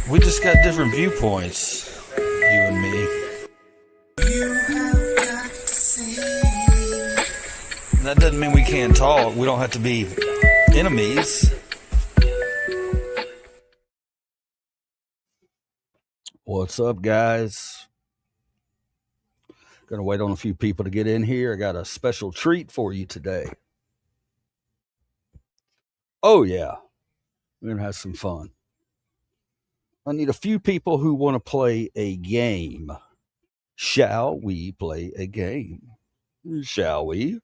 We just got different viewpoints, you and me. That doesn't mean we can't talk. We don't have to be enemies. What's up, guys? Gonna wait on a few people to get in here. I got a special treat for you today. Oh, yeah. We're gonna have some fun. I need a few people who want to play a game. Shall we play a game? Shall we?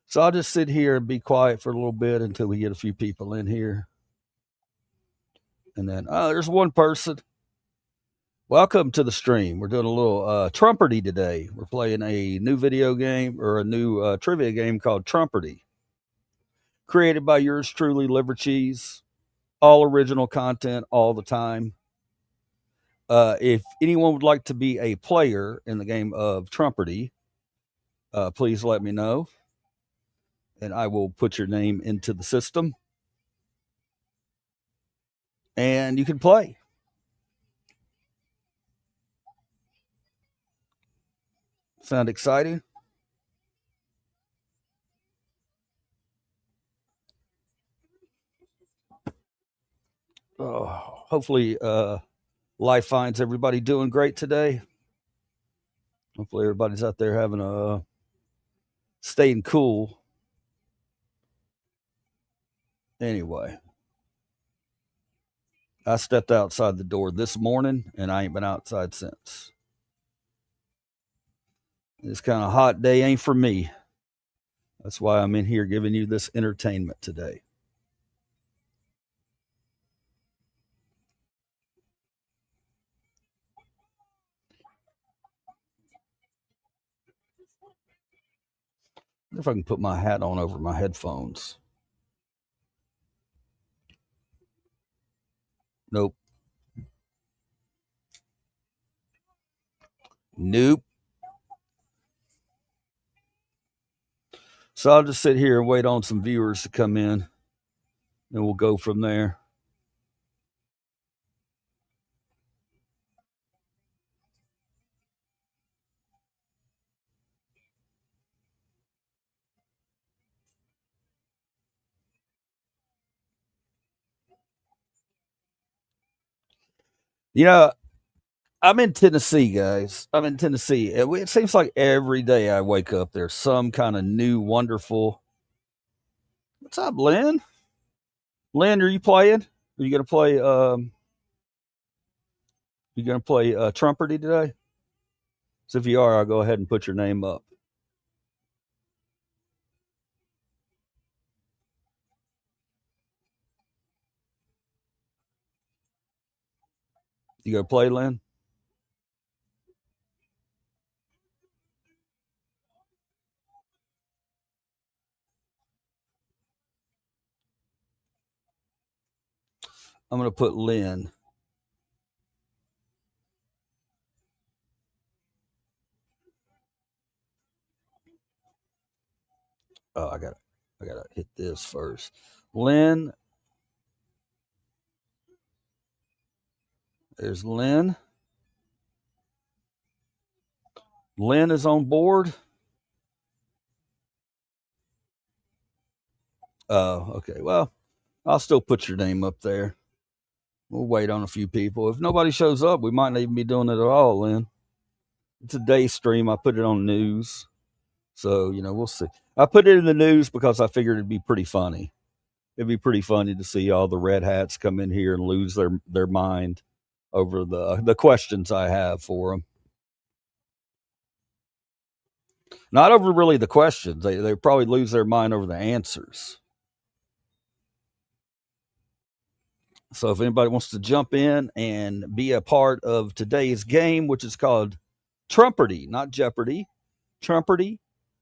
So I'll just sit here and be quiet for a little bit until we get a few people in here. And then, there's one person. Welcome to the stream. We're doing a little Trumpardy today. We're playing a new video game or a new trivia game called Trumpardy. Created by yours truly, Liver Cheese. All original content all the time. If anyone would like to be a player in the game of Trumpardy, please let me know. And I will put your name into the system. And you can play. Sound exciting? Oh, hopefully life finds everybody doing great today. Hopefully everybody's out there having staying cool. Anyway, I stepped outside the door this morning and I ain't been outside since. This kind of hot day ain't for me. That's why I'm in here giving you this entertainment today. I wonder if I can put my hat on over my headphones. Nope. So I'll just sit here and wait on some viewers to come in, and we'll go from there. You know, I'm in Tennessee, guys. I'm in Tennessee. It seems like every day I wake up, there's some kind of new, wonderful. What's up, Lynn? Lynn, are you playing? Are you gonna play? You gonna play Trumpardy today? So if you are, I'll go ahead and put your name up. You gonna play, Lynn? I'm gonna put Lynn. Oh, I gotta hit this first. Lynn. There's Lynn. Lynn is on board. Oh, okay. Well, I'll still put your name up there. We'll wait on a few people. If nobody shows up, we might not even be doing it at all, Lynn. It's a day stream. I put it on news. So, we'll see. I put it in the news because I figured it'd be pretty funny. It'd be pretty funny to see all the red hats come in here and lose their mind over the questions I have for them. Not over really the questions. They probably lose their mind over the answers. So if anybody wants to jump in and be a part of today's game, which is called Trumpardy, not Jeopardy, Trumpardy,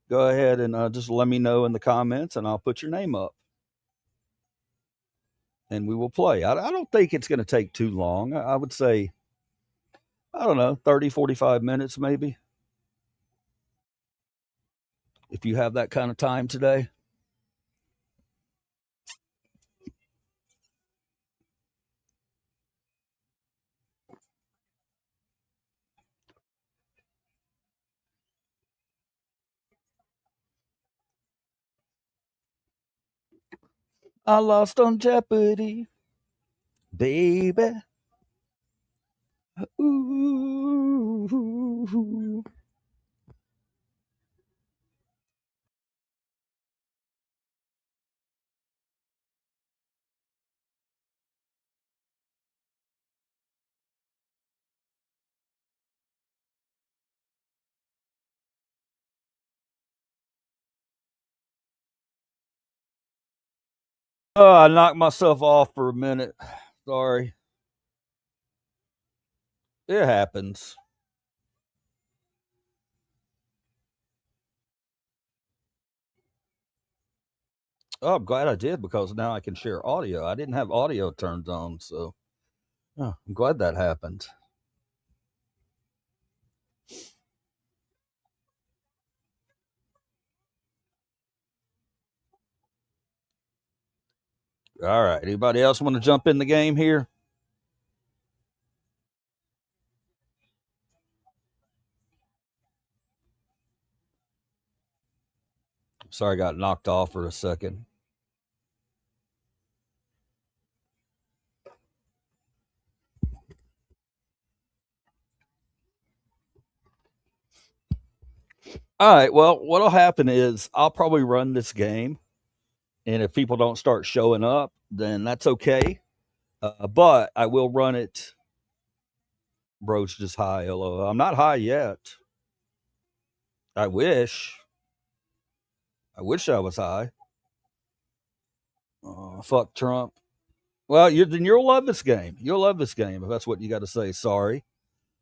go ahead and just let me know in the comments and I'll put your name up. And we will play. I don't think it's going to take too long. I would say, I don't know, 30, 45 minutes maybe. If you have that kind of time today. I lost on Jeopardy, baby. Ooh. I knocked myself off for a minute. Sorry. It happens. Oh, I'm glad I did because now I can share audio. I didn't have audio turned on, so I'm glad that happened. All right. Anybody else want to jump in the game here? Sorry, I got knocked off for a second. All right. Well, what'll happen is I'll probably run this game, and if people don't start showing up, then that's okay. But I will run it. Bro's just high. Hello. I'm not high yet. I wish. I wish I was high. Fuck Trump. Well, then you'll love this game. You'll love this game if that's what you got to say. Sorry.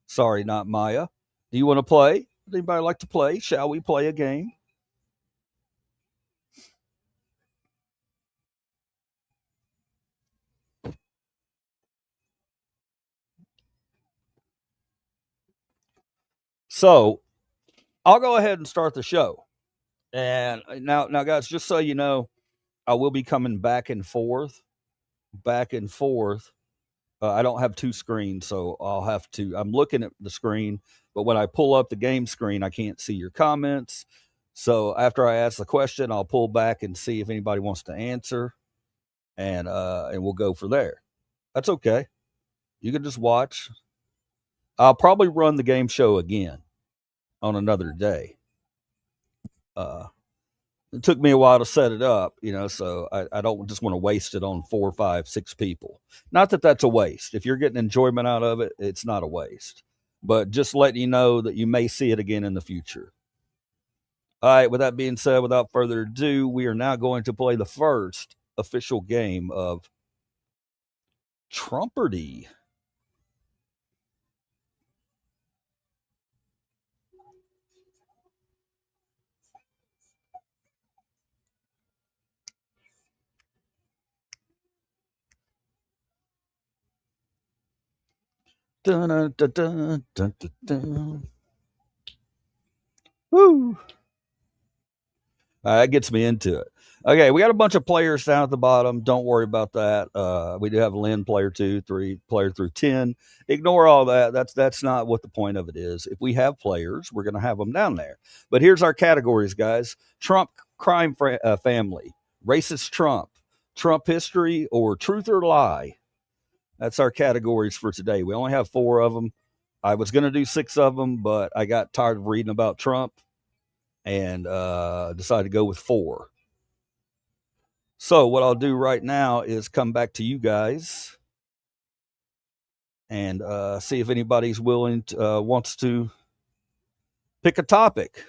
Sorry, not Maya. Do you want to play? Does anybody like to play? Shall we play a game? So I'll go ahead and start the show. And now, guys, just so you know, I will be coming back and forth, back and forth. I don't have two screens, so I'll have to. I'm looking at the screen, but when I pull up the game screen, I can't see your comments. So after I ask the question, I'll pull back and see if anybody wants to answer, and we'll go for there. That's okay. You can just watch. I'll probably run the game show again on another day. Uh, it took me a while to set it up, so I don't just want to waste it on 4, 5, 6 people. Not that that's a waste. If you're getting enjoyment out of it, it's not a waste. But just letting you know that you may see it again in the future. All right, with that being said, without further ado, we are now going to play the first official game of Trumpardy. Dun, dun, dun, dun, dun, dun, dun. Woo! That gets me into it. Okay, we got a bunch of players down at the bottom. Don't worry about that. We do have Lynn player 2, 3, player through 10. Ignore all that. That's not what the point of it is. If we have players, we're going to have them down there. But here's our categories, guys: Trump crime family, racist Trump, Trump history, or truth or lie. That's our categories for today. We only have 4 of them. I was going to do 6 of them, but I got tired of reading about Trump and decided to go with 4. So what I'll do right now is come back to you guys and see if anybody's willing to, wants to pick a topic.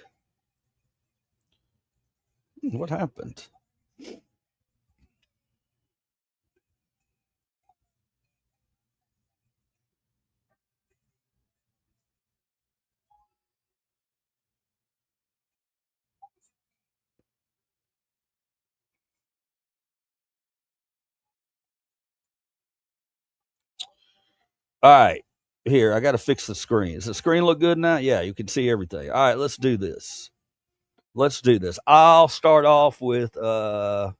What happened? All right. Here, I got to fix the screen. Does the screen look good now? Yeah, you can see everything. All right, let's do this. Let's do this. I'll start off with the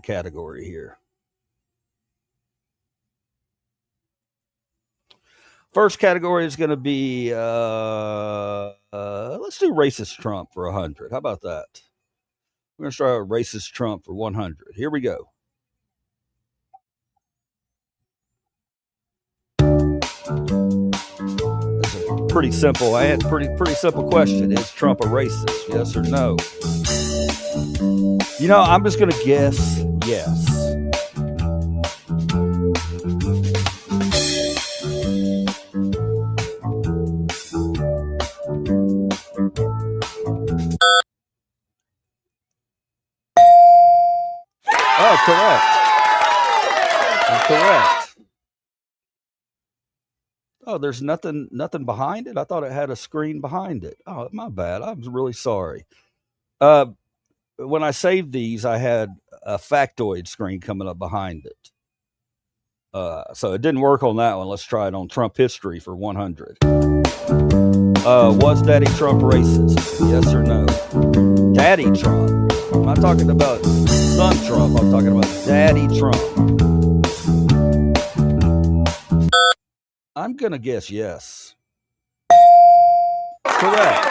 category here. First category is going to be let's do racist Trump for 100. How about that? We're going to start with racist Trump for 100. Here we go. It's a pretty simple pretty simple question. Is Trump a racist? Yes or no? I'm just going to guess yes. Oh, correct. Correct. Oh, there's nothing behind it. I thought it had a screen behind it. Oh, my bad. I'm really sorry. When I saved these, I had a factoid screen coming up behind it. So it didn't work on that one. Let's try it on Trump history for 100. Was Daddy Trump racist? Yes or no? Daddy Trump. I'm not talking about son Trump. I'm talking about Daddy Trump. I'm going to guess yes. Correct.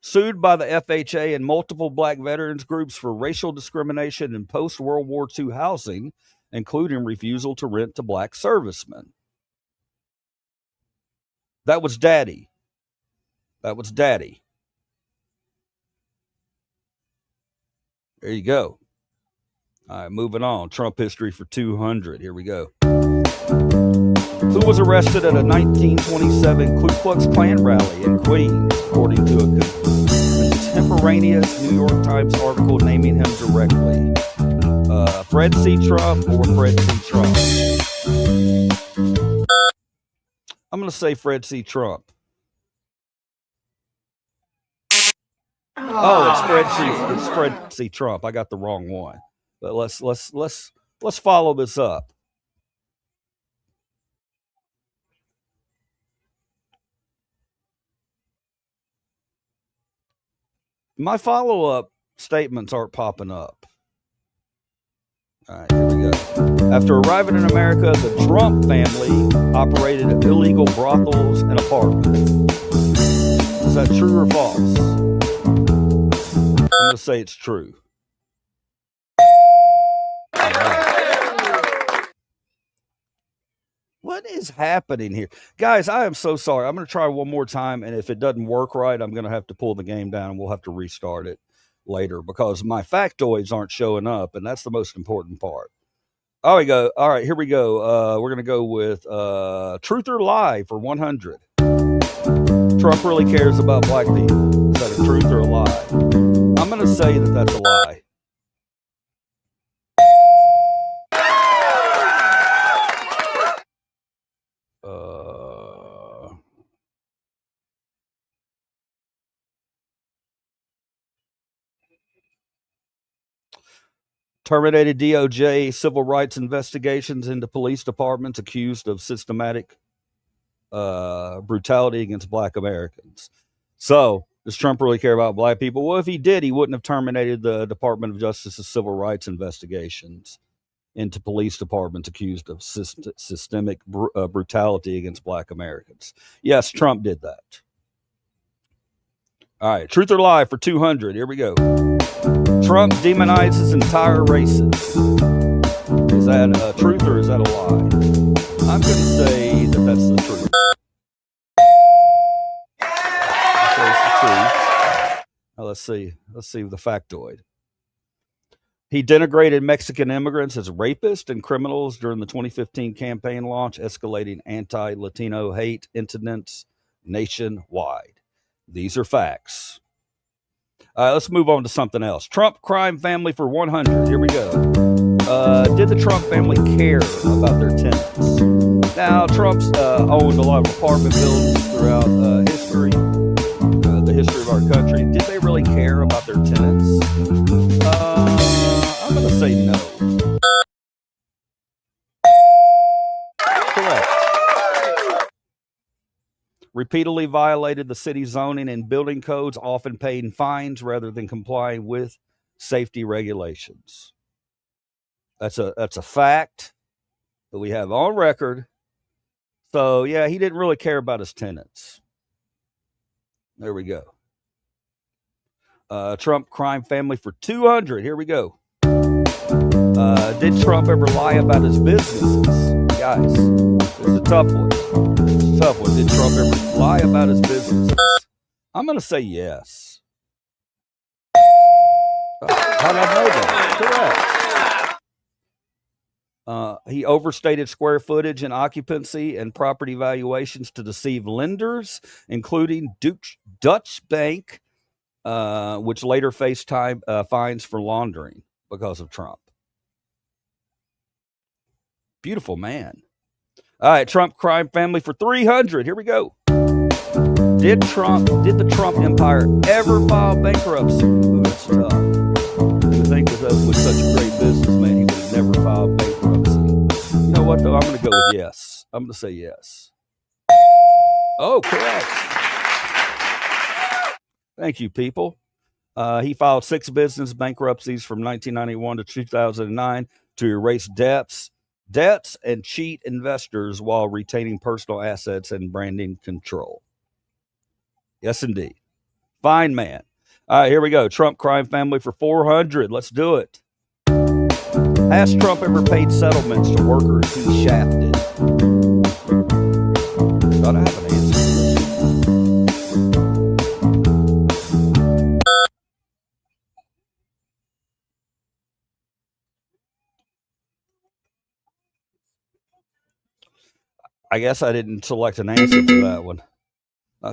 Sued by the FHA and multiple black veterans groups for racial discrimination in post-World War II housing, including refusal to rent to black servicemen. That was Daddy. That was Daddy. There you go. All right, moving on. Trump history for 200. Here we go. Who was arrested at a 1927 Ku Klux Klan rally in Queens, according to a contemporaneous New York Times article naming him directly? Fred C. Trump or Fred C. Trump? I'm going to say Fred C. Trump. Oh, it's Fred C. Trump. I got the wrong one. But let's follow this up. My follow-up statements aren't popping up. All right, here we go. After arriving in America, the Trump family operated illegal brothels and apartments. Is that true or false? I'm going to say it's true. What is happening here? Guys, I am so sorry. I'm going to try one more time, and if it doesn't work right, I'm going to have to pull the game down, and we'll have to restart it later because my factoids aren't showing up, and that's the most important part. Oh, we go. All right, here we go. We're going to go with truth or lie for 100. Trump really cares about black people. Is that a truth or a lie? I'm going to say that that's a lie. Terminated DOJ civil rights investigations into police departments accused of systematic brutality against black Americans. So, does Trump really care about black people? Well, if he did, he wouldn't have terminated the Department of Justice's civil rights investigations into police departments accused of systemic brutality against black Americans. Yes, Trump did that. All right, truth or lie for 200. Here we go. Trump demonizes entire races. Is that a truth or is that a lie? I'm going to say that that's the truth. Now let's see the factoid. He denigrated Mexican immigrants as rapists and criminals during the 2015 campaign launch, escalating anti-Latino hate incidents nationwide. These are facts. Let's move on to something else. Trump crime family for 100. Here we go. Did the Trump family care about their tenants? Now, Trump's owned a lot of apartment buildings throughout history, the history of our country. Did they really care about their tenants? I'm going to say no. Correct. Repeatedly violated the city zoning and building codes, often paying fines rather than complying with safety regulations. That's a fact that we have on record. So, yeah, he didn't really care about his tenants. There we go. Trump crime family for 200. Here we go. Did Trump ever lie about his businesses? Guys, this is a tough one. It's a tough one. Did Trump ever lie about his businesses? I'm going to say yes. How did I know that? Correct. He overstated square footage and occupancy and property valuations to deceive lenders, including Dutch Bank, which later faced fines for laundering because of Trump. Beautiful man. All right, Trump crime family for 300. Here we go. Did the Trump empire ever file bankruptcy? Ooh, that's tough. You would think that was such a great businessman, he would have never filed bankruptcy. You know what, though? I'm going to go with yes. I'm going to say yes. Oh, correct. Thank you, people. He filed 6 business bankruptcies from 1991 to 2009 to erase debts and cheat investors while retaining personal assets and branding control. Yes, indeed. Fine man. All right, here we go. Trump crime family for 400. Let's do it. Has Trump ever paid settlements to workers he shafted? Thought I have an answer. I guess I didn't select an answer for that one.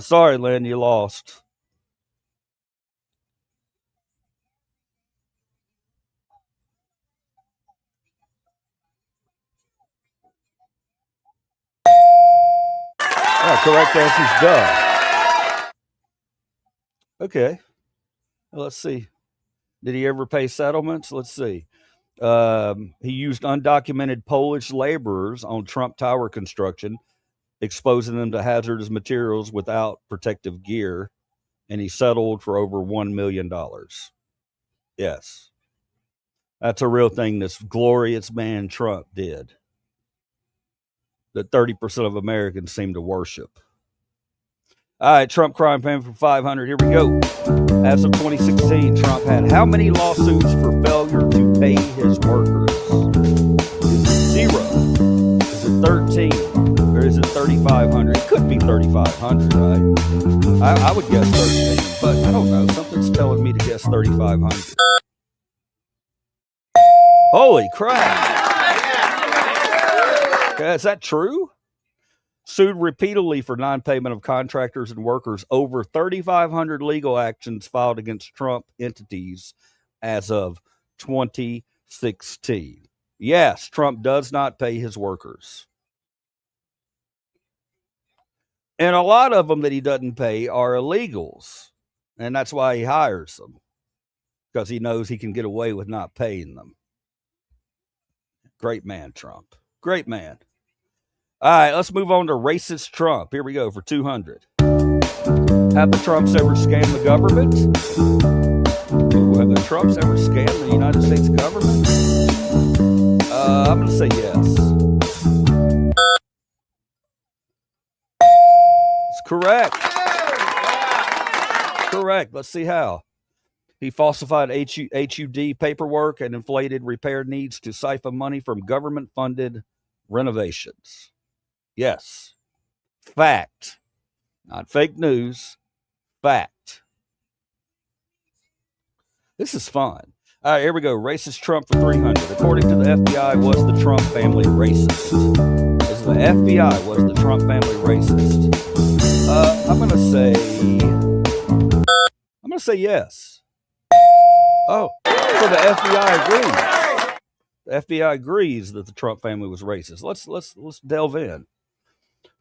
Sorry, Lynn, you lost. Correct answer is duh. Okay. Well, let's see. Did he ever pay settlements? Let's see. He used undocumented Polish laborers on Trump Tower construction, exposing them to hazardous materials without protective gear, and he settled for over $1 million. Yes. That's a real thing this glorious man Trump did that 30% of Americans seem to worship. All right, Trump crime family for 500. Here we go. As of 2016, Trump had how many lawsuits for failure to pay his workers? Is it 0? Is it 13? Or is it 3,500? It could be 3,500, right? I would guess 13, but I don't know. Something's telling me to guess 3,500. Holy crap. Okay, is that true? Sued repeatedly for non-payment of contractors and workers. Over 3,500 legal actions filed against Trump entities as of 2016. Yes, Trump does not pay his workers. And a lot of them that he doesn't pay are illegals. And that's why he hires them, because he knows he can get away with not paying them. Great man, Trump. Great man. All right, let's move on to racist Trump. Here we go for 200. Have the Trumps ever scammed the government? Ooh, have the Trumps ever scammed the United States government? I'm going to say yes. It's correct. Correct. Let's see how. He falsified HUD paperwork and inflated repair needs to siphon money from government-funded renovations. Yes. Fact. Not fake news. Fact. This is fun. All right, here we go. Racist Trump for 300. According to the FBI, was the Trump family racist? Is the FBI, was the Trump family racist? I'm going to say yes. Oh, so the FBI agrees. The FBI agrees that the Trump family was racist. Let's delve in.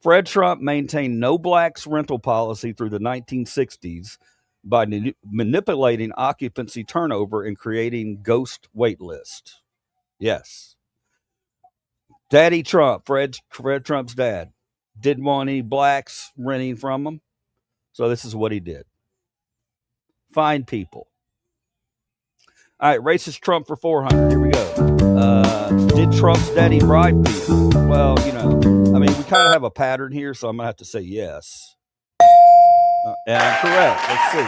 Fred Trump maintained no blacks rental policy through the 1960s by manipulating occupancy turnover and creating ghost wait lists. Yes. Daddy Trump, Fred Trump's dad, didn't want any blacks renting from him. So this is what he did. Find people. All right, racist Trump for 400. Here we go. Did Trump's daddy bribe people? Well, we kind of have a pattern here, so I'm going to have to say yes. And I'm correct. Let's see.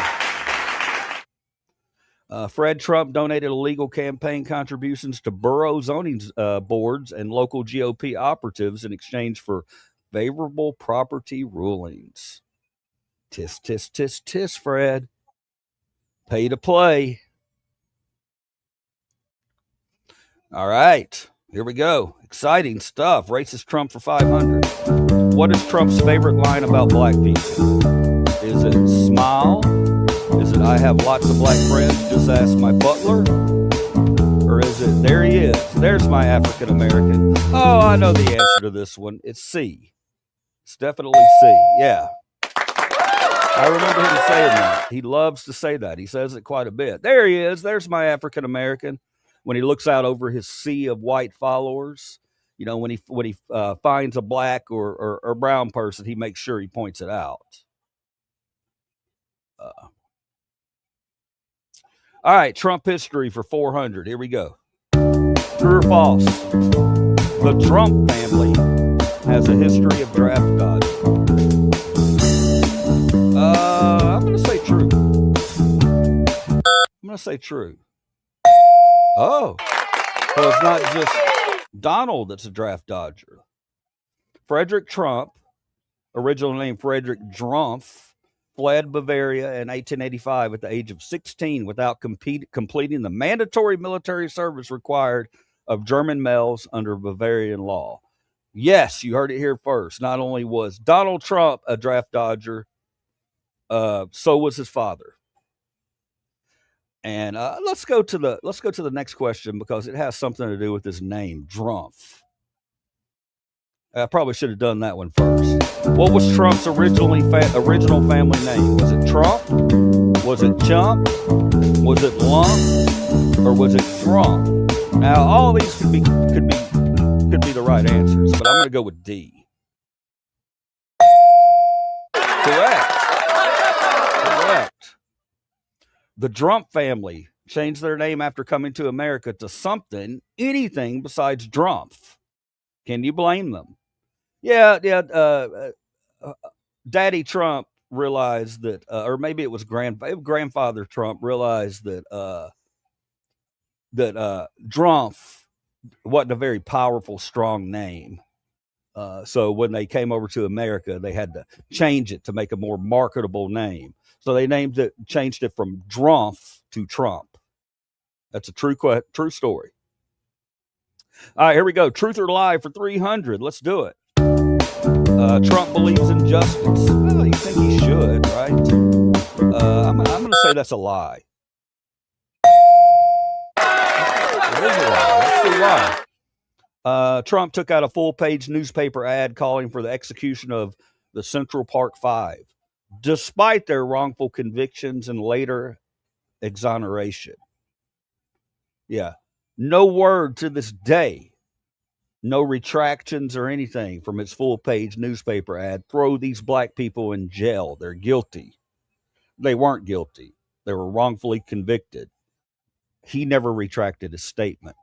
Fred Trump donated illegal campaign contributions to borough zoning boards and local GOP operatives in exchange for favorable property rulings. Tisk, tisk, tisk, tisk, Fred. Pay to play. All right, here we go. Exciting stuff. Racist Trump for 500. What is Trump's favorite line about black people? Is it smile? Is it I have lots of black friends, just ask my butler? Or is it there he is, there's my African American? Oh, I know the answer to this one. It's C. It's definitely C. Yeah. I remember him saying that. He loves to say that. He says it quite a bit. There he is. There's my African American. When he looks out over his sea of white followers, you know, when he finds a black or brown person, he makes sure he points it out. All right, Trump history for 400. Here we go. True or false? The Trump family has a history of draft dodging. I'm going to say true. I'm going to say true. Oh, so it's not just Donald that's a draft dodger. Frederick Trump, original name Frederick Drumpf, fled Bavaria in 1885 at the age of 16 without completing the mandatory military service required of German males under Bavarian law. Yes, you heard it here first. Not only was Donald Trump a draft dodger, so was his father. And let's go to the next question because it has something to do with his name, Drumpf. I probably should have done that one first. What was Trump's original family name? Was it Trump? Was it Chump? Was it Lump? Or was it Drunk? Now, all these could be the right answers, but I'm going to go with D. Correct. The Trump family changed their name after coming to America to anything besides Drumpf. Can you blame them? Yeah. Daddy Trump realized that, or maybe it was grandfather Trump realized that Drumpf wasn't a very powerful, strong name. So when they came over to America, they had to change it to make a more marketable name. So they changed it from Drumpf to Trump. That's a true story. All right, here we go. Truth or lie for 300. Let's do it. Trump believes in justice. Well, you think he should, right? I'm going to say that's a lie. It is a lie. Let's see why. Trump took out a full-page newspaper ad calling for the execution of the Central Park Five, despite their wrongful convictions and later exoneration. Yeah. No word to this day, no retractions or anything from his full-page newspaper ad. Throw these black people in jail. They're guilty. They weren't guilty. They were wrongfully convicted. He never retracted his statement.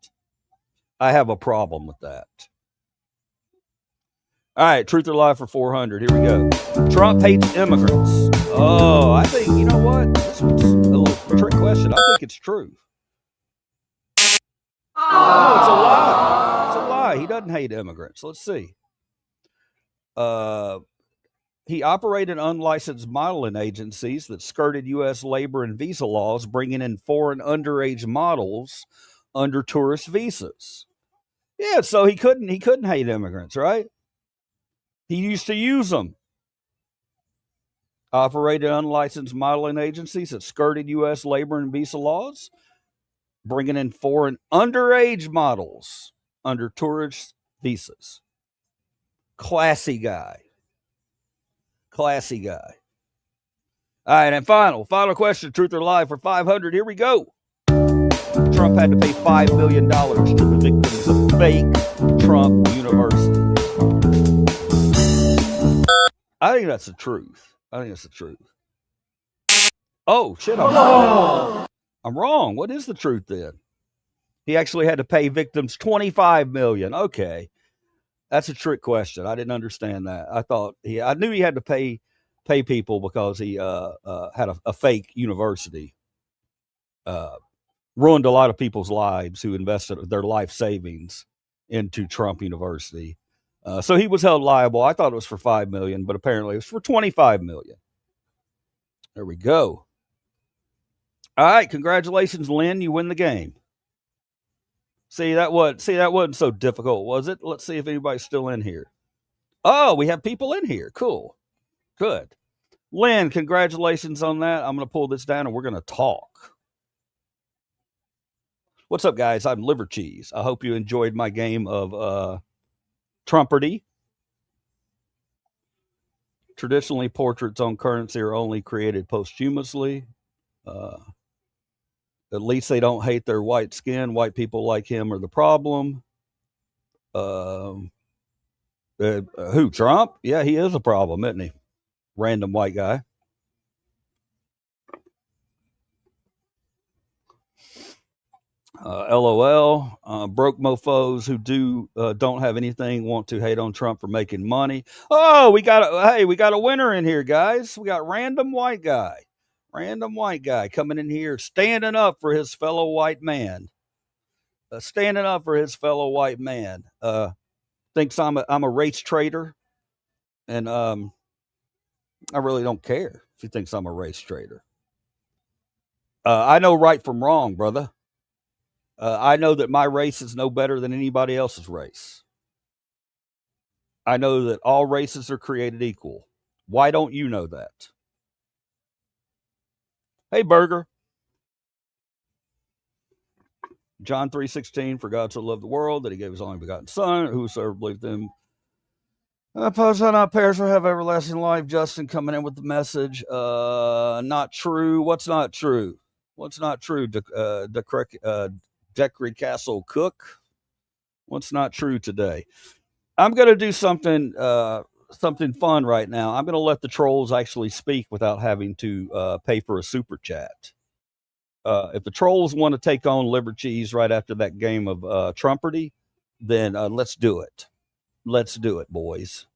I have a problem with that. All right, truth or lie for 400. Here we go. Trump hates immigrants. Oh, I think, you know what? This one's a little trick question. I think it's true. Oh, it's a lie. It's a lie. He doesn't hate immigrants. Let's see. He operated unlicensed modeling agencies that skirted U.S. labor and visa laws, bringing in foreign underage models under tourist visas. Yeah, so he couldn't hate immigrants, right? He used to use them. Operated unlicensed modeling agencies that skirted U.S. labor and visa laws, bringing in foreign underage models under tourist visas. Classy guy. Classy guy. All right, and final question, truth or lie for 500. Here we go. Trump had to pay $5 million to the victims of fake Trump University. I think that's the truth. Oh, shit, I'm wrong. I'm wrong. What is the truth then? He actually had to pay victims $25 million. Okay. That's a trick question. I didn't understand that. I knew he had to pay people because he had a fake university. ruined a lot of people's lives who invested their life savings into Trump University. So he was held liable. I thought it was for $5 million, but apparently it was for $25 million. There we go. All right, congratulations, Lynn. You win the game. See that wasn't so difficult, was it? Let's see if anybody's still in here. Oh, we have people in here. Cool. Good. Lynn, congratulations on that. I'm going to pull this down and we're going to talk. What's up, guys? I'm Liver Cheese. I hope you enjoyed my game of Trumpardy. Traditionally, portraits on currency are only created posthumously. At least they don't hate their white skin. White people like him are the problem. Who, Trump? Yeah, he is a problem, isn't he? Random white guy. LOL. Broke mofos who don't have anything want to hate on Trump for making money. Oh, we got a winner in here, guys. We got random white guy coming in here, standing up for his fellow white man. Thinks I'm a race traitor, and I really don't care if he thinks I'm a race traitor. I know right from wrong, brother. I know that my race is no better than anybody else's race. I know that all races are created equal. Why don't you know that? Hey, Burger. John 3:16, for God so loved the world that he gave his only begotten Son, whosoever believed in him shall not perish or have everlasting life. Justin coming in with the message. Not true. What's not true? Deckery Castle Cook. What's not true today? I'm going to do something fun right now. I'm going to let the trolls actually speak without having to pay for a super chat. If the trolls want to take on Liver Cheese right after that game of Trumpardy, then let's do it. Let's do it, boys.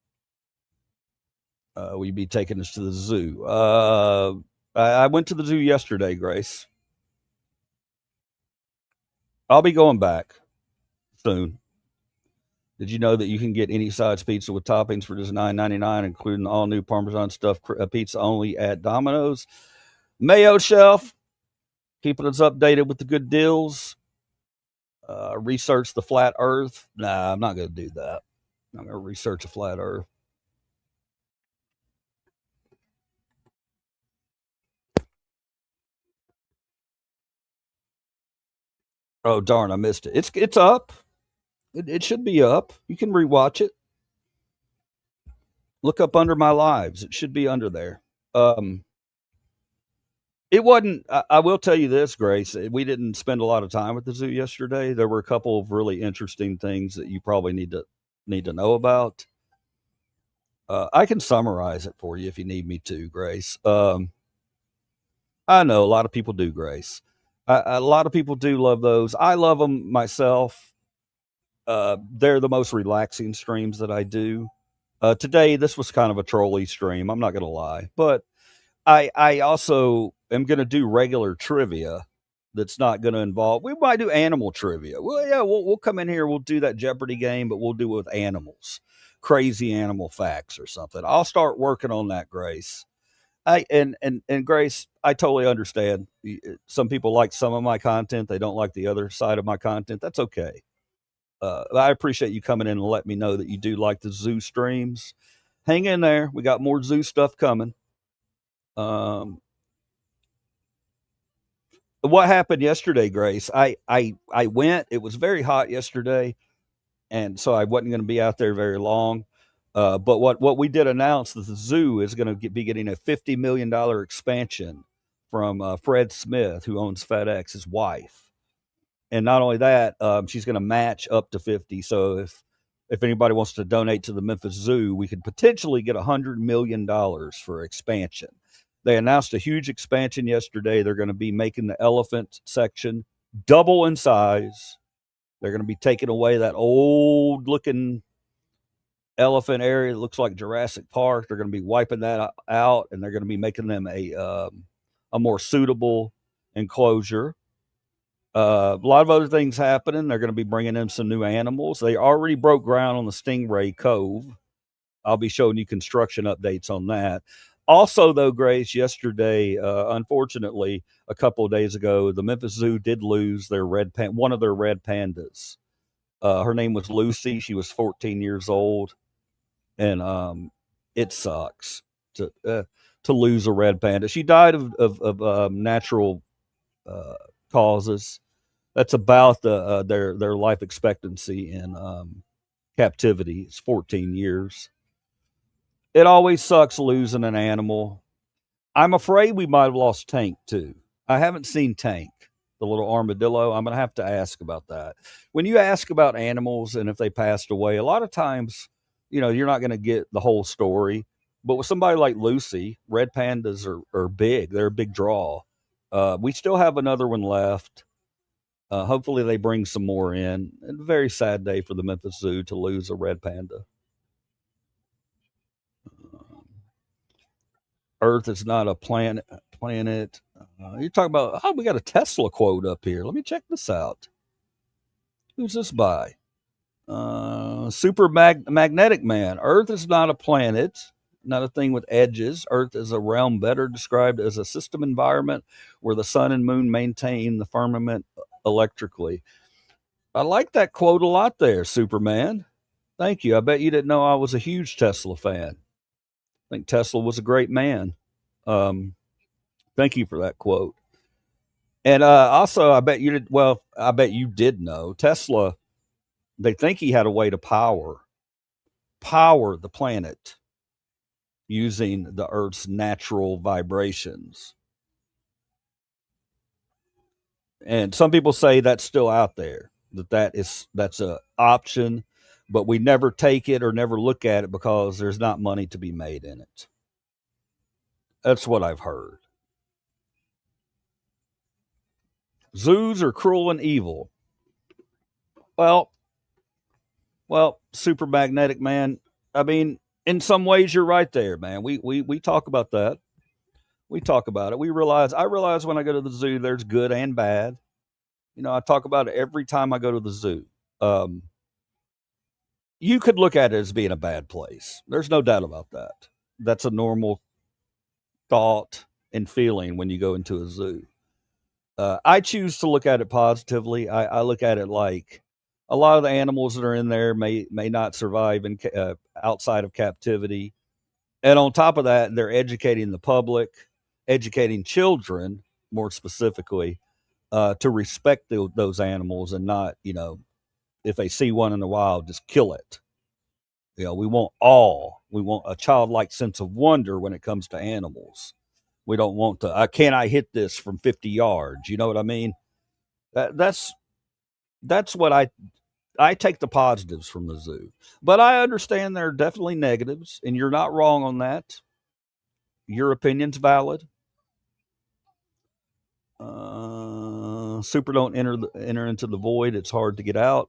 Will you be taking us to the zoo? I went to the zoo yesterday, Grace. I'll be going back soon. Did you know that you can get any size pizza with toppings for just $9.99, including all new Parmesan stuffed pizza only at Domino's? Mayo Shelf, keeping us updated with the good deals. Research the flat earth. Nah, I'm not going to do that. I'm going to research a flat earth. Oh, darn, I missed it. It's up. It should be up. You can rewatch it. Look up Under My Lives. It should be under there. It wasn't. I will tell you this, Grace. We didn't spend a lot of time at the zoo yesterday. There were a couple of really interesting things that you probably need to know about. I can summarize it for you if you need me to, Grace. I know a lot of people do, Grace. A lot of people do love those. I love them myself. They're the most relaxing streams that I do. Today, this was kind of a trolly stream. I'm not going to lie, but I also am going to do regular trivia that's not going to involve. We might do animal trivia. Well, yeah, we'll come in here. We'll do that Jeopardy game, but we'll do it with animals, crazy animal facts or something. I'll start working on that, Grace. And Grace, I totally understand. Some people like some of my content. They don't like the other side of my content. That's okay. I appreciate you coming in and letting me know that you do like the zoo streams. Hang in there. We got more zoo stuff coming. What happened yesterday, Grace? I went. It was very hot yesterday, and so I wasn't going to be out there very long. But what we did announce that the zoo is going to be getting a $50 million expansion from Fred Smith, who owns FedEx, his wife. And not only that, she's going to match up to 50. So if anybody wants to donate to the Memphis Zoo, we could potentially get $100 million for expansion. They announced a huge expansion yesterday. They're going to be making the elephant section double in size. They're going to be taking away that old looking elephant area. It looks like Jurassic Park. They're going to be wiping that out, and they're going to be making them a more suitable enclosure. A lot of other things happening. They're going to be bringing in some new animals. They already broke ground on the Stingray Cove. I'll be showing you construction updates on that. Also, though, Grace, yesterday, unfortunately, a couple of days ago, the Memphis Zoo did lose their one of their red pandas. Her name was Lucy. She was 14 years old, and it sucks to lose a red panda. She died of natural causes. That's about their life expectancy in captivity. It's 14 years. It always sucks losing an animal. I'm afraid we might have lost Tank too. I haven't seen Tank, the little armadillo. I'm going to have to ask about that. When you ask about animals and if they passed away, a lot of times, you're not going to get the whole story. But with somebody like Lucy, red pandas are big. They're a big draw. We still have another one left. Hopefully they bring some more in. A very sad day for the Memphis Zoo to lose a red panda. Earth is not a planet. You're talking about, we got a Tesla quote up here. Let me check this out. Who's this by? Magnetic Man. Earth is not a planet, not a thing with edges. Earth is a realm better described as a system environment where the sun and moon maintain the firmament electrically. I like that quote a lot there, Superman. Thank you. I bet you didn't know I was a huge Tesla fan. I think Tesla was a great man. Thank you for that quote. And also, I bet you did know Tesla. They think he had a way to power the planet using the Earth's natural vibrations. And some people say that's still out there, that's a option, but we never take it or never look at it because there's not money to be made in it. That's what I've heard. Zoos are cruel and evil. Well, Super Magnetic Man. I mean, in some ways, you're right there, man. We talk about that. We talk about it. I realize when I go to the zoo, there's good and bad. I talk about it every time I go to the zoo. You could look at it as being a bad place. There's no doubt about that. That's a normal thought and feeling when you go into a zoo. I choose to look at it positively. I look at it like a lot of the animals that are in there may not survive outside of captivity. And on top of that, they're educating the public, educating children more specifically, to respect those animals and not, if they see one in the wild, just kill it. We want a childlike sense of wonder when it comes to animals. We don't want to, can I hit this from 50 yards? You know what I mean? That's what I take the positives from the zoo, but I understand there are definitely negatives, and you're not wrong on that. Your opinion's valid. Super don't enter into the void. It's hard to get out.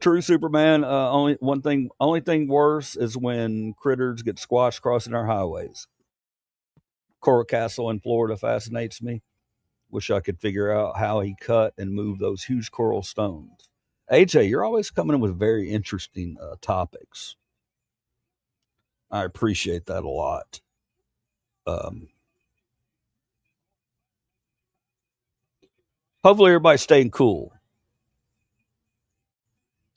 True Superman. Only thing worse is when critters get squashed crossing our highways. Coral Castle in Florida fascinates me. Wish I could figure out how he cut and moved those huge coral stones. AJ, you're always coming in with very interesting topics. I appreciate that a lot. Hopefully everybody's staying cool.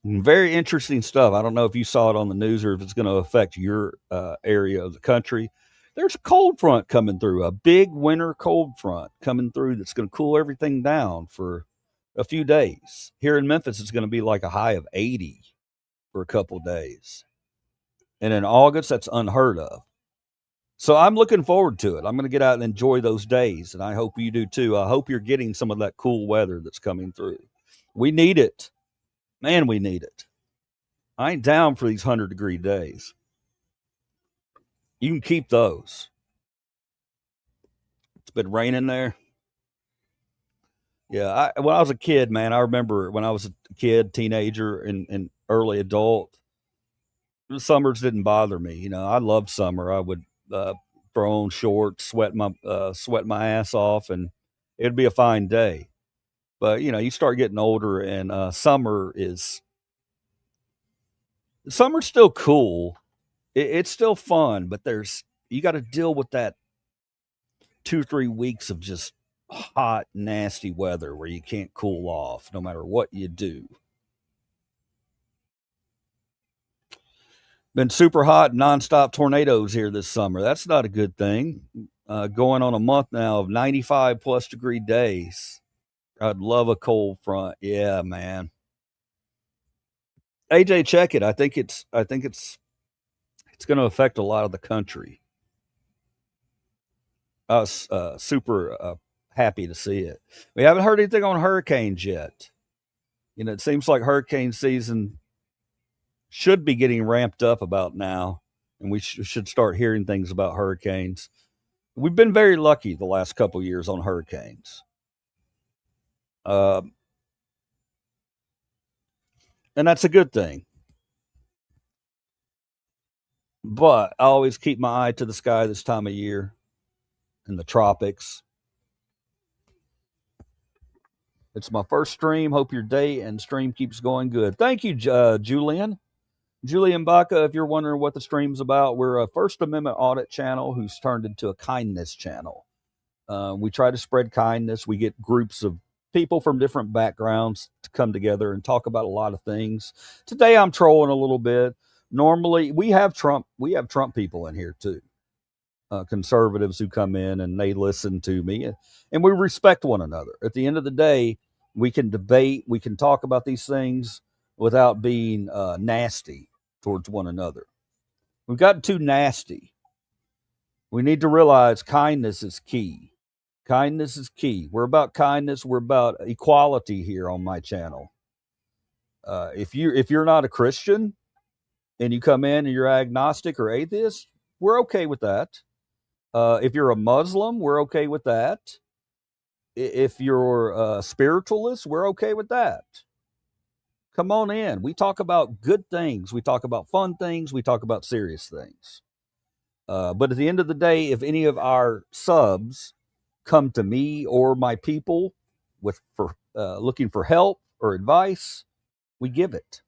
Very interesting stuff. I don't know if you saw it on the news or if it's going to affect your area of the country. There's a cold front coming through, a big winter cold front coming through that's going to cool everything down for a few days. Here in Memphis, it's going to be like a high of 80 for a couple of days. And in August, that's unheard of. So I'm looking forward to it. I'm going to get out and enjoy those days, and I hope you do too. I hope you're getting some of that cool weather that's coming through. We need it. Man, we need it. I ain't down for these 100-degree days. You can keep those. It's been raining there. Yeah, when I was a kid, man, I remember when I was a kid, teenager, and early adult, the summers didn't bother me. I loved summer. I would throw on shorts, sweat my ass off, and it'd be a fine day. But you start getting older, and summer's still cool. It's still fun, but you got to deal with that 2 3 weeks of just hot, nasty weather where you can't cool off no matter what you do. Been super hot, nonstop tornadoes here this summer. That's not a good thing. Going on a month now of 95 plus degree days. I'd love a cold front. Yeah, man. AJ, check it. I think it's going to affect a lot of the country. I was super happy to see it. We haven't heard anything on hurricanes yet. It seems like hurricane season should be getting ramped up about now, and we should start hearing things about hurricanes. We've been very lucky the last couple years on hurricanes, uh, and that's a good thing. But I always keep my eye to the sky this time of year in the tropics. It's my first stream. Hope your day and stream keeps going good. Thank you, Julian. Julian Baca, if you're wondering what the stream's about, we're a First Amendment audit channel who's turned into a kindness channel. We try to spread kindness. We get groups of people from different backgrounds to come together and talk about a lot of things. Today I'm trolling a little bit. Normally we have Trump people in here too. Conservatives who come in and they listen to me, and we respect one another. At the end of the day, we can debate, we can talk about these things without being nasty towards one another. We've gotten too nasty. We need to realize kindness is key. Kindness is key. We're about kindness. We're about equality here on my channel. If you're not a Christian and you come in and you're agnostic or atheist, we're okay with that. If you're a Muslim, we're okay with that. If you're a spiritualist, we're okay with that. Come on in. We talk about good things. We talk about fun things. We talk about serious things. But at the end of the day, if any of our subs come to me or my people for looking for help or advice, we give it.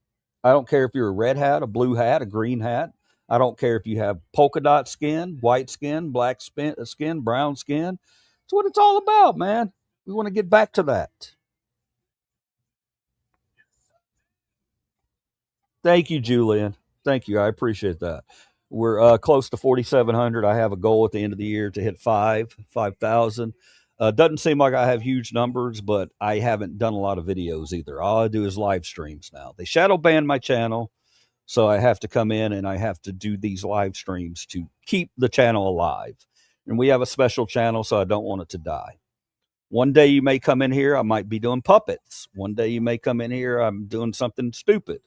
I don't care if you're a red hat, a blue hat, a green hat. I don't care if you have polka dot skin, white skin, black skin, brown skin. It's what it's all about, man. We want to get back to that. Thank you, Julian. Thank you. I appreciate that. We're close to 4,700. I have a goal at the end of the year to hit 5,000. Doesn't seem like I have huge numbers, but I haven't done a lot of videos either. All I do is live streams now. They shadow banned my channel, so I have to come in and I have to do these live streams to keep the channel alive. And we have a special channel, so I don't want it to die. One day you may come in here, I might be doing puppets. One day you may come in here, I'm doing something stupid.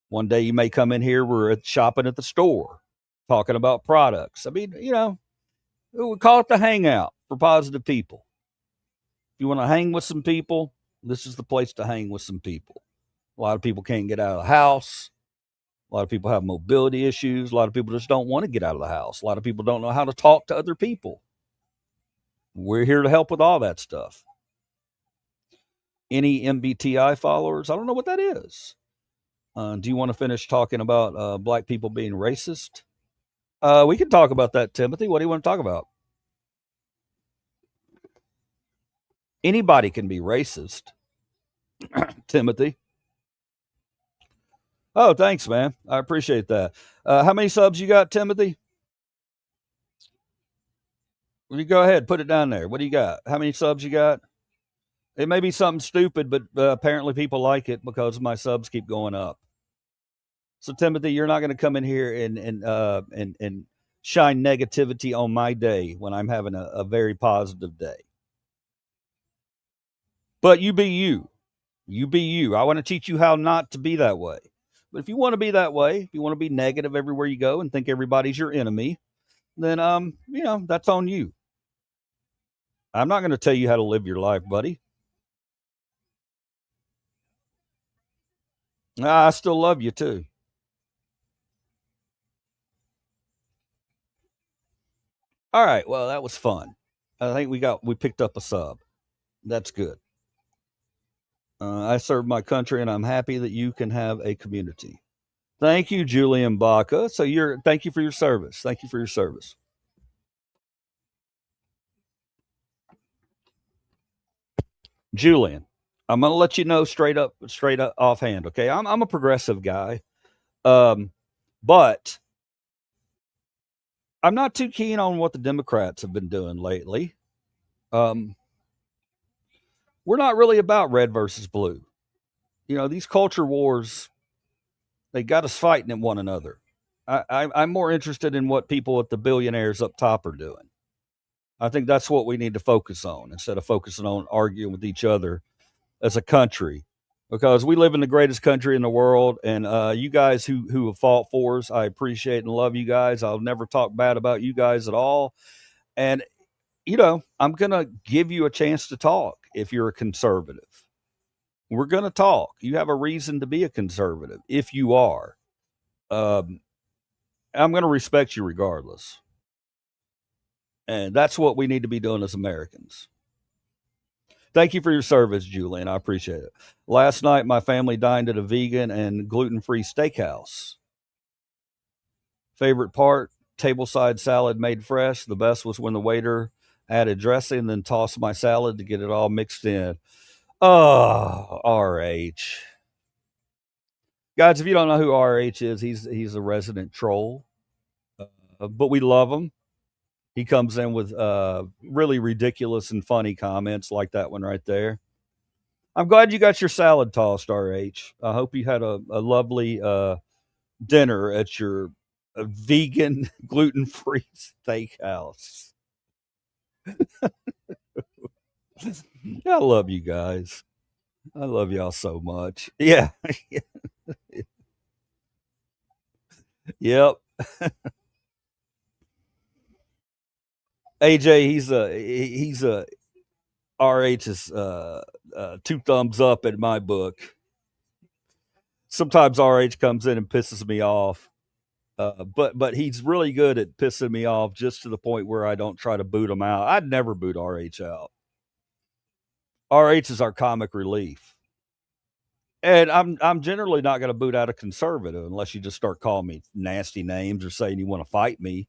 One day you may come in here, we're shopping at the store, talking about products. I mean, we call it the hangout for positive people. If you want to hang with some people, this is the place to hang with some people. A lot of people can't get out of the house. A lot of people have mobility issues. A lot of people just don't want to get out of the house. A lot of people don't know how to talk to other people. We're here to help with all that stuff. Any MBTI followers? I don't know what that is. Do you want to finish talking about black people being racist? We can talk about that, Timothy. What do you want to talk about? Anybody can be racist, Timothy. Oh, thanks, man. I appreciate that. How many subs you got, Timothy? You go ahead, put it down there. What do you got? How many subs you got? It may be something stupid, but apparently people like it because my subs keep going up. So, Timothy, you're not going to come in here and shine negativity on my day when I'm having a very positive day. But you be you. You be you. I want to teach you how not to be that way. But if you want to be that way, if you want to be negative everywhere you go and think everybody's your enemy, then that's on you. I'm not going to tell you how to live your life, buddy. I still love you too. All right. Well, that was fun. I think we picked up a sub. That's good. I serve my country, and I'm happy that you can have a community. Thank you, Julian Baca. Thank you for your service. Thank you for your service. Julian, I'm going to let you know straight up offhand. Okay. I'm a progressive guy. Um, but I'm not too keen on what the Democrats have been doing lately. Um, we're not really about red versus blue. These culture wars, they got us fighting at one another. I'm more interested in what people at the billionaires up top are doing. I think that's what we need to focus on instead of focusing on arguing with each other as a country, because we live in the greatest country in the world. And you guys who have fought for us, I appreciate and love you guys. I'll never talk bad about you guys at all. And I'm gonna give you a chance to talk if you're a conservative. We're gonna talk. You have a reason to be a conservative if you are. Um, I'm gonna respect you regardless. And that's what we need to be doing as Americans. Thank you for your service, Julian. I appreciate it. Last night, my family dined at a vegan and gluten free steakhouse. Favorite part, tableside salad made fresh. The best was when the waiter added dressing, then tossed my salad to get it all mixed in. Oh, RH. Guys, if you don't know who RH is, he's a resident troll, but we love him. He comes in with really ridiculous and funny comments like that one right there. I'm glad you got your salad tossed, RH. I hope you had a lovely dinner at your vegan, gluten free steakhouse. I love you guys. I love y'all so much. Yeah. Yep. AJ, he's a RH is two thumbs up in my book. Sometimes RH comes in and pisses me off. But he's really good at pissing me off just to the point where I don't try to boot him out. I'd never boot RH out. RH is our comic relief. And I'm generally not going to boot out a conservative unless you just start calling me nasty names or saying you want to fight me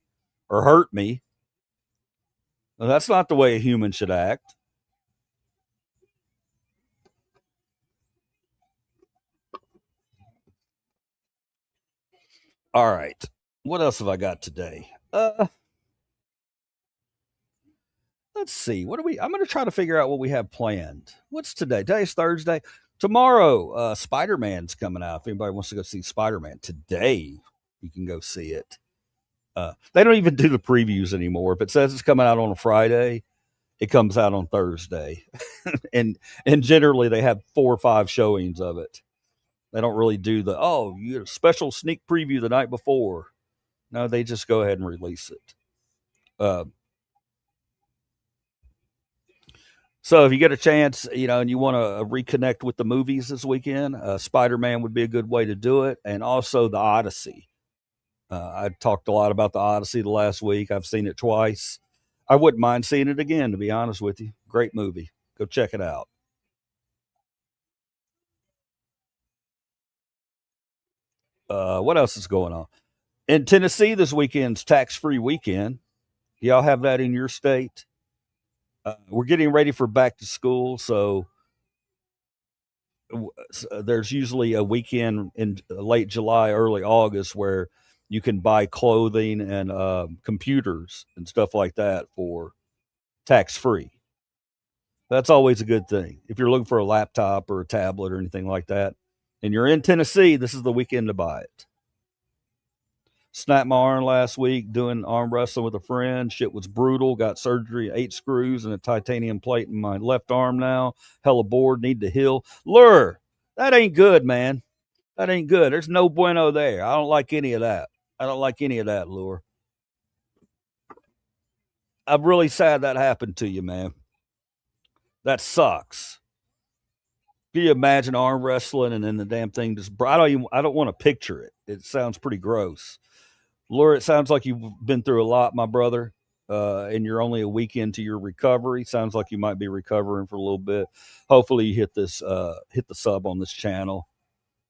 or hurt me. Well, that's not the way a human should act. All right. What else have I got today? Let's see. What do we? I'm going to try to figure out what we have planned. What's today? Today's Thursday. Tomorrow, Spider Man's coming out. If anybody wants to go see Spider Man today, you can go see it. They don't even do the previews anymore. If it says it's coming out on a Friday, it comes out on Thursday, and generally they have 4 or 5 showings of it. They don't really do you get a special sneak preview the night before. No, they just go ahead and release it. Uh, So if you get a chance, and you want to reconnect with the movies this weekend, Spider-Man would be a good way to do it, and also the Odyssey. I talked a lot about the Odyssey the last week. I've seen it twice. I wouldn't mind seeing it again, to be honest with you. Great movie. Go check it out. What else is going on? In Tennessee, this weekend's tax-free weekend. Y'all have that in your state? We're getting ready for back to school, so there's usually a weekend in late July, early August where you can buy clothing and computers and stuff like that for tax free. That's always a good thing. If you're looking for a laptop or a tablet or anything like that, and you're in Tennessee, this is the weekend to buy it. Snapped my arm last week doing arm wrestling with a friend. Shit was brutal. Got surgery, 8 screws and a titanium plate in my left arm now. Hella bored, need to heal. Lure, that ain't good, man. That ain't good. There's no bueno there. I don't like any of that. I don't like any of that, Lure. I'm really sad that happened to you, man. That sucks. Can you imagine arm wrestling and then the damn thing just? I don't want to picture it. It sounds pretty gross. Lure, it sounds like you've been through a lot, my brother. and you're only a week into your recovery, sounds like you might be recovering for a little bit. Hopefully, you hit the sub on this channel.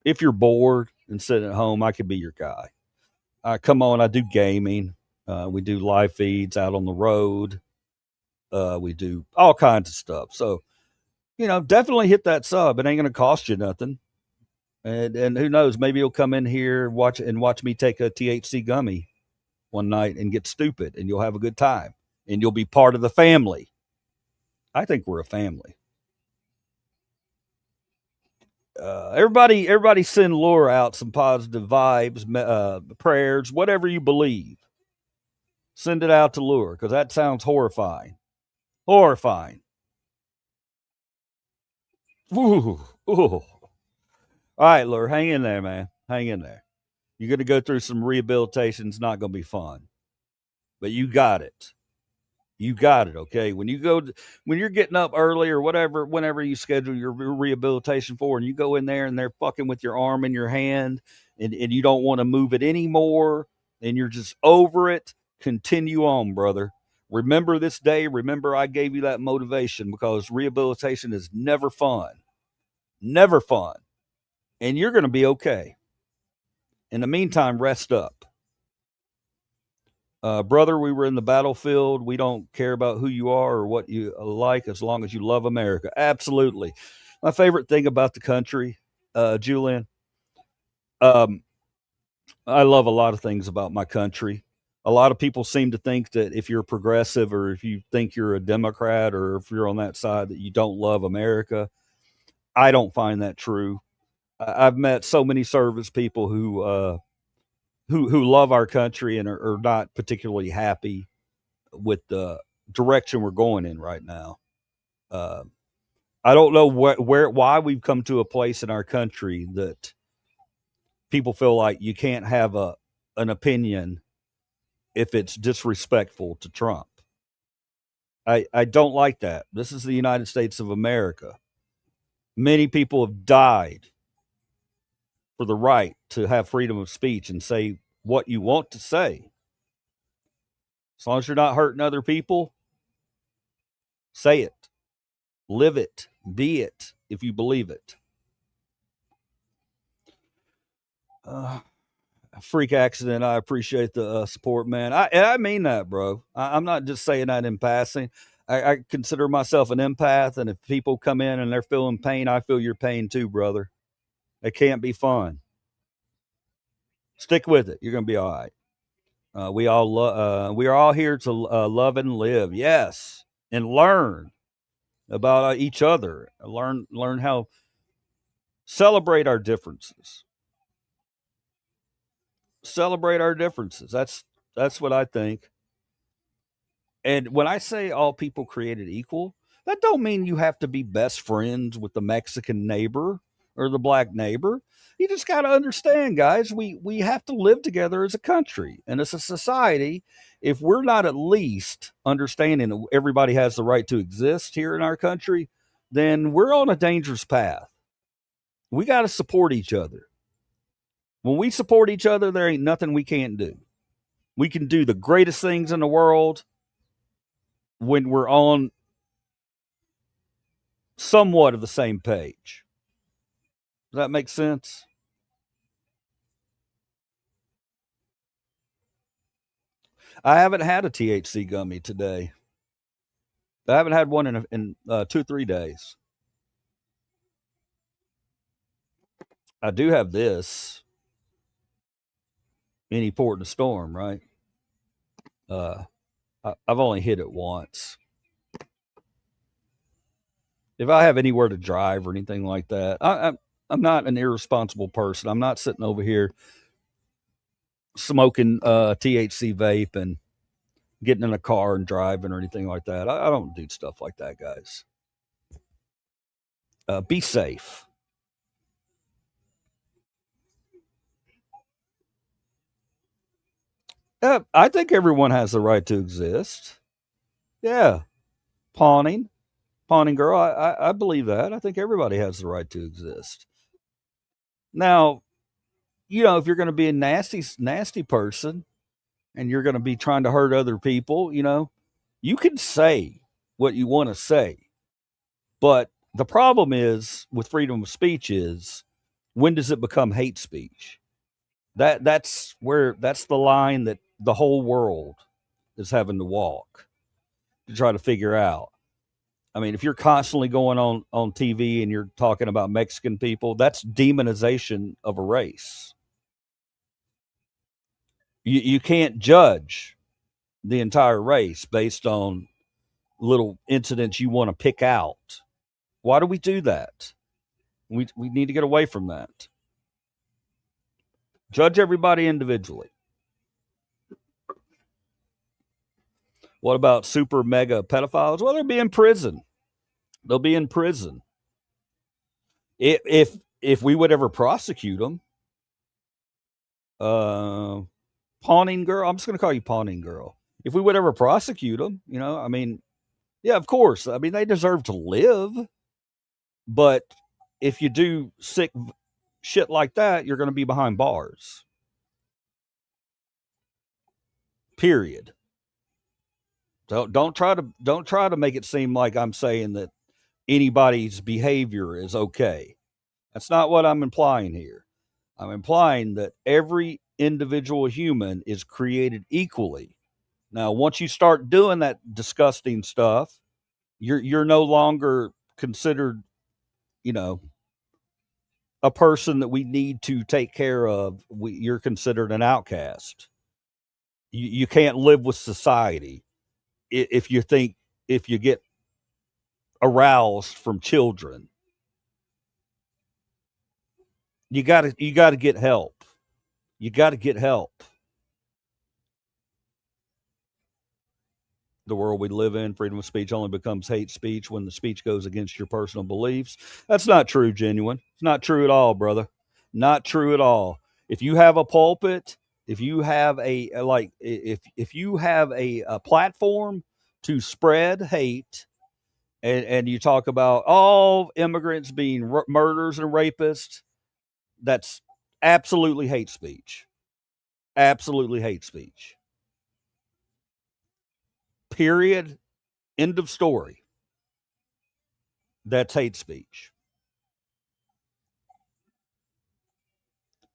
If you're bored and sitting at home, I could be your guy. Come on, I do gaming. We do live feeds out on the road. We do all kinds of stuff. So, definitely hit that sub. It ain't going to cost you nothing. And who knows, maybe you'll come in here watch me take a THC gummy one night and get stupid, and you'll have a good time, and you'll be part of the family. I think we're a family. Everybody send Laura out some positive vibes, prayers, whatever you believe. Send it out to Laura, because that sounds horrifying. Horrifying. Ooh, ooh. All right, Laura, hang in there, man. Hang in there. You're going to go through some rehabilitation. It's not going to be fun, but you got it. You got it. Okay. When you're getting up early or whatever, whenever you schedule your rehabilitation for, and you go in there and they're fucking with your arm in your hand, and you don't want to move it anymore, and you're just over it, continue on, brother. Remember this day. Remember, I gave you that motivation, because rehabilitation is never fun. Never fun. And you're going to be okay. In the meantime, rest up. Brother, we were in the battlefield. We don't care about who you are or what you like, as long as you love America. Absolutely. My favorite thing about the country, Julian, um, I love a lot of things about my country. A lot of people seem to think that if you're progressive, or if you think you're a Democrat, or if you're on that side, that you don't love America. I don't find that true. I've met so many service people who love our country and are not particularly happy with the direction we're going in right now. Uh, I don't know why we've come to a place in our country that people feel like you can't have an opinion if it's disrespectful to Trump. I don't like that. This is the United States of America. Many people have died for the right to have freedom of speech and say what you want to say. As long as you're not hurting other people, say it, live it, be it, if you believe it. Freak accident. I appreciate the support, man. I mean that, bro. I'm not just saying that in passing. I consider myself an empath, and if people come in and they're feeling pain, I feel your pain too, brother. It can't be fun. Stick with it. You're gonna be all right. We are all here to love and live. Yes, and learn about each other. Learn how celebrate our differences. Celebrate our differences. That's what I think. And when I say all people created equal, that don't mean you have to be best friends with the Mexican neighbor or the black neighbor. You just got to understand, guys, we have to live together as a country and as a society. If we're not at least understanding that everybody has the right to exist here in our country, then we're on a dangerous path. We got to support each other. When we support each other, there ain't nothing we can't do. We can do the greatest things in the world when we're on somewhat of the same page. Does that make sense? I haven't had a THC gummy today. I haven't had one in 2 3 days. I do have this any port in a storm, right? Uh, I've only hit it once. If I have anywhere to drive or anything like that, I'm not an irresponsible person. I'm not sitting over here smoking THC vape and getting in a car and driving or anything like that. I don't do stuff like that, guys. Be safe. I think everyone has the right to exist. Yeah, pawning, pawning girl. I believe that. I think everybody has the right to exist. Now, if you're going to be a nasty, nasty person, and you're going to be trying to hurt other people, you can say what you want to say. But the problem is with freedom of speech is, when does it become hate speech? That's the line that the whole world is having to walk to try to figure out. I mean, if you're constantly going on TV and you're talking about Mexican people, that's demonization of a race. You can't judge the entire race based on little incidents you want to pick out. Why do we do that? We need to get away from that. Judge everybody individually. What about super mega pedophiles? Well, they'll be in prison. They'll be in prison. If we would ever prosecute them, pawning girl. I'm just going to call you pawning girl. If we would ever prosecute them, I mean, yeah, of course. I mean, they deserve to live. But if you do sick shit like that, you're going to be behind bars. Period. Don't try to make it seem like I'm saying that anybody's behavior is okay. That's not what I'm implying here. I'm implying that every individual human is created equally. Now, once you start doing that disgusting stuff, you're no longer considered, a person that we need to take care of. You're considered an outcast. You can't live with society if you get aroused from children. You got to get help. You got to get help. The world we live in, freedom of speech only becomes hate speech when the speech goes against your personal beliefs. That's not true, Genuine. It's not true at all, brother. Not true at all. If you have a pulpit, if you have if you have a platform to spread hate, and you talk about all immigrants being murderers and rapists, that's absolutely hate speech. Absolutely hate speech. Period. End of story. That's hate speech.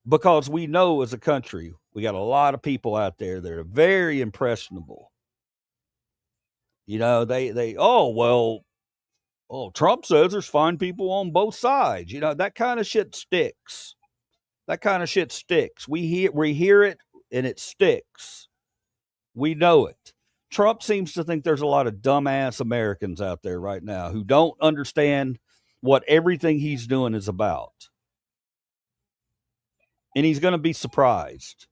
Because we know as a country, we got a lot of people out there that are very impressionable. Trump says there's fine people on both sides. That kind of shit sticks. That kind of shit sticks. We hear it and it sticks. We know it. Trump seems to think there's a lot of dumbass Americans out there right now who don't understand what everything he's doing is about. And he's going to be surprised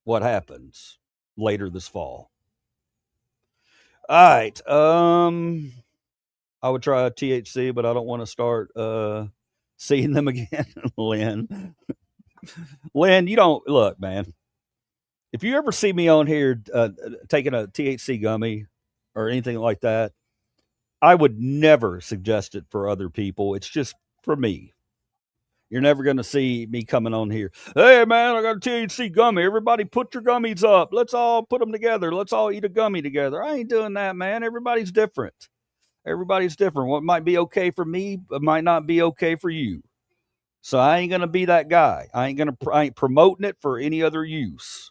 what happens later this fall. All right. I would try a THC, but I don't want to start seeing them again, Lynn. Lynn, you don't look, man. If you ever see me on here taking a THC gummy or anything like that, I would never suggest it for other people. It's just for me. You're never going to see me coming on here. Hey, man, I got a THC gummy. Everybody put your gummies up. Let's all put them together. Let's all eat a gummy together. I ain't doing that, man. Everybody's different. Everybody's different. What might be okay for me might not be okay for you. So I ain't going to be that guy. I ain't promoting it for any other use.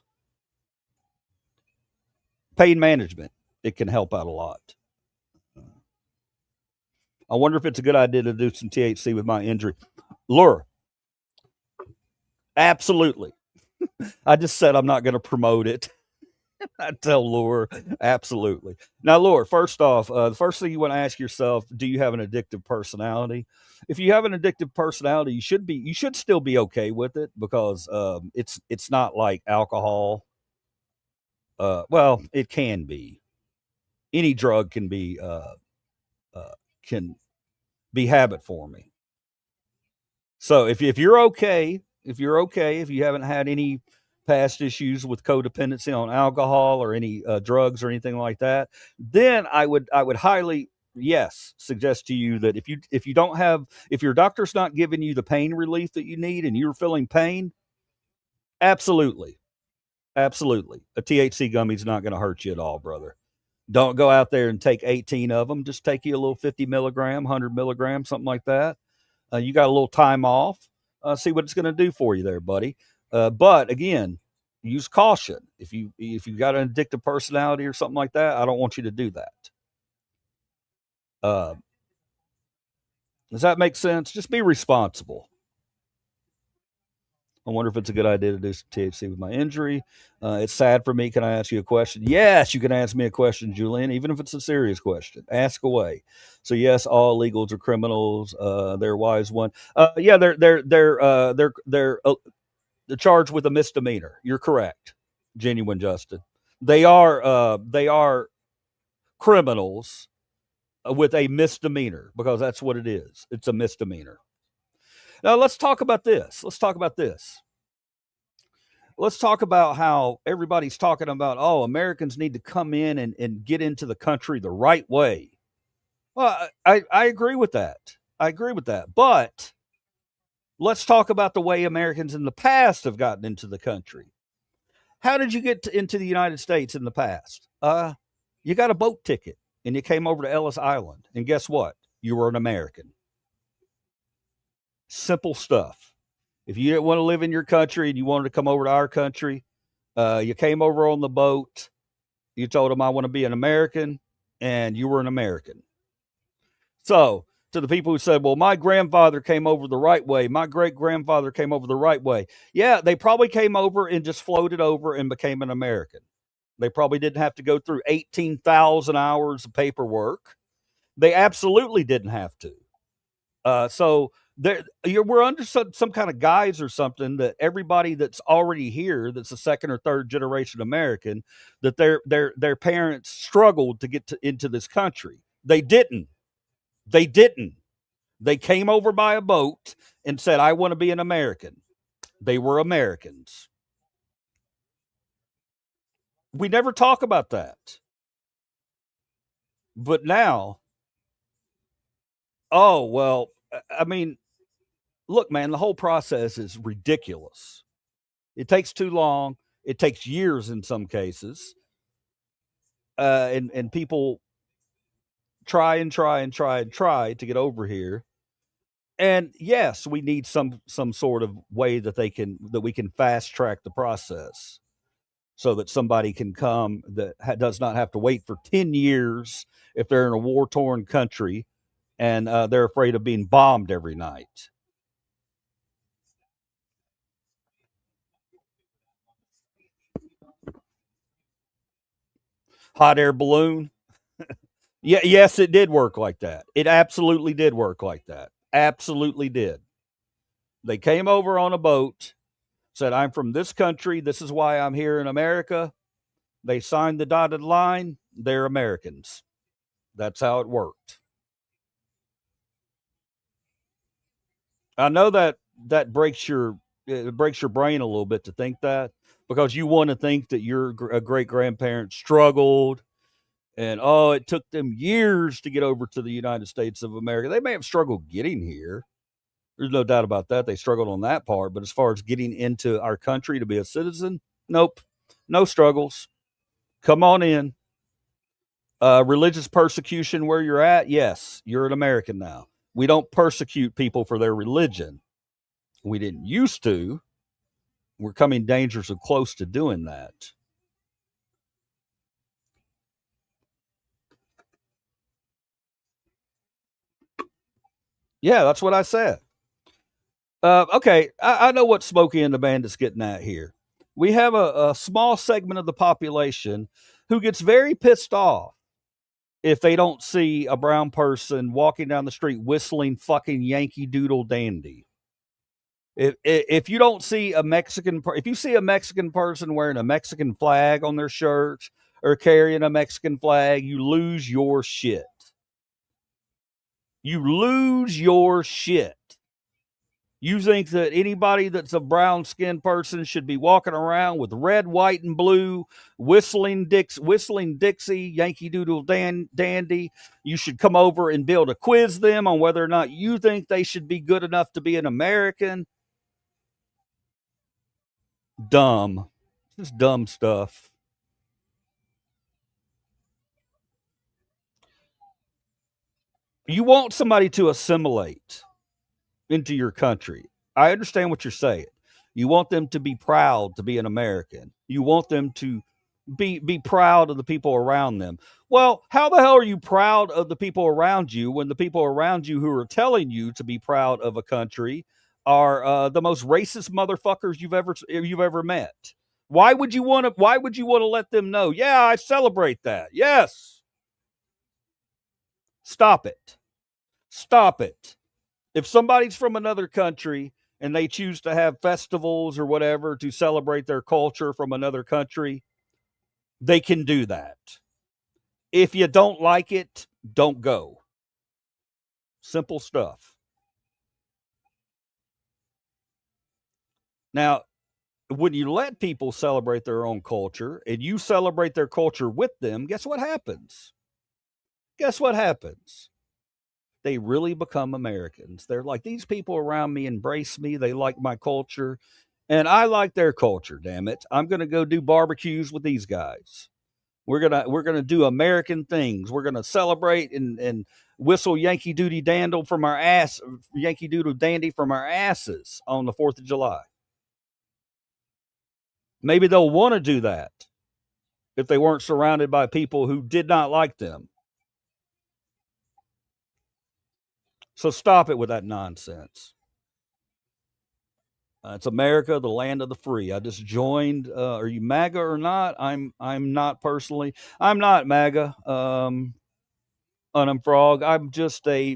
Pain management, it can help out a lot. I wonder if it's a good idea to do some THC with my injury. Laura, absolutely. I just said I'm not going to promote it. I tell Laura, absolutely. Now, Laura, first off, the first thing you want to ask yourself: do you have an addictive personality? If you have an addictive personality, you should still be okay with it because it's not like alcohol. Well, it can be. Any drug can be habit forming. So if you're okay, if you haven't had any past issues with codependency on alcohol or any drugs or anything like that, then I would highly suggest to you that if your doctor's not giving you the pain relief that you need and you're feeling pain, absolutely, Absolutely. A THC gummy's not going to hurt you at all, brother. Don't go out there and take 18 of them. Just take you a little 50 milligram, 100 milligram, something like that. You got a little time off. See what it's going to do for you there, buddy. But again, use caution. If you got an addictive personality or something like that, I don't want you to do that. Uh, does that make sense? Just be responsible. I wonder if it's a good idea to do some THC with my injury. It's sad for me. Can I ask you a question? Yes, you can ask me a question, Julian, even if it's a serious question. Ask away. So yes, all illegals are criminals. They're wise one. Yeah, they're charged with a misdemeanor. You're correct, genuine Justin. They are criminals with a misdemeanor because that's what it is. It's a misdemeanor. Now let's talk about this. Let's talk about how everybody's talking about, oh, Americans need to come in and get into the country the right way. Well, I agree with that. But let's talk about the way Americans in the past have gotten into the country. How did you get into the United States in the past? You got a boat ticket and you came over to Ellis Island. And guess what? You were an American. Simple stuff. If you didn't want to live in your country and you wanted to come over to our country, you came over on the boat. You told them, I want to be an American, and you were an American. So, to the people who said, well, my grandfather came over the right way, my great grandfather came over the right way. Yeah, they probably came over and just floated over and became an American. They probably didn't have to go through 18,000 hours of paperwork. They absolutely didn't have to. So we're under some kind of guise or something that everybody that's already here, that's a second or third generation American, that their parents struggled to get into this country. They didn't. They came over by a boat and said, I want to be an American. They were Americans. We never talk about that. But now, oh, well, I mean, look, man, the whole process is ridiculous. It takes too long. It takes years in some cases. And people try to get over here. And yes, we need some sort of way that we can fast track the process so that somebody can come that does not have to wait for 10 years if they're in a war-torn country and they're afraid of being bombed every night. Hot air balloon. Yeah, yes, it did work like that. It absolutely did work like that. Absolutely did. They came over on a boat, said, I'm from this country. This is why I'm here in America. They signed the dotted line. They're Americans. That's how it worked. I know that breaks your brain a little bit to think that, because you want to think that your great grandparents struggled and, oh, it took them years to get over to the United States of America. They may have struggled getting here. There's no doubt about that. They struggled on that part. But as far as getting into our country to be a citizen, nope, no struggles. Come on in. Religious persecution where you're at, yes, you're an American now. We don't persecute people for their religion. We didn't used to. We're coming dangerously close to doing that. Yeah, that's what I said. Okay, I know what Smokey and the Bandit's getting at here. We have a small segment of the population who gets very pissed off if they don't see a brown person walking down the street whistling fucking Yankee Doodle Dandy. If you don't see a Mexican, if you see a Mexican person wearing a Mexican flag on their shirt or carrying a Mexican flag, you lose your shit. You lose your shit. You think that anybody that's a brown skinned person should be walking around with red, white, and blue, whistling Dixie, Yankee Doodle Dandy. You should come over and be able to quiz them on whether or not you think they should be good enough to be an American. Dumb. This dumb stuff. You want somebody to assimilate into your country. I understand what you're saying. You want them to be proud to be an American. You want them to be proud of the people around them. Well, how the hell are you proud of the people around you when the people around you who are telling you to be proud of a country are the most racist motherfuckers you've ever met? Why would you want to? Why would you want to let them know? Yeah, I celebrate that. Yes, stop it. Stop it. If somebody's from another country and they choose to have festivals or whatever to celebrate their culture from another country, they can do that. If you don't like it, don't go. Simple stuff. Now, when you let people celebrate their own culture and you celebrate their culture with them, guess what happens? Guess what happens? They really become Americans. They're like, these people around me embrace me. They like my culture. And I like their culture, damn it. I'm gonna go do barbecues with these guys. We're gonna do American things. We're gonna celebrate and whistle Yankee Doodle Dandle from our ass, Yankee Doodle Dandy from our asses on the 4th of July. Maybe they'll want to do that if they weren't surrounded by people who did not like them. So stop it with that nonsense. It's America, the land of the free. I just joined. Are you MAGA or not? I'm not personally. I'm not MAGA. Frog. I'm just uh,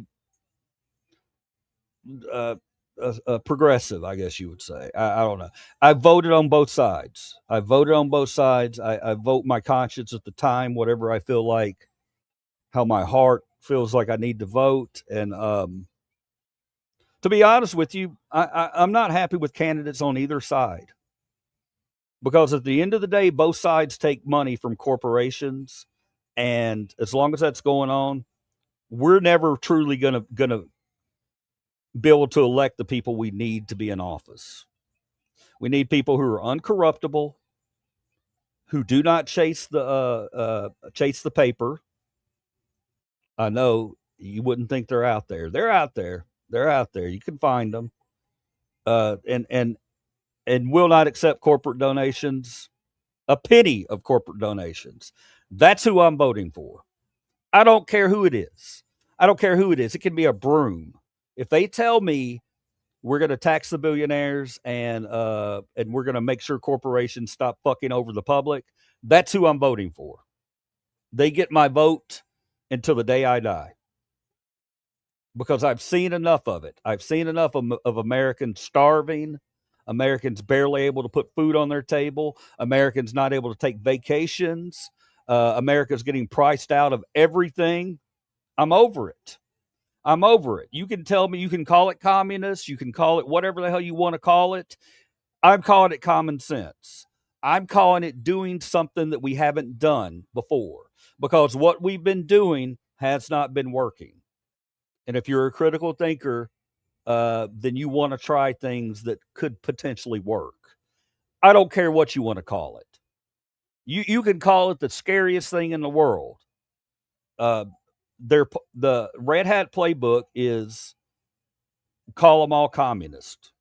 a progressive, I guess you would say. I don't know. I voted on both sides. I vote my conscience at the time, whatever I feel like, how my heart feels like I need to vote. And to be honest with you, I'm not happy with candidates on either side because at the end of the day, both sides take money from corporations. And as long as that's going on, we're never truly gonna be able to elect the people we need to be in office. We need people who are uncorruptible, who do not chase the paper. I know you wouldn't think they're out there. They're out there. They're out there. You can find them. And will not accept corporate donations, a penny of corporate donations. That's who I'm voting for. I don't care who it is. I don't care who it is. It can be a broom. If they tell me we're going to tax the billionaires and we're going to make sure corporations stop fucking over the public, that's who I'm voting for. They get my vote until the day I die because I've seen enough of it. I've seen enough of Americans starving, Americans barely able to put food on their table, Americans not able to take vacations, America's getting priced out of everything. I'm over it. I'm over it. You can tell me, you can call it communist, you can call it whatever the hell you want to call it. I'm calling it common sense. I'm calling it doing something that we haven't done before because what we've been doing has not been working. And if you're a critical thinker, then you want to try things that could potentially work. I don't care what you want to call it. You can call it the scariest thing in the world. Uh, the Red Hat playbook is call them all communist.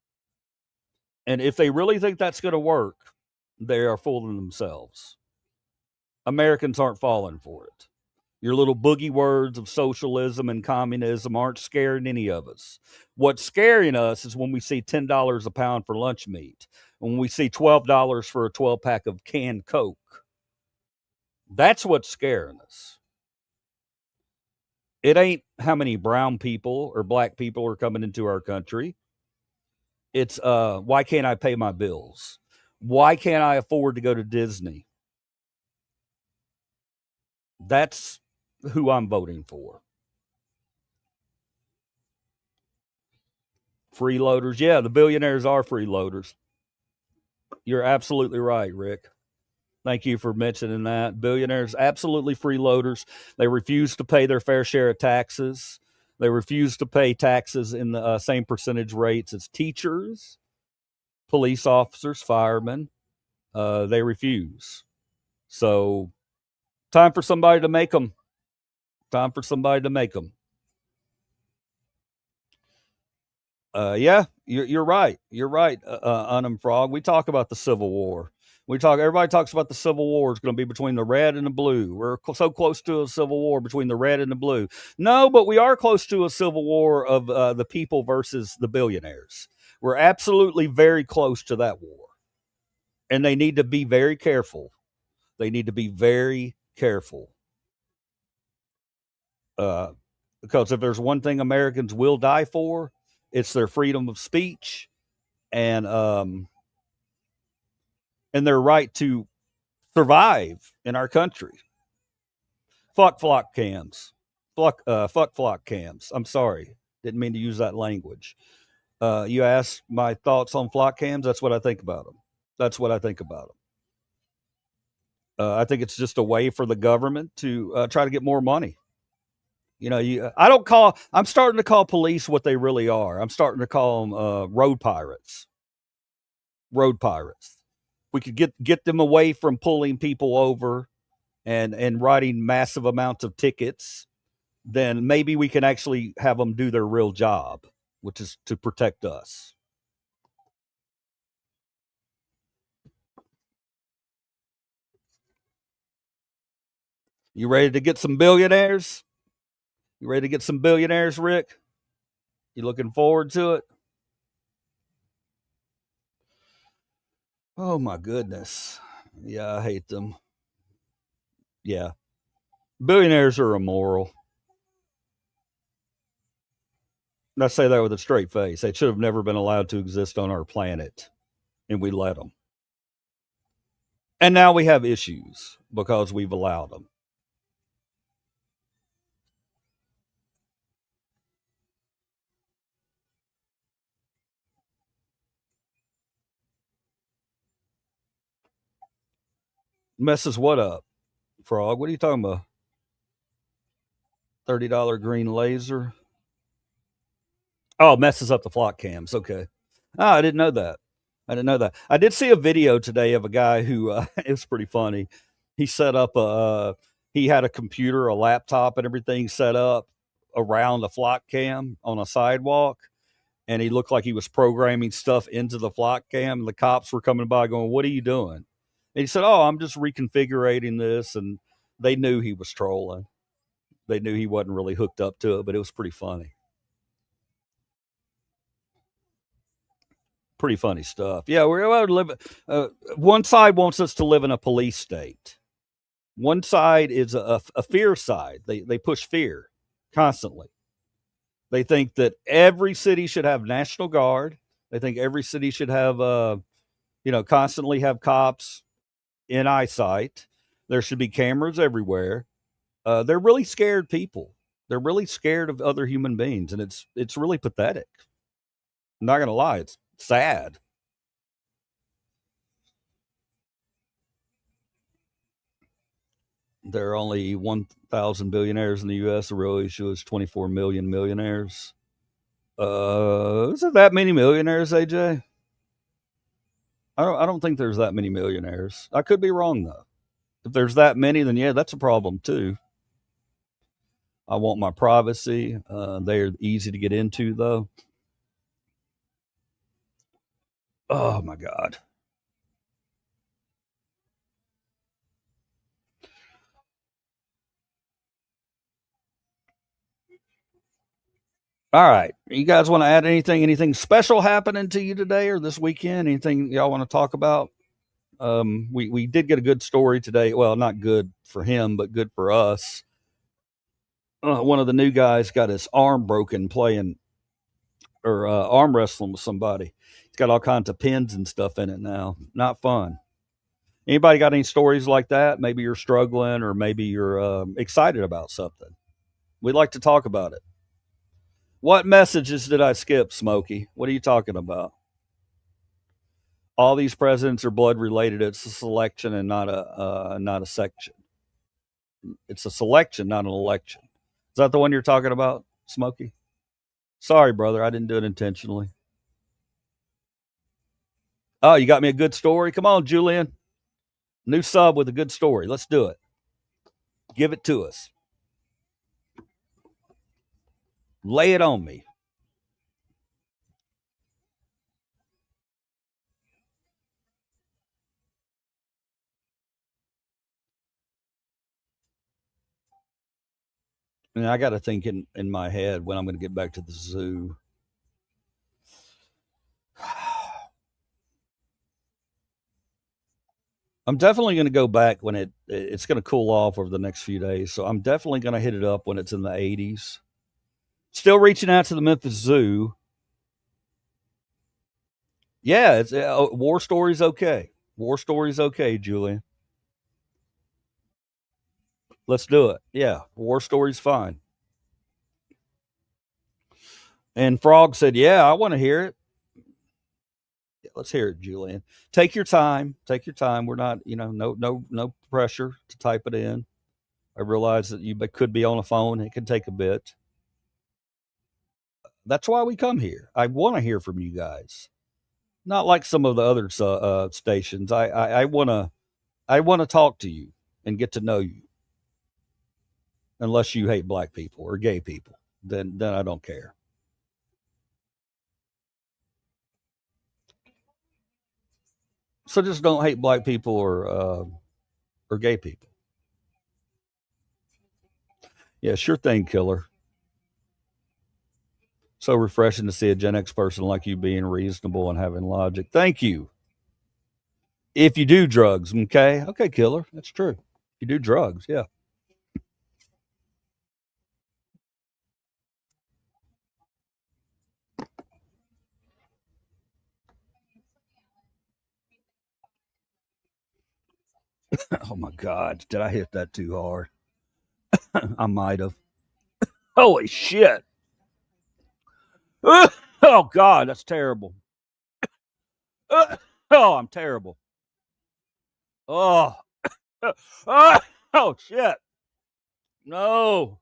And if they really think that's going to work, they are fooling themselves. Americans aren't falling for it. Your little boogie words of socialism and communism aren't scaring any of us. What's scaring us is when we see $10 a pound for lunch meat, when we see $12 for a 12-pack of canned Coke. That's what's scaring us. It ain't how many brown people or black people are coming into our country. It's why can't I pay my bills? Why can't I afford to go to Disney? That's who I'm voting for. Freeloaders. Yeah, the billionaires are freeloaders. You're absolutely right, Rick. Thank you for mentioning that. Billionaires, absolutely freeloaders. They refuse to pay their fair share of taxes. They refuse to pay taxes in the same percentage rates as teachers, police officers, firemen. They refuse. So time for somebody to make them. Time for somebody to make them. Yeah, you're right. You're right, Unum Frog. We talk about the Civil War. Everybody talks about the Civil War is going to be between the red and the blue. We're so close to a civil war between the red and the blue. No, but we are close to a civil war of the people versus the billionaires. We're absolutely very close to that war. And they need to be very careful. They need to be very careful. Because if there's one thing Americans will die for, it's their freedom of speech and their right to survive in our country. Fuck flock cams. Fuck flock cams. I'm sorry. Didn't mean to use that language. You asked my thoughts on flock cams. That's what I think about them. That's what I think about them. I think it's just a way for the government to try to get more money. I'm starting to call police what they really are. I'm starting to call them road pirates. Road pirates. We could get them away from pulling people over and writing massive amounts of tickets, then maybe we can actually have them do their real job, which is to protect us. You ready to get some billionaires? You ready to get some billionaires, Rick? You looking forward to it? Oh my goodness. Yeah, I hate them. Yeah. Billionaires are immoral. I say that with a straight face. They should have never been allowed to exist on our planet, and we let them. And now we have issues because we've allowed them. Messes what up, Frog? What are you talking about? $30 green laser. Oh, messes up the flock cams. Okay. Oh, I didn't know that. I didn't know that. I did see a video today of a guy who it was pretty funny. He set up he had a computer, a laptop, and everything set up around the flock cam on a sidewalk, and he looked like he was programming stuff into the flock cam. And the cops were coming by, going, "What are you doing?" And he said, "Oh, I'm just reconfiguring this." And they knew he was trolling. They knew he wasn't really hooked up to it, but it was pretty funny. Pretty funny stuff. Yeah, we're about to live. One side wants us to live in a police state. One side is a fear side. They push fear constantly. They think that every city should have National Guard. They think every city should have, constantly have cops in eyesight. There should be cameras everywhere. They're really scared people. They're really scared of other human beings, and it's really pathetic. I'm not gonna lie, it's sad. There are only 1,000 billionaires in the U.S. The real issue is 24 million millionaires. Is there that many millionaires, AJ? I don't think there's that many millionaires. I could be wrong though. If there's that many, then yeah, that's a problem too. I want my privacy. They're easy to get into though. Oh my God. All right. You guys want to add anything? Anything special happening to you today or this weekend? Anything y'all want to talk about? We did get a good story today. Well, not good for him, but good for us. One of the new guys got his arm broken playing or arm wrestling with somebody. It's got all kinds of pins and stuff in it now. Not fun. Anybody got any stories like that? Maybe you're struggling or maybe you're excited about something. We'd like to talk about it. What messages did I skip, Smokey? What are you talking about? All these presidents are blood related. It's a selection and not a section. It's a selection, not an election. Is that the one you're talking about, Smokey? Sorry, brother. I didn't do it intentionally. Oh, you got me a good story? Come on, Julian. New sub with a good story. Let's do it. Give it to us. Lay it on me. And I got to think in my head when I'm going to get back to the zoo. I'm definitely going to go back when it's going to cool off over the next few days. So I'm definitely going to hit it up when it's in the 80s. Still reaching out to the Memphis Zoo. Yeah, it's War Story's okay. War Story's okay, Julian. Let's do it. Yeah, War Story's fine. And Frog said, "Yeah, I want to hear it." Yeah, let's hear it, Julian. Take your time. Take your time. We're not, no pressure to type it in. I realize that you could be on a phone. It can take a bit. That's why we come here. I want to hear from you guys. Not like some of the other stations. I want to talk to you and get to know you. Unless you hate black people or gay people, then I don't care. So just don't hate black people or gay people. Yeah, sure thing, killer. So refreshing to see a Gen X person like you being reasonable and having logic. Thank you. If you do drugs, okay, killer, that's true. You do drugs, yeah. Oh my God, did I hit that too hard? I might have. Holy shit! Oh God, that's terrible. Oh, I'm terrible. Oh, oh shit! No,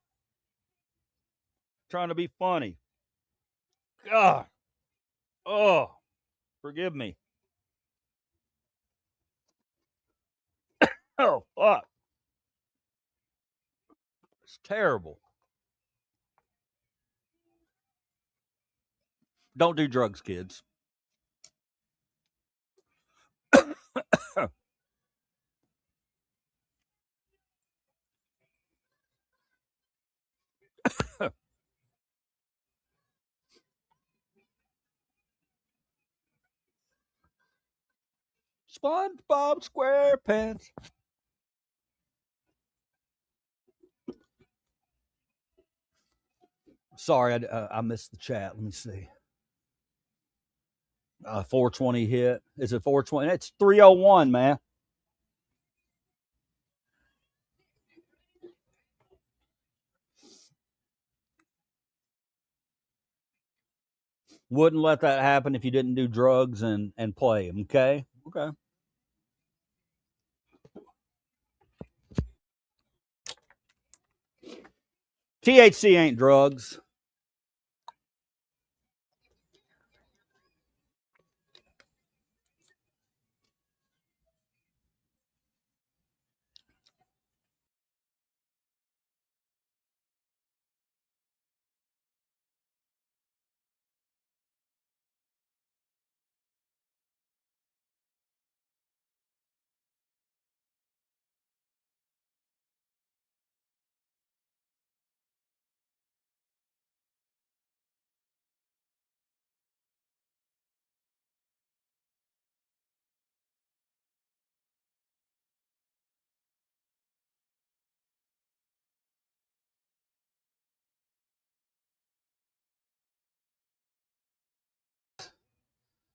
trying to be funny. God, oh, forgive me. Oh fuck, it's terrible. Don't do drugs, kids. SpongeBob SquarePants. Sorry, I missed the chat. Let me see. 420 hit. Is it 420? It's 301, man. Wouldn't let that happen if you didn't do drugs and play. Okay. Okay. THC ain't drugs.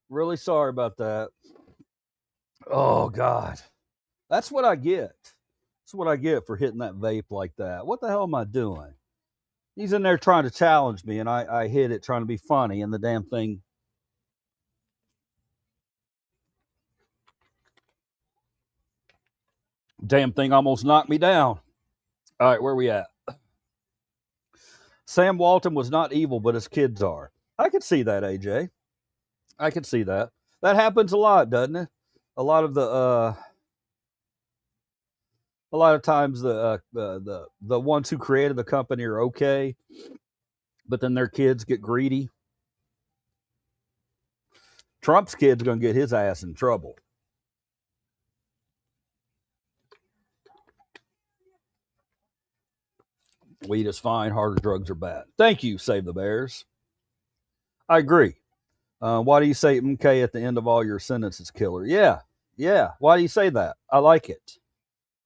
Really sorry about that. Oh God. That's what I get. That's what I get for hitting that vape like that. What the hell am I doing? He's in there trying to challenge me, and I hit it trying to be funny, and the damn thing almost knocked me down. All right, where we at? Sam Walton was not evil, but his kids are. I could see that, AJ. I could see that. That happens a lot, doesn't it? A lot of the a lot of times the ones who created the company are okay, but then their kids get greedy. Trump's kid's going to get his ass in trouble. Weed is fine. Harder drugs are bad. Thank you, Save the Bears. I agree. Why do you say MK at the end of all your sentences, killer? Yeah, yeah. Why do you say that? I like it.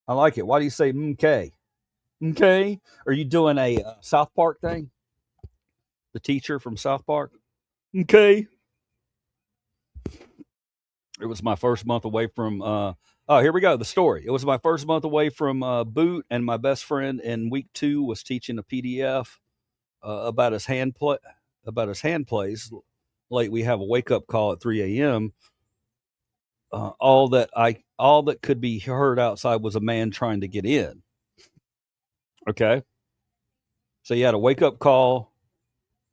I like it. Why do you say MK? MK? Are you doing a South Park thing? The teacher from South Park? MK? It was my first month away from. Oh, here we go. The story. It was my first month away from boot, and my best friend in week 2 was teaching a PDF about his hand plays. Late, we have a wake up call at 3 a.m. All that could be heard outside was a man trying to get in. Okay, so you had a wake up call.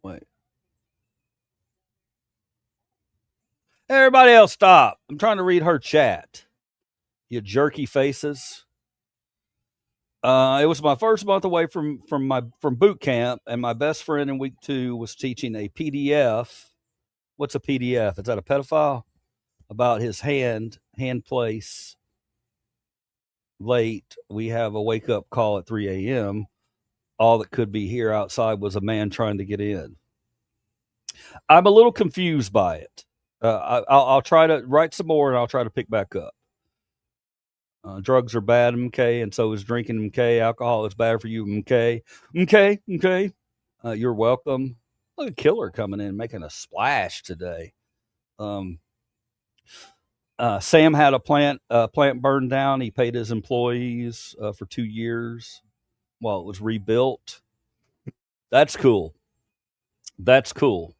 Wait, everybody else, stop! I'm trying to read her chat. You jerky faces. It was my first month away from boot camp, and my best friend in week 2 was teaching a PDF. What's a PDF? Is that a pedophile? About his hand place. Late, we have a wake up call at 3 a.m. All that could be here outside was a man trying to get in. I'm a little confused by it. I'll try to write some more, and I'll try to pick back up. Drugs are bad, MK, and so is drinking, MK. Alcohol is bad for you, MK. MK. You're welcome. Look at Killer coming in, making a splash today. Sam had a plant burned down. He paid his employees for 2 years while it was rebuilt. That's cool. That's cool.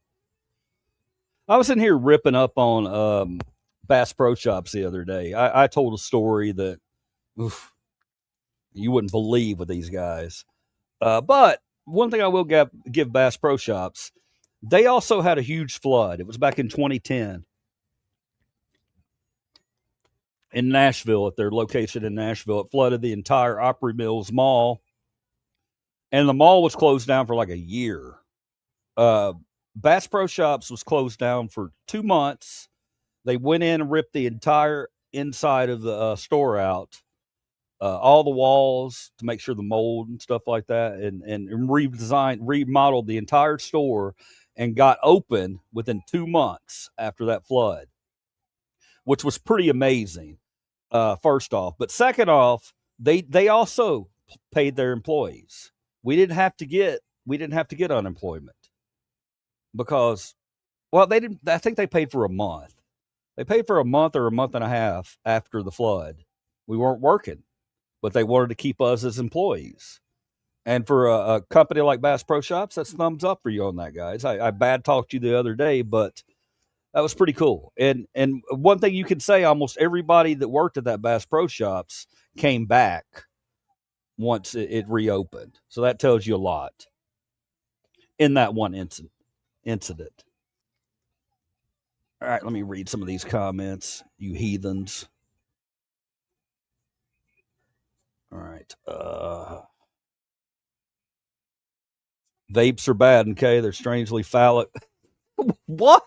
I was in here ripping up on Bass Pro Shops the other day. I told a story that you wouldn't believe with these guys. But one thing I will give Bass Pro Shops, they also had a huge flood. It was back in 2010 in Nashville, at their location in Nashville. It flooded the entire Opry Mills Mall, and the mall was closed down for like a year. Bass Pro Shops was closed down for 2 months. They went in and ripped the entire inside of the store out, all the walls to make sure the mold and stuff like that, and remodeled the entire store, and got open within 2 months after that flood, which was pretty amazing. First off, but second off, they also paid their employees. We didn't have to get unemployment because, well, they didn't. I think they paid for a month. They paid for a month or a month and a half after the flood. We weren't working, but they wanted to keep us as employees. And for a company like Bass Pro Shops, that's thumbs up for you on that, guys. I bad talked you the other day, but that was pretty cool. And one thing you can say, almost everybody that worked at that Bass Pro Shops came back once it reopened. So that tells you a lot in that one incident. All right, let me read some of these comments, you heathens. All right. Vapes are bad, okay? They're strangely phallic. What?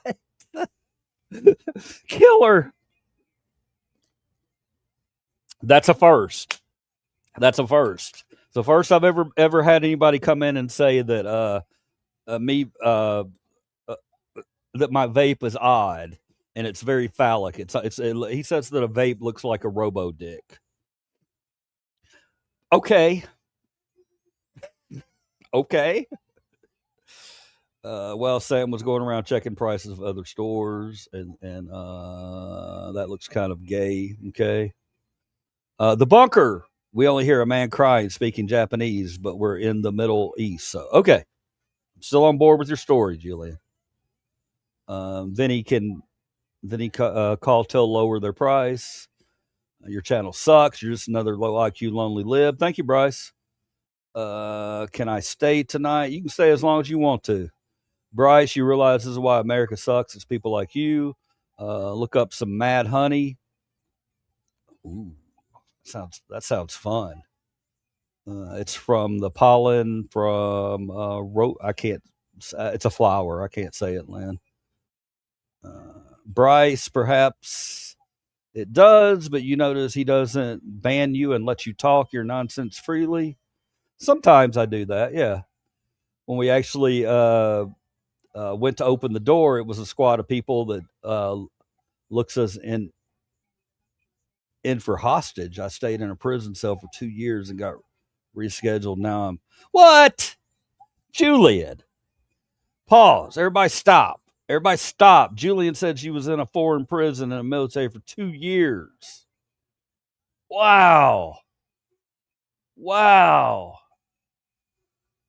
Killer. That's a first. That's a first. It's the first I've ever had anybody come in and say that that my vape is odd and it's very phallic. He says that a vape looks like a robo dick. Okay. Well, Sam was going around checking prices of other stores, and that looks kind of gay. Okay. The bunker. We only hear a man crying speaking Japanese, but we're in the Middle East. So, okay. I'm still on board with your story, Julian. Then he call till lower their price. Your channel sucks. You're just another low IQ lonely lib. Thank you, Bryce. Can I stay tonight? You can stay as long as you want to. Bryce, you realize this is why America sucks. It's people like you. Look up some Mad Honey. Ooh, That sounds fun. It's from the pollen from I can't. It's a flower. I can't say it, Lynn. Bryce, perhaps it does, but you notice he doesn't ban you and let you talk your nonsense freely. Sometimes I do that. Yeah, when we actually went to open the door, it was a squad of people that looks us in for hostage. I stayed in a prison cell for 2 years and got rescheduled. Now I'm what? Julian, pause. Everybody stop. Everybody stop. Julian said she was in a foreign prison in the military for 2 years. Wow. Wow.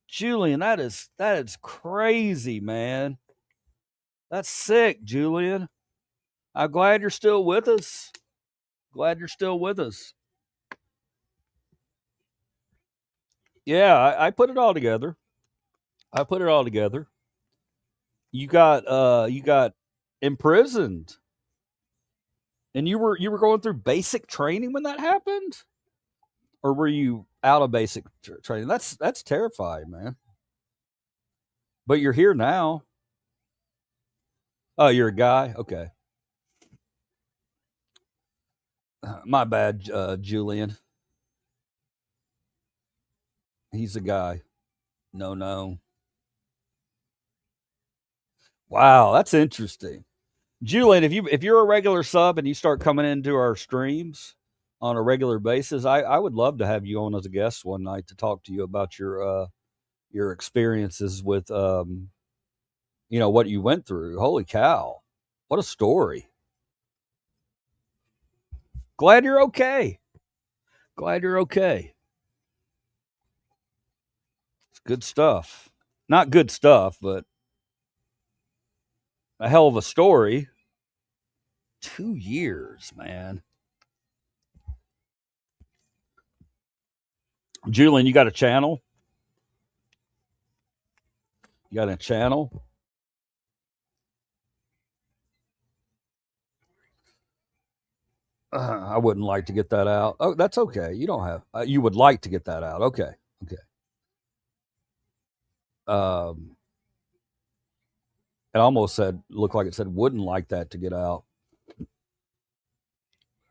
Julian, that is crazy, man. That's sick, Julian. I'm glad you're still with us. Glad you're still with us. Yeah, I put it all together. I put it all together. You got imprisoned, and you were going through basic training when that happened, or were you out of basic training? That's terrifying, man. But you're here now. Oh, you're a guy. Okay, my bad, Julian. He's a guy. No, no. Wow, that's interesting. Julian, if you're a regular sub and you start coming into our streams on a regular basis, I would love to have you on as a guest one night to talk to you about your experiences with what you went through. Holy cow. What a story. Glad you're okay. Glad you're okay. It's good stuff. Not good stuff, but a hell of a story. 2 years, man. Julian, you got a channel? You got a channel? I wouldn't like to get that out. Oh, that's okay. You don't have. You would like to get that out. Okay. Okay. Um, it almost said looked like it said wouldn't like that to get out.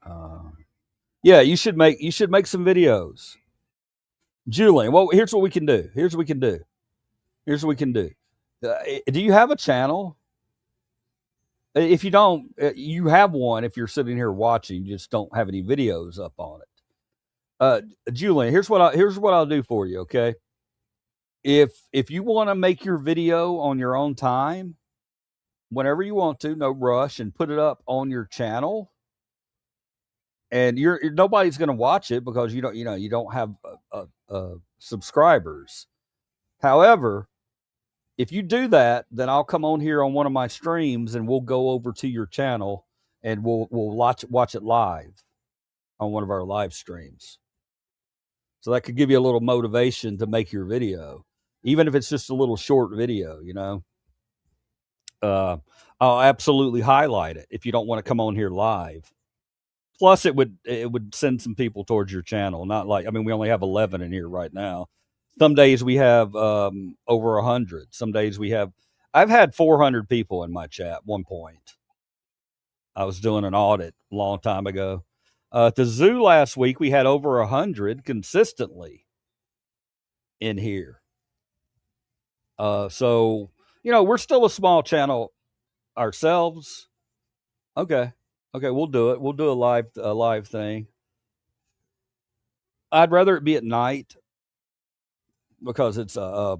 Uh, yeah, you should make some videos, Julian. Well, here's what we can do. Here's what we can do. Here's what we can do. Do you have a channel? If you don't, you have one. If you're sitting here watching, you just don't have any videos up on it. Uh, Julian, here's what I'll do for you. Okay, if you want to make your video on your own time, whenever you want to, no rush, and put it up on your channel, and nobody's going to watch it because you don't have subscribers. However, if you do that, then I'll come on here on one of my streams and we'll go over to your channel and we'll watch it live on one of our live streams. So that could give you a little motivation to make your video, even if it's just a little short video. Uh, I'll absolutely highlight it if you don't want to come on here live. Plus, it would send some people towards your channel. Not like, I mean, we only have 11 in here right now. Some days we have over 100. Some days I've had 400 people in my chat. At one point, I was doing an audit a long time ago. At the zoo last week, we had over 100 consistently in here. So we're still a small channel ourselves. Okay, okay, we'll do it. We'll do a live thing. I'd rather it be at night because it's a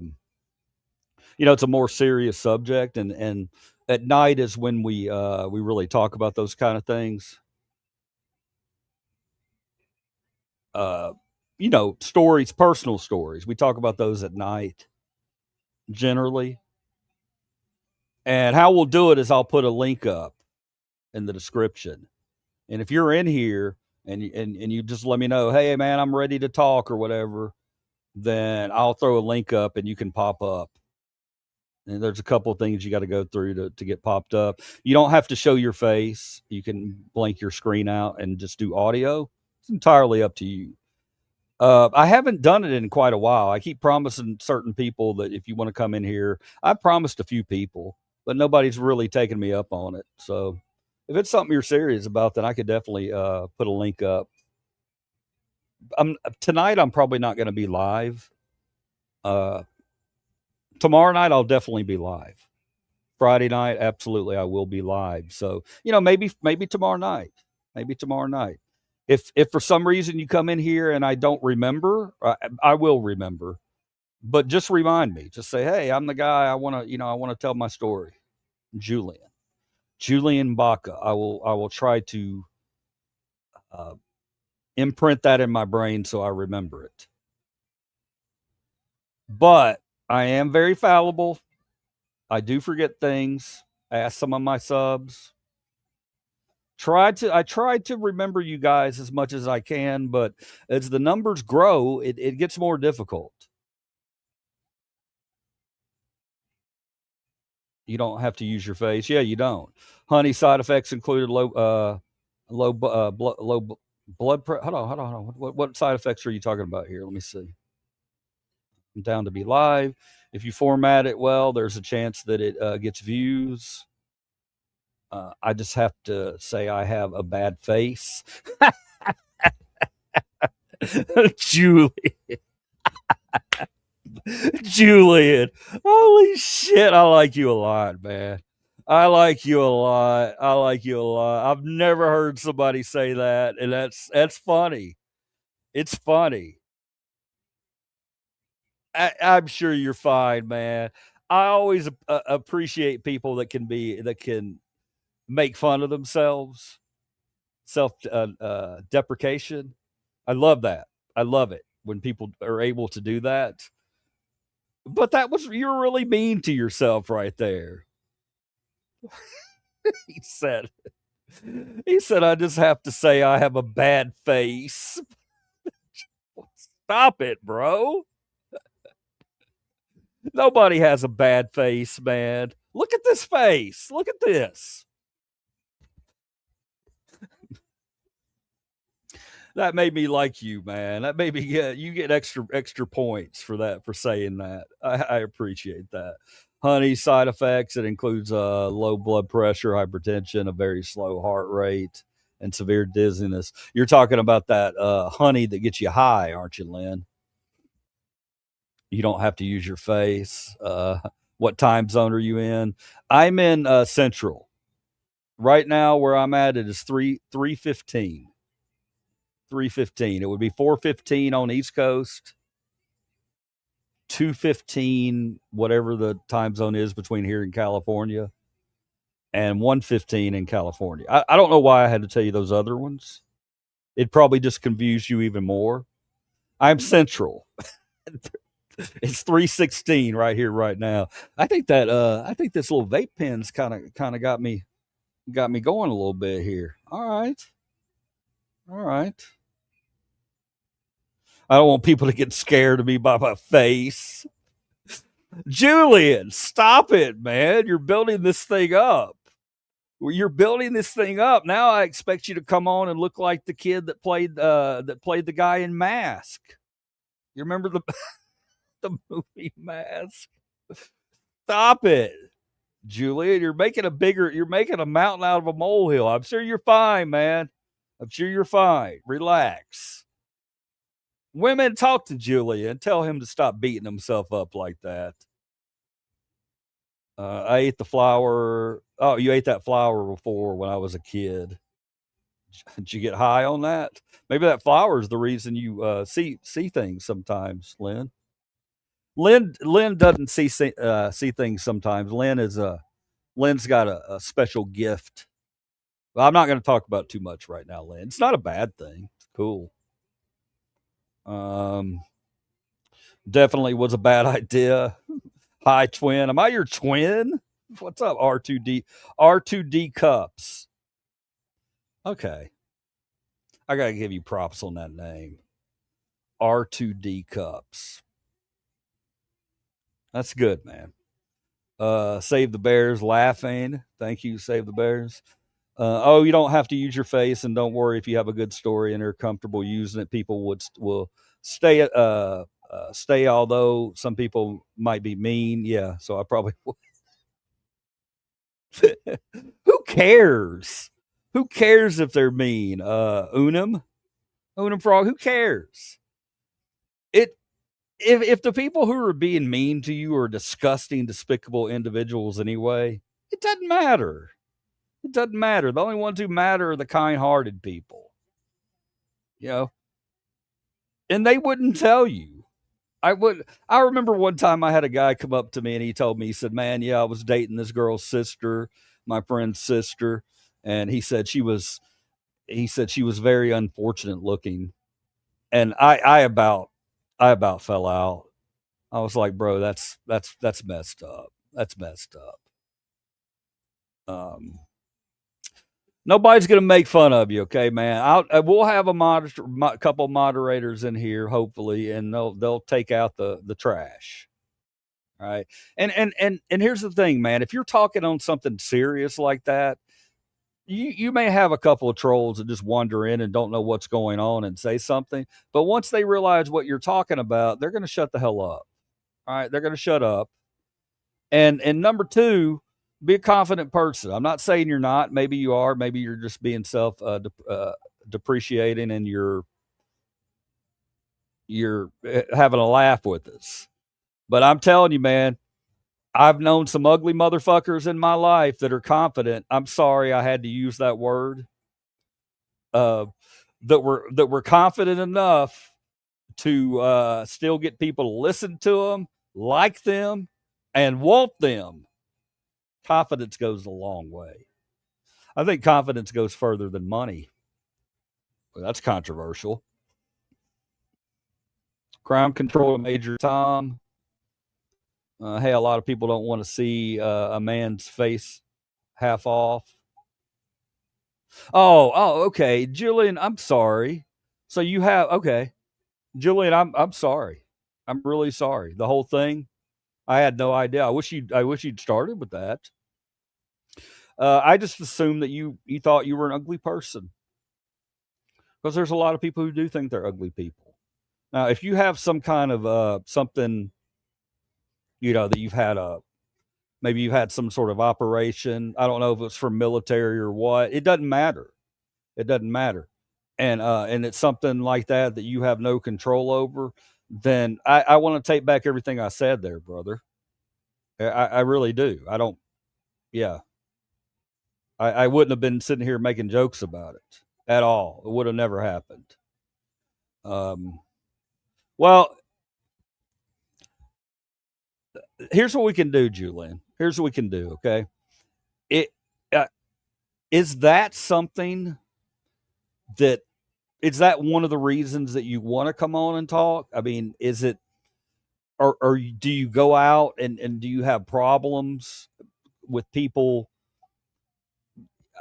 more serious subject, and at night is when we really talk about those kind of things. Uh, stories, personal stories. We talk about those at night generally. And how we'll do it is I'll put a link up in the description. And if you're in here and you just let me know, hey man, I'm ready to talk or whatever, then I'll throw a link up and you can pop up. And there's a couple of things you got to go through to get popped up. You don't have to show your face. You can blank your screen out and just do audio. It's entirely up to you. I haven't done it in quite a while. I keep promising certain people that if you want to come in here, I promised a few people, but nobody's really taken me up on it. So if it's something you're serious about, then I could definitely put a link up. Tonight I'm probably not going to be live. Uh, Tomorrow night I'll definitely be live. Friday night, absolutely, I will be live. So maybe tomorrow night, maybe tomorrow night. If for some reason you come in here and I don't remember, I will remember. But just remind me. Just say, hey, I'm the guy. I want to tell my story. Julian, Julian Baca. I will try to uh, imprint that in my brain so I remember it. But I am very fallible. I do forget things. Ask some of my subs. I try to remember you guys as much as I can, but as the numbers grow, it gets more difficult. You don't have to use your face. Yeah, you don't. Honey, side effects included low blood pressure. Hold on. What side effects are you talking about here? Let me see. I'm down to be live. If you format it well, there's a chance that it gets views. I just have to say I have a bad face. Julie. Julian. Holy shit. I like you a lot, man. I like you a lot. I like you a lot. I've never heard somebody say that, and that's funny. It's funny. I'm sure you're fine, man. I always appreciate people that can make fun of themselves, self deprecation. I love that. I love it when people are able to do that. But you're really mean to yourself right there. He said, I just have to say I have a bad face. Stop it, bro. Nobody has a bad face, man. Look at this face. Look at this. That made me like you, man. That made me you get extra points for that for saying that. I appreciate that. Honey, side effects, it includes low blood pressure, hypertension, a very slow heart rate, and severe dizziness. You're talking about that honey that gets you high, aren't you, Lynn? You don't have to use your face. What time zone are you in? I'm in Central right now. Where I'm at, it is 3:15. 3:15. It would be 4:15 on East Coast, 2:15 whatever the time zone is between here and California, and 1:15 in California. I don't know why I had to tell you those other ones. It probably just confused you even more. I'm Central. It's 3:16 right here right now. I think this little vape pen's kind of got me going a little bit here. All right. All right. I don't want people to get scared of me by my face. Julian, stop it, man. You're building this thing up. You're building this thing up. Now I expect you to come on and look like the kid that played the guy in Mask. You remember the the movie Mask? Stop it. Julian, you're making a mountain out of a molehill. I'm sure you're fine, man. I'm sure you're fine. Relax. Women, talk to Julian. Tell him to stop beating himself up like that. I ate the flower. Oh, you ate that flower before when I was a kid. Did you get high on that? Maybe that flower is the reason you see things sometimes, Lynn. Lynn doesn't see things sometimes. Lynn's got a special gift. Well, I'm not going to talk about it too much right now, Lynn. It's not a bad thing. It's cool. Um, Definitely was a bad idea. Hi, twin. Am I your twin? What's up, R2D cups? Okay, I gotta give you props on that name, R2D cups. That's good, man. Save the Bears laughing. Thank you, Save the Bears. Oh, you don't have to use your face, and don't worry if you have a good story and are comfortable using it. People will stay. Stay. Although some people might be mean. Yeah. So I probably. Who cares? Who cares if they're mean? Unum frog. Who cares? It if the people who are being mean to you are disgusting, despicable individuals anyway, it doesn't matter. It doesn't matter. The only ones who matter are the kind-hearted people. You know, and they wouldn't tell you. I remember one time I had a guy come up to me and he told me, he said, "Man, yeah, I was dating this girl's sister, my friend's sister, and he said she was very unfortunate looking." And I about fell out. I was like, "Bro, that's messed up. That's messed up." Um Nobody's gonna make fun of you, okay, man. We'll have couple moderators in here, hopefully, and they'll take out the trash. All right. And here's the thing, man. If you're talking on something serious like that, you may have a couple of trolls that just wander in and don't know what's going on and say something. But once they realize what you're talking about, they're gonna shut the hell up. All right, they're gonna shut up. And number two, be a confident person. I'm not saying you're not. Maybe you are. Maybe you're just being depreciating and you're having a laugh with us. But I'm telling you, man, I've known some ugly motherfuckers in my life that are confident. I'm sorry I had to use that word. Uh, that were confident enough to still get people to listen to them, like them, and want them. Confidence goes a long way. I think confidence goes further than money. Well, that's controversial. Crime control to Major Tom. Hey, a lot of people don't want to see a man's face half off. Oh, okay, Julian. I'm sorry. So you have okay, Julian. I'm sorry. I'm really sorry. The whole thing. I had no idea. I wish you'd started with that. I just assumed that you thought you were an ugly person because there's a lot of people who do think they're ugly people. Now, if you have some kind of something, that you've had maybe you've had some sort of operation. I don't know if it's for military or what. It doesn't matter. It doesn't matter. And it's something like that you have no control over. Then I want to take back everything I said there, brother. I really do. I don't. Yeah, I wouldn't have been sitting here making jokes about it at all. It would have never happened. Um, well, here's what we can do, Julian. Here's what we can do. Okay, it uh, is that something that is that one of the reasons that you want to come on and talk? I mean, is it or do you go out and do you have problems with people?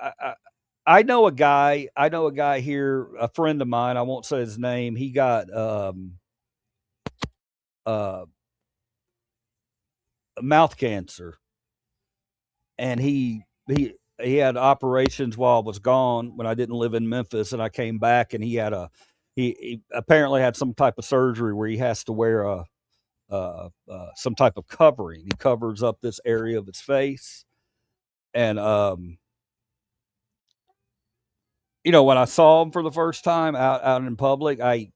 I, I, I know a guy. I know a guy here, a friend of mine. I won't say his name. He got uh, mouth cancer, and he had operations while I was gone when I didn't live in Memphis, and I came back, and he apparently had some type of surgery where he has to wear some type of covering. He covers up this area of his face, and when I saw him for the first time out in public, I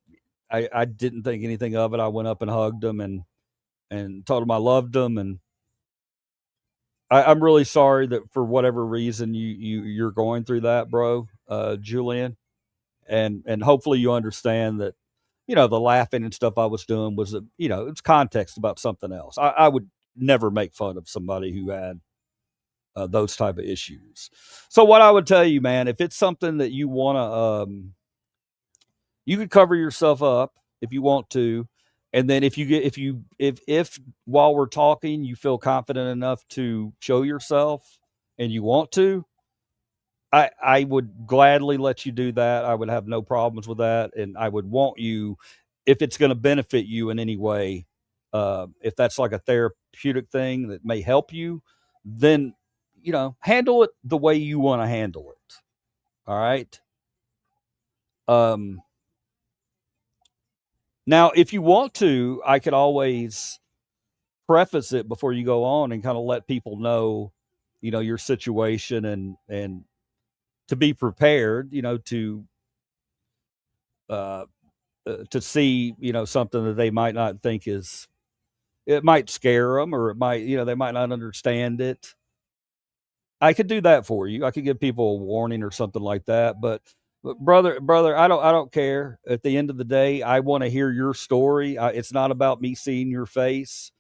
didn't think anything of it. I went up and hugged him and told him I loved him, and I'm really sorry that for whatever reason you're going through that, bro, Julian, and hopefully you understand that the laughing and stuff I was doing was it's context about something else. I would never make fun of somebody who had those type of issues. So what I would tell you, man, if it's something that you want to, you could cover yourself up if you want to, and then if while we're talking you feel confident enough to show yourself and you want to, I would gladly let you do that. I would have no problems with that, and I would want you, if it's going to benefit you in any way, if that's like a therapeutic thing that may help you, then handle it the way you want to handle it. All right. Um, Now, if you want to, I could always preface it before you go on and kind of let people know, your situation and to be prepared, uh, to see, something that they might not think is, it might scare them, or it might, they might not understand it. I could do that for you. I could give people a warning or something like that. But brother, I don't care. At the end of the day, I want to hear your story. It's not about me seeing your face.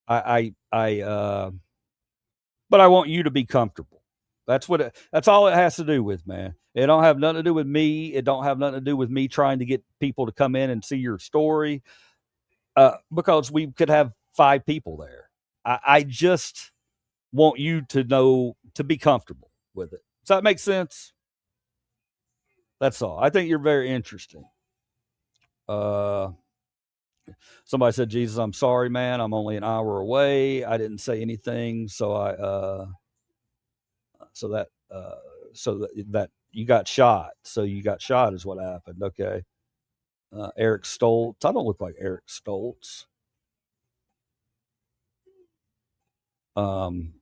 But I want you to be comfortable. That's all it has to do with, man. It don't have nothing to do with me. It don't have nothing to do with me trying to get people to come in and see your story. Because we could have 5 people there. I just want you to know, to be comfortable with it. Does that make sense? That's all. I think you're very interesting. Uh, Somebody said, Jesus, I'm sorry, man. I'm only an hour away. I didn't say anything. So that, that you got shot. So you got shot is what happened. Okay. Eric Stoltz. I don't look like Eric Stoltz. Um,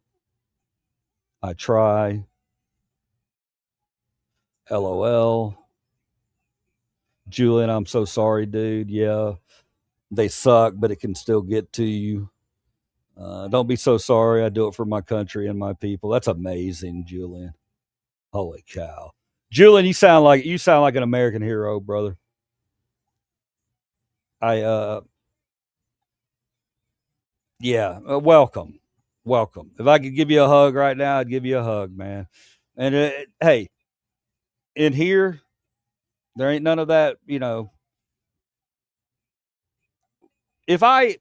I try. LOL. Julian, I'm so sorry, dude. Yeah, they suck, but it can still get to you. Don't be so sorry. I do it for my country and my people. That's amazing, Julian. Holy cow, Julian, you sound like an American hero, brother. I Yeah, welcome, welcome. If I could give you a hug right now, I'd give you a hug, man. And hey, in here, there ain't none of that. If I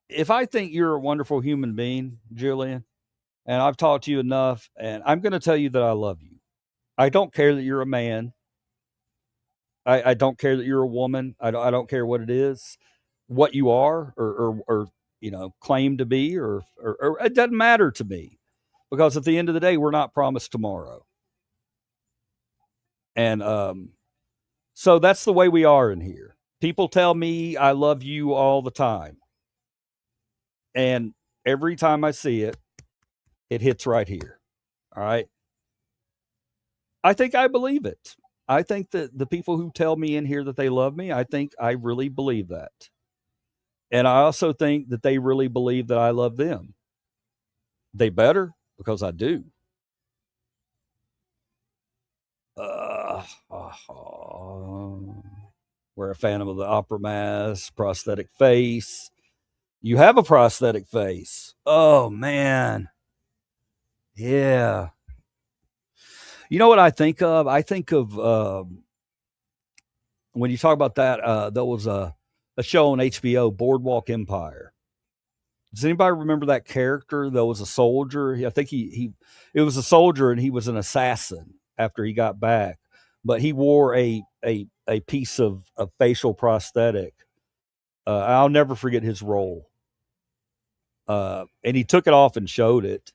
if I think you're a wonderful human being, Julian, and I've talked to you enough, and I'm going to tell you that I love you. I don't care that you're a man. I don't care that you're a woman. I don't care what it is, what you are, or claim to be, or it doesn't matter to me, because at the end of the day, we're not promised tomorrow, and so that's the way we are in here. People tell me I love you all the time, and every time I see it, it hits right here. All right, I think I believe it. I think that the people who tell me in here that they love me, I think I really believe that. And I also think that they really believe that I love them. They better, because I do. Uh, wear a Phantom of the Opera mask, prosthetic face. You have a prosthetic face. Oh, man. Yeah. You know what I think of? I think of when you talk about that, there was a show on HBO, Boardwalk Empire. Does anybody remember that character? There was a soldier. I think he it was a soldier, and he was an assassin after he got back. But he wore a piece of facial prosthetic. I'll never forget his role. And he took it off and showed it.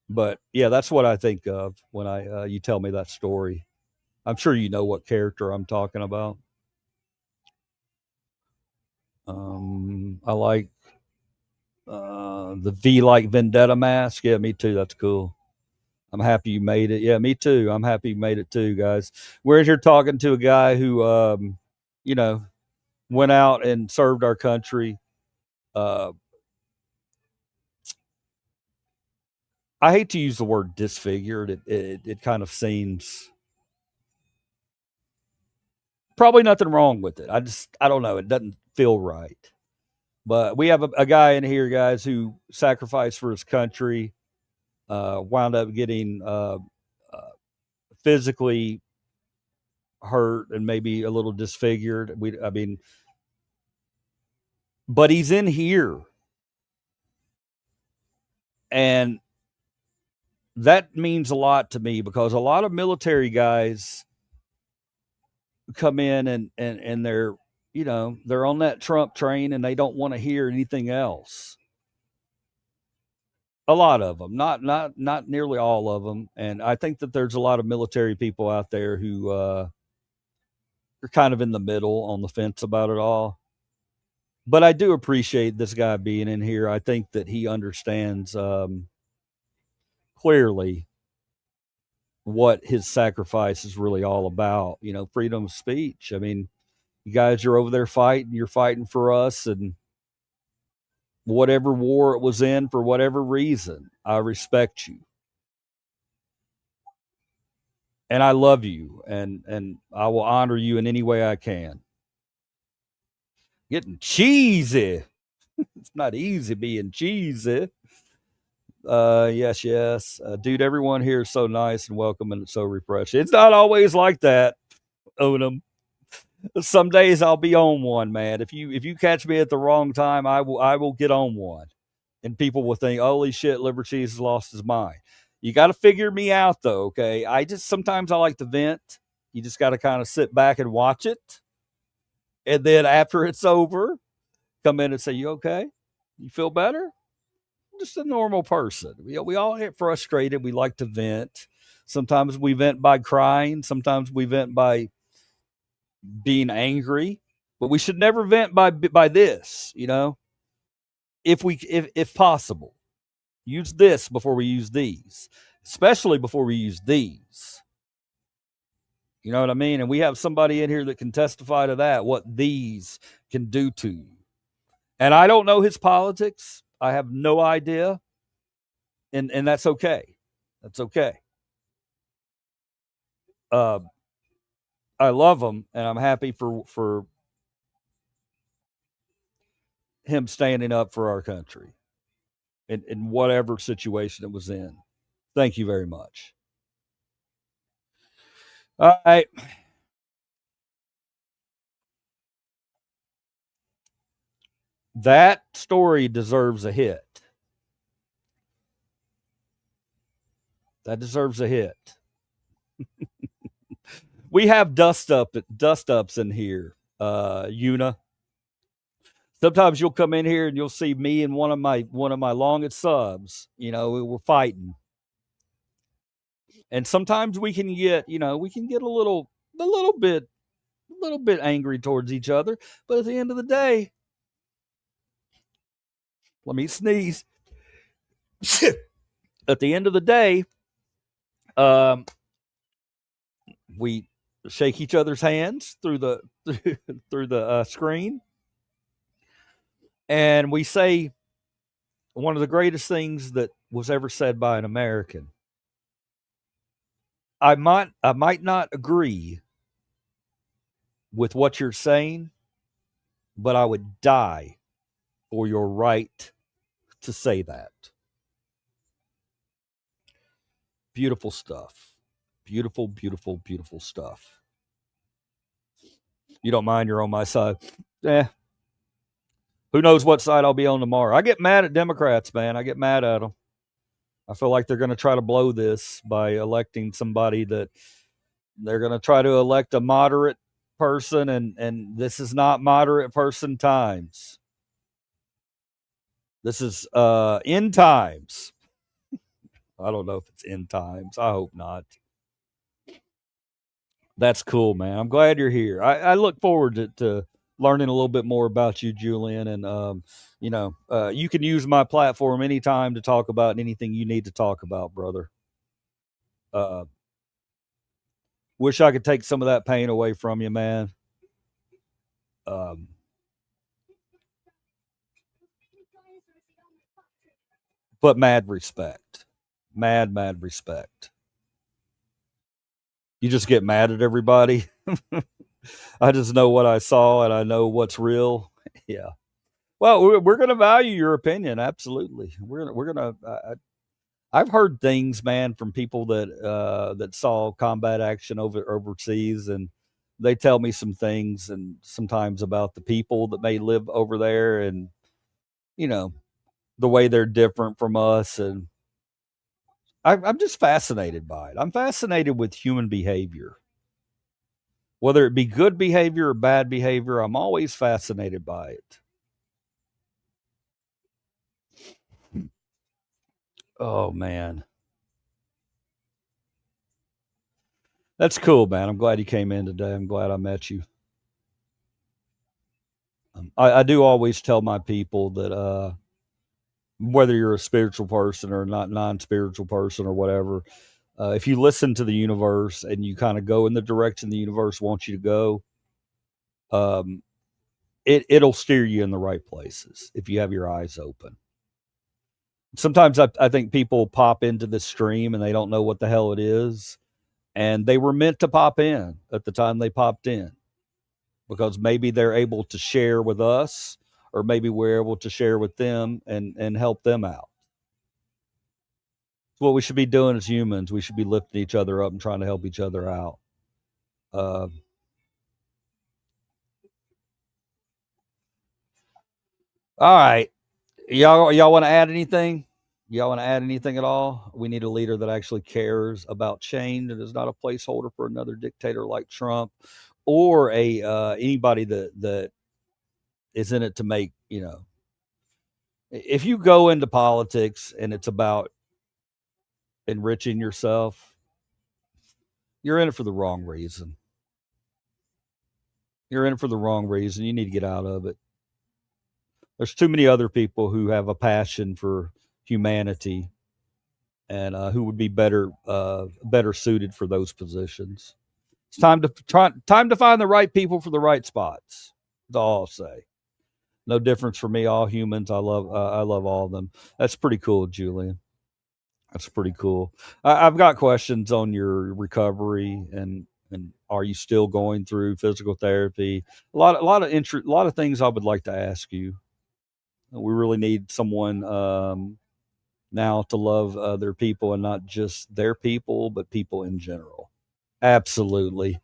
But yeah, that's what I think of when I you tell me that story. I'm sure you know what character I'm talking about. I like the V like Vendetta mask. Yeah, me too. That's cool. I'm happy you made it. Yeah, me too. I'm happy you made it too, guys. We're here talking to a guy who, you know, went out and served our country. Uh, I hate to use the word disfigured. It kind of seems probably nothing wrong with it. I don't know. It doesn't feel right. But we have a guy in here, guys, who sacrificed for his country, wound up getting uh, physically hurt and maybe a little disfigured. I mean, but he's in here, and that means a lot to me, because a lot of military guys come in and they're they're on that Trump train, and they don't want to hear anything else. A lot of them, not nearly all of them, and I think that there's a lot of military people out there who are kind of in the middle, on the fence about it all. But I do appreciate this guy being in here. I think that he understands clearly what his sacrifice is really all about. You know, freedom of speech. I mean, you guys are over there fighting. You're fighting for us, and whatever war it was in, for whatever reason, I respect you and I love you, and I will honor you in any way I can. Getting cheesy. It's not easy being cheesy. Yes, yes. Dude, everyone here is so nice and welcome and so refreshing. It's not always like that, Onum. Some days I'll be on one, man. If you catch me at the wrong time, I will get on one. And people will think, holy shit, Liver Cheese has lost his mind. You got to figure me out though, okay? Sometimes I like to vent. You just got to kind of sit back and watch it. And then after it's over, come in and say, you okay? You feel better? Just a normal person. We all get frustrated. We like to vent. Sometimes we vent by crying. Sometimes we vent by being angry. But we should never vent by this. You know, if possible, use this before we use these, especially before we use these. You know what I mean? And we have somebody in here that can testify to that. What these can do to you. And I don't know his politics. I have no idea. And that's okay. That's okay. Uh, I love him, and I'm happy for him standing up for our country in whatever situation it was in. Thank you very much. All right. That story deserves a hit. That deserves a hit. We have dust ups in here, Una. Sometimes you'll come in here and you'll see me and one of my longest subs. You know, we were fighting, and sometimes we can get a little bit angry towards each other. But at the end of the day, let me sneeze. At the end of the day, um, we shake each other's hands through the through the screen, and we say one of the greatest things that was ever said by an American. I might not agree with what you're saying, but I would die for your right to say that. Beautiful stuff. Beautiful, beautiful, beautiful stuff. You don't mind you're on my side. Eh, who knows what side I'll be on tomorrow. I get mad at Democrats, man. I get mad at them. I feel like they're going to try to blow this by electing somebody that they're going to try to elect a moderate person, and this is not moderate person times. This is end times. I don't know if it's end times. I hope not. That's cool, man. I'm glad you're here. I look forward to learning a little bit more about you, Julian. And, you can use my platform anytime to talk about anything you need to talk about, brother. Uh, Wish I could take some of that pain away from you, man. Um, but mad respect. Mad respect. You just get mad at everybody. I just know what I saw and I know what's real. Yeah. Well, we're going to value your opinion. Absolutely. We're going to, I've heard things, man, from people that saw combat action overseas, and they tell me some things, and sometimes about the people that may live over there, and you know the way they're different from us, and I'm just fascinated by it. I'm fascinated with human behavior, whether it be good behavior or bad behavior. I'm always fascinated by it. Oh man, that's cool, man. I'm glad you came in today. I'm glad I met you. I do always tell my people that whether you're a spiritual person or not non-spiritual person or whatever, if you listen to the universe and you kind of go in the direction the universe wants you to go, um, it'll steer you in the right places if you have your eyes open. Sometimes I think people pop into this stream and they don't know what the hell it is, and they were meant to pop in at the time they popped in because maybe they're able to share with us, or maybe we're able to share with them and help them out. What we should be doing as humans, we should be lifting each other up and trying to help each other out. Uh, all right, y'all want to add anything? Y'all want to add anything at all? We need a leader that actually cares about change and is not a placeholder for another dictator like Trump, or a anybody that is in it to make, you know. If you go into politics and it's about enriching yourself, you're in it for the wrong reason. You're in it for the wrong reason. You need to get out of it. There's too many other people who have a passion for humanity and who would be better suited for those positions. It's time to find the right people for the right spots. That's all I'll say. No difference for me. All humans. I love all of them. That's pretty cool, Julian. That's pretty cool. I've got questions on your recovery and are you still going through physical therapy? A lot of things I would like to ask you. We really need someone now to love their people and not just their people, but people in general. Absolutely.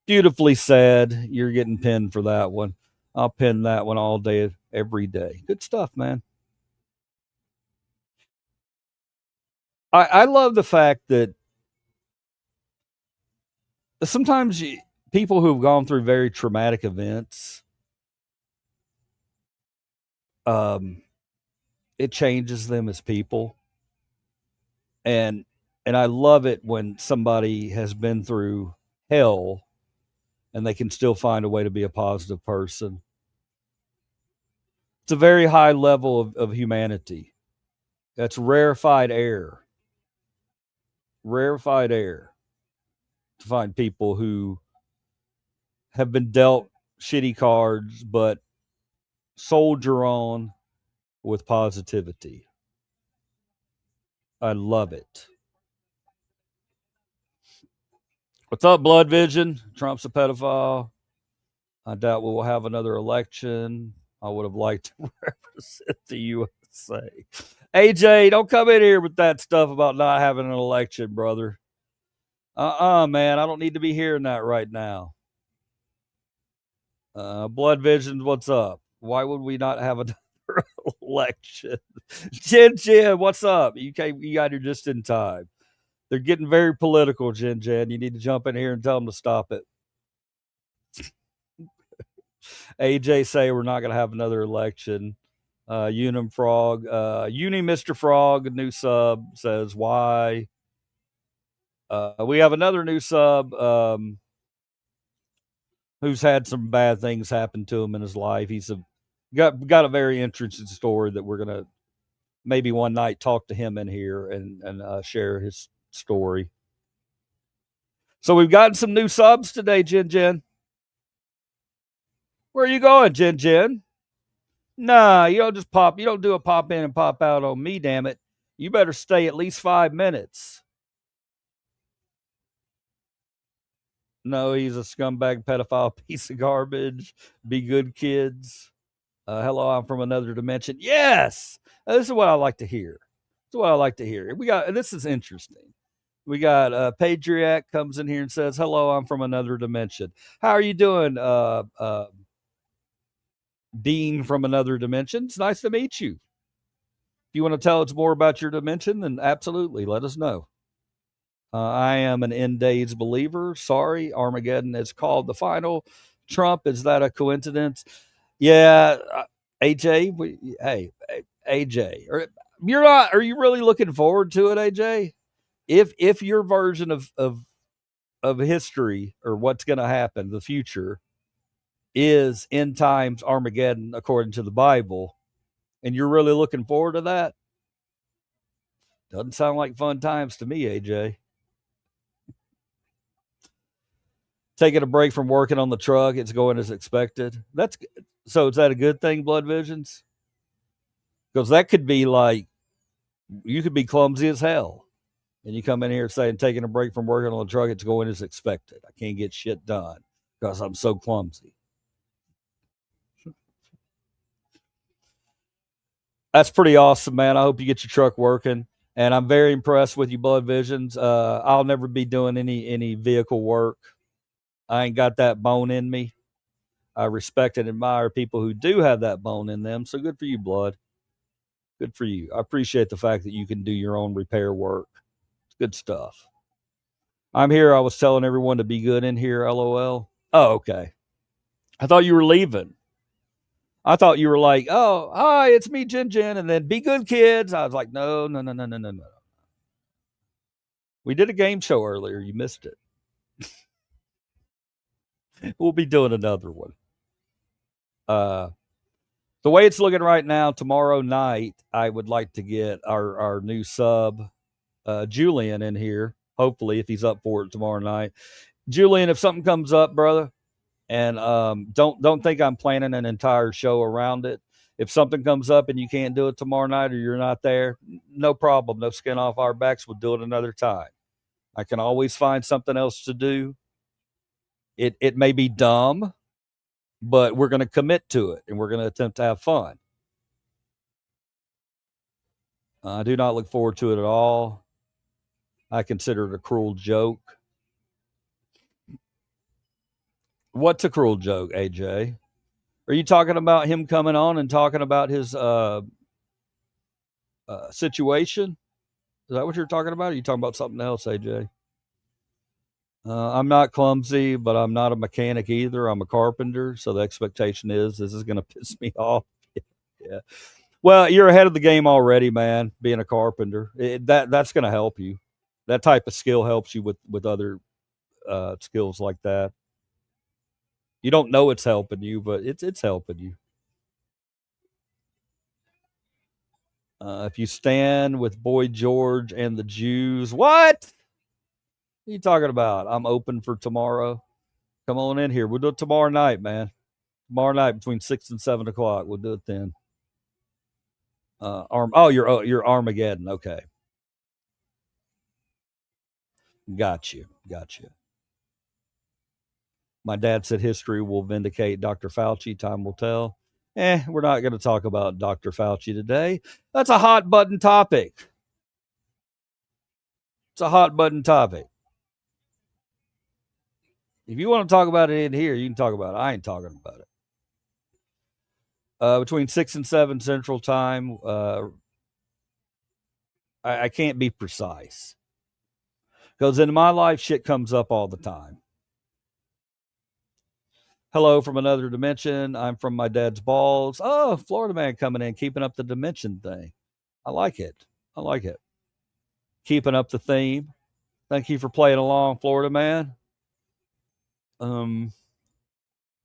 Beautifully said. You're getting pinned for that one. I'll pin that one all day, every day. Good stuff, man. I love the fact that sometimes people who've gone through very traumatic events, um, it changes them as people. And I love it when somebody has been through hell and they can still find a way to be a positive person. It's a very high level of humanity. That's rarefied air to find people who have been dealt shitty cards, but soldier on with positivity. I love it. What's up, Blood Vision? Trump's a pedophile. I doubt we will have another election. I would have liked to represent the USA. AJ, don't come in here with that stuff about not having an election, brother. Man. I don't need to be hearing that right now. Blood Visions, what's up? Why would we not have another election? Jin, what's up? You got here just in time. They're getting very political, Jin. You need to jump in here and tell them to stop it. AJ say we're not going to have another election. Unim Frog, Uni Mr. Frog, a new sub says why. We have another new sub who's had some bad things happen to him in his life. He's got a very interesting story that we're gonna maybe one night talk to him in here and share his story. So we've gotten some new subs today, Jin. Where are you going, Jin? Nah, you don't just pop. You don't do a pop in and pop out on me. Damn it! You better stay at least 5 minutes. No, he's a scumbag, pedophile, piece of garbage. Be good, kids. Hello, I'm from another dimension. Yes, this is what I like to hear. This is what I like to hear. We got this is interesting. We got Patriot comes in here and says, "Hello, I'm from another dimension. How are you doing, Dean from another dimension? It's nice to meet you. If you want to tell us more about your dimension, then absolutely let us know." I am an end days believer. Sorry, Armageddon is called the final. Trump, is that a coincidence? Yeah, AJ. Hey, AJ. Or you're not. Are you really looking forward to it, AJ? If your version of history or what's going to happen, the future is end times Armageddon according to the Bible, and you're really looking forward to that, doesn't sound like fun times to me, AJ. Taking a break from working on the truck, it's going as expected. That's so. Is that a good thing, Blood Visions? Because that could be like you could be clumsy as hell, and you come in here saying taking a break from working on the truck, it's going as expected. I can't get shit done because I'm so clumsy. That's pretty awesome, man. I hope you get your truck working, and I'm very impressed with you, Blood Visions. I'll never be doing any vehicle work. I ain't got that bone in me. I respect and admire people who do have that bone in them. So good for you, Blood. Good for you. I appreciate the fact that you can do your own repair work. It's good stuff. I'm here. I was telling everyone to be good in here. LOL. Oh, okay. I thought you were leaving. I thought you were like, oh, hi, it's me, Jin, and then be good, kids. I was like, no, no, no, no, no, no, no. We did a game show earlier. You missed it. We'll be doing another one. The way it's looking right now, tomorrow night, I would like to get our new sub, Julian, in here. Hopefully, if he's up for it tomorrow night. Julian, if something comes up, brother, and don't think I'm planning an entire show around it. If something comes up and you can't do it tomorrow night or you're not there, no problem. No skin off our backs. We'll do it another time. I can always find something else to do. It may be dumb, but we're going to commit to it and we're going to attempt to have fun. I do not look forward to it at all. I consider it a cruel joke. What's a cruel joke, AJ? Are you talking about him coming on and talking about his situation? Is that what you're talking about? Or are you talking about something else, AJ? I'm not clumsy, but I'm not a mechanic either. I'm a carpenter, so the expectation is this is going to piss me off. Yeah. Well, you're ahead of the game already, man. Being a carpenter, that's going to help you. That type of skill helps you with other skills like that. You don't know it's helping you, but it's helping you. If you stand with Boy George and the Jews, what are you talking about? I'm open for tomorrow. Come on in here. We'll do it tomorrow night, man. Tomorrow night between 6 and 7 o'clock. We'll do it then. You're Armageddon. Okay, got you. My dad said history will vindicate Dr. Fauci. Time will tell. We're not going to talk about Dr. Fauci today. That's a hot button topic. It's a hot button topic. If you want to talk about it in here, you can talk about it. I ain't talking about it. Between 6 and 7 Central Time, I can't be precise because in my life, shit comes up all the time. Hello from another dimension. I'm from my dad's balls. Oh, Florida man coming in, keeping up the dimension thing. I like it. Keeping up the theme. Thank you for playing along, Florida man.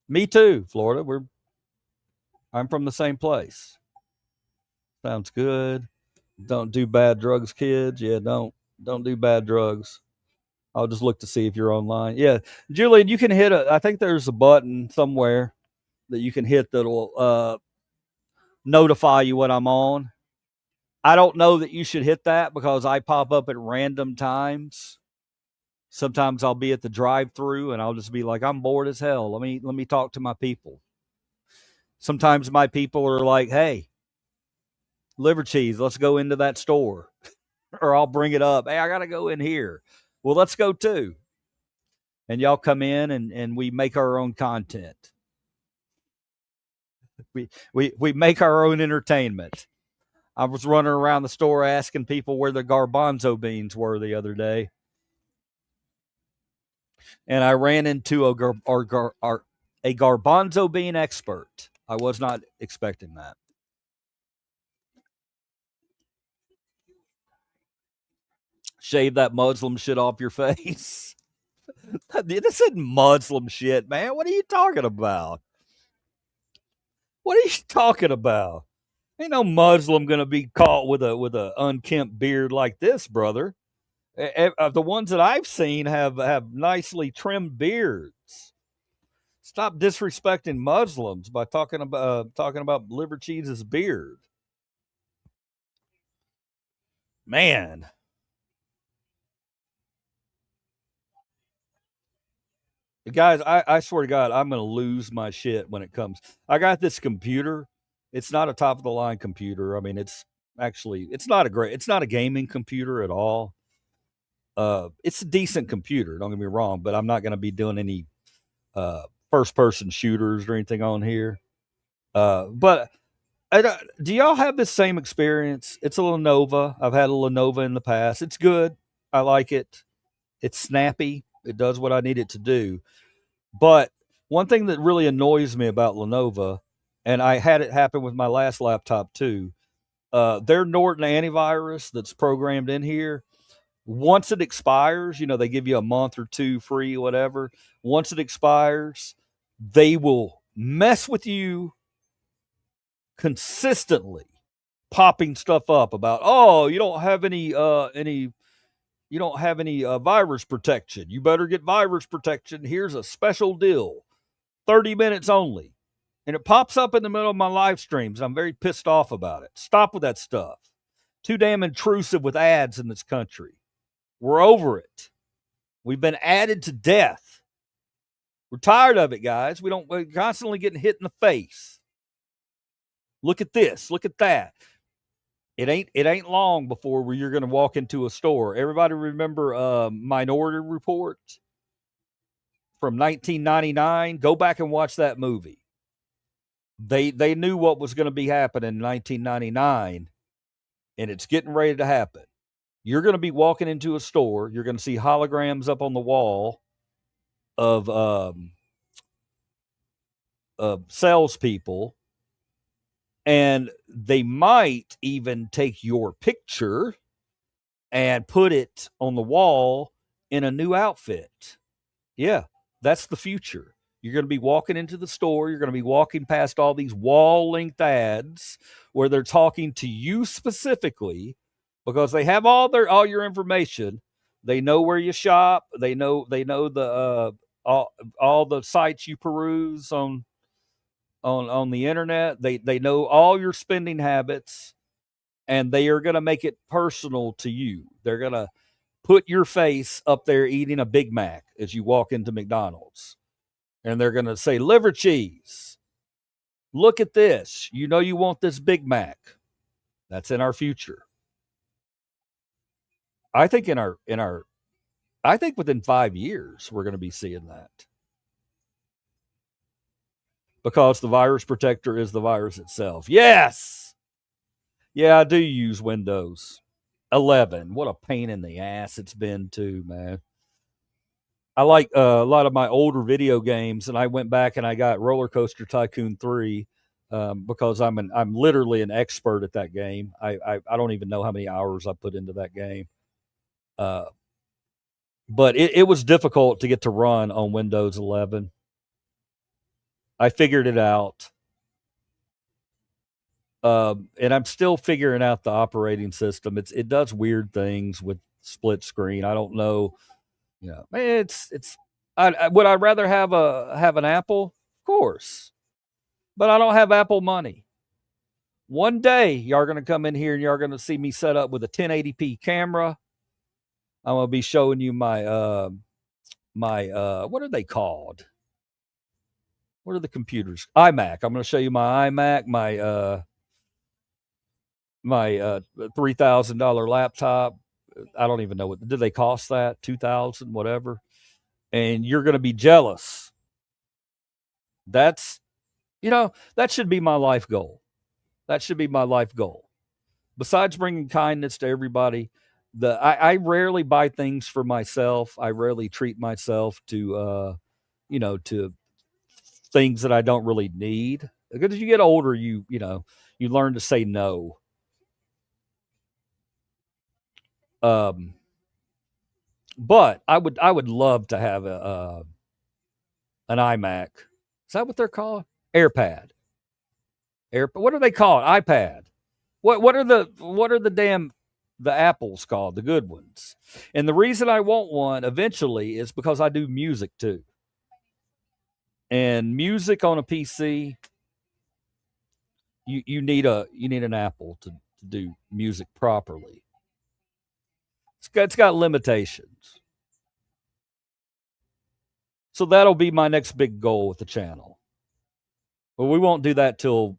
Me too, Florida. I'm from the same place. Sounds good. Don't do bad drugs, kids. Yeah, don't do bad drugs. I'll just look to see if you're online. Yeah, Julian, you can hit I think there's a button somewhere that you can hit that'll notify you when I'm on. I don't know that you should hit that because I pop up at random times. Sometimes I'll be at the drive-through and I'll just be like, I'm bored as hell. Let me talk to my people. Sometimes my people are like, hey, liver cheese, let's go into that store. Or I'll bring it up. Hey, I got to go in here. Well, let's go too. And y'all come in and we make our own content. We make our own entertainment. I was running around the store asking people where the garbanzo beans were the other day. And I ran into a garbanzo bean expert. I was not expecting that. Shave that Muslim shit off your face. This isn't Muslim shit, man. What are you talking about? What are you talking about? Ain't no Muslim gonna be caught with a unkempt beard like this, brother. The ones that I've seen have nicely trimmed beards. Stop disrespecting Muslims by talking about liver cheese's beard, man. Guys, I swear to God, I'm gonna lose my shit when it comes. I got this computer. It's not a top of the line computer. I mean, it's not a gaming computer at all. It's a decent computer. Don't get me wrong, but I'm not gonna be doing any first person shooters or anything on here. But do y'all have this same experience? It's a Lenovo. I've had a Lenovo in the past. It's good. I like it. It's snappy. It does what I need it to do. But one thing that really annoys me about Lenovo, and I had it happen with my last laptop too, their Norton antivirus that's programmed in here, once it expires, they give you a month or two free, whatever. Once it expires, they will mess with you consistently, popping stuff up about, oh, you don't have any virus protection. You better get virus protection. Here's a special deal, 30 minutes only. And it pops up in the middle of my live streams. I'm very pissed off about it. Stop with that stuff. Too damn intrusive with ads in this country. We're over it. We've been added to death. We're tired of it, guys. We're constantly getting hit in the face. Look at this. Look at that. It ain't long before where you're going to walk into a store. Everybody remember Minority Report from 1999? Go back and watch that movie. They knew what was going to be happening in 1999, and it's getting ready to happen. You're going to be walking into a store. You're going to see holograms up on the wall of salespeople, and they might even take your picture and put it on the wall in a new outfit. Yeah, that's the future. You're going to be walking into the store. You're going to be walking past all these wall-length ads where they're talking to you specifically because they have all your information. They know where you shop. They know the all the sites you peruse on the internet. They know all your spending habits, and they are going to make it personal to you. They're going to put your face up there eating a Big Mac as you walk into McDonald's. And they're going to say, liver cheese, look at this. You know you want this Big Mac. That's in our future. I think I think within 5 years we're going to be seeing that. Because the virus protector is the virus itself. Yes. Yeah, I do use Windows 11. What a pain in the ass it's been too, man. I like a lot of my older video games, and I went back and I got Roller Coaster Tycoon 3 because I'm literally an expert at that game. I don't even know how many hours I put into that game. Uh, but it was difficult to get to run on Windows 11. I figured it out. And I'm still figuring out the operating system. It does weird things with split screen. I don't know. Yeah, it's. Would I rather have an Apple? Of course, but I don't have Apple money. One day, y'all are gonna come in here and y'all are gonna see me set up with a 1080p camera. I'm gonna be showing you my what are they called? What are the computers? iMac. I'm gonna show you my iMac, my $3,000 laptop. I don't even know what did they cost that 2,000 whatever, and you're going to be jealous. That's that should be my life goal. That should be my life goal. Besides bringing kindness to everybody, I rarely buy things for myself. I rarely treat myself to things that I don't really need. Because as you get older, you learn to say no. Um, But I would love to have an iMac. Is that what they're called? AirPad. What are they called? iPad. What are the damn the apples called, the good ones? And the reason I want one eventually is because I do music too. And music on a PC, you need an Apple to do music properly. It's got limitations. So that'll be my next big goal with the channel. But we won't do that till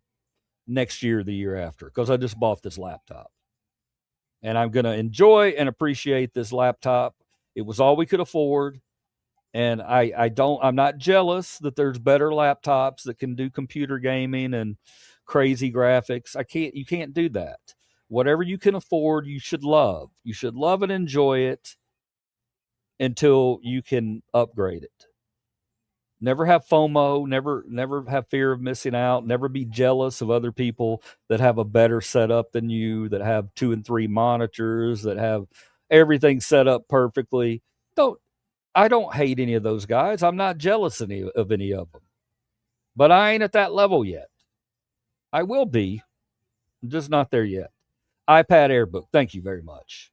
next year, the year after, because I just bought this laptop. And I'm going to enjoy and appreciate this laptop. It was all we could afford. And I'm not jealous that there's better laptops that can do computer gaming and crazy graphics. You can't do that. Whatever you can afford, you should love. You should love and enjoy it until you can upgrade it. Never have FOMO, never have fear of missing out, never be jealous of other people that have a better setup than you, that have 2 and 3 monitors, that have everything set up perfectly. Don't I don't hate any of those guys. I'm not jealous of any of them. But I ain't at that level yet. I will be. I'm just not there yet. iPad Airbook. Thank you very much.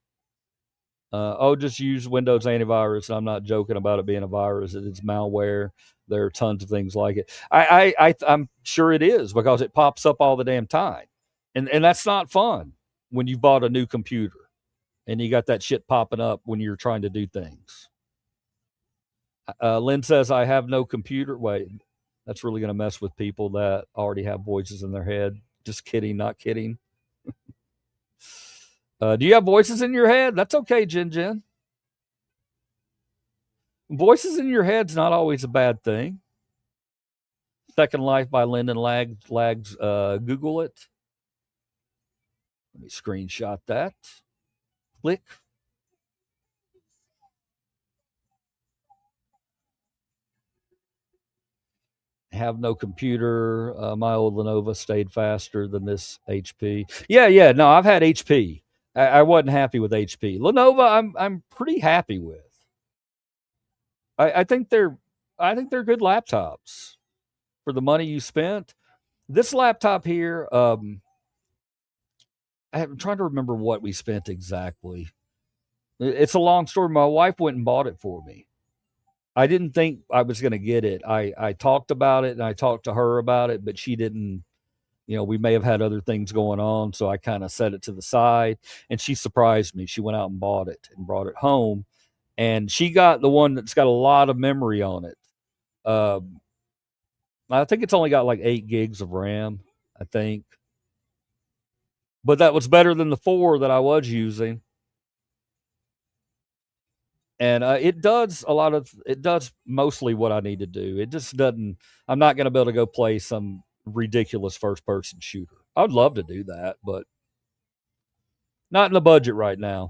Just use Windows antivirus. And I'm not joking about it being a virus. It's malware. There are tons of things like it. I'm sure it is because it pops up all the damn time, and that's not fun when you bought a new computer and you got that shit popping up when you're trying to do things. Lynn says I have no computer. Wait, that's really going to mess with people that already have voices in their head. Just kidding, not kidding. Do you have voices in your head? That's okay, Jen. Voices in your head's not always a bad thing. Second Life by Lyndon Lags. Google it. Let me screenshot that. Click. Have no computer. My old Lenovo stayed faster than this HP. Yeah. No, I've had HP. I wasn't happy with HP. Lenovo, I'm pretty happy with. I think they're good laptops for the money you spent. This laptop here, I'm trying to remember what we spent exactly. It's a long story. My wife went and bought it for me. I didn't think I was going to get it. I talked about it and I talked to her about it, but she didn't. We may have had other things going on, so I kind of set it to the side. And she surprised me. She went out and bought it and brought it home, and she got the one that's got a lot of memory on it. Um, I think it's only got like 8 gigs of RAM. I think, but that was better than the 4 that I was using. And it does mostly what I need to do. It just doesn't. I'm not going to be able to go play some ridiculous first person shooter. I'd love to do that, but not in the budget right now.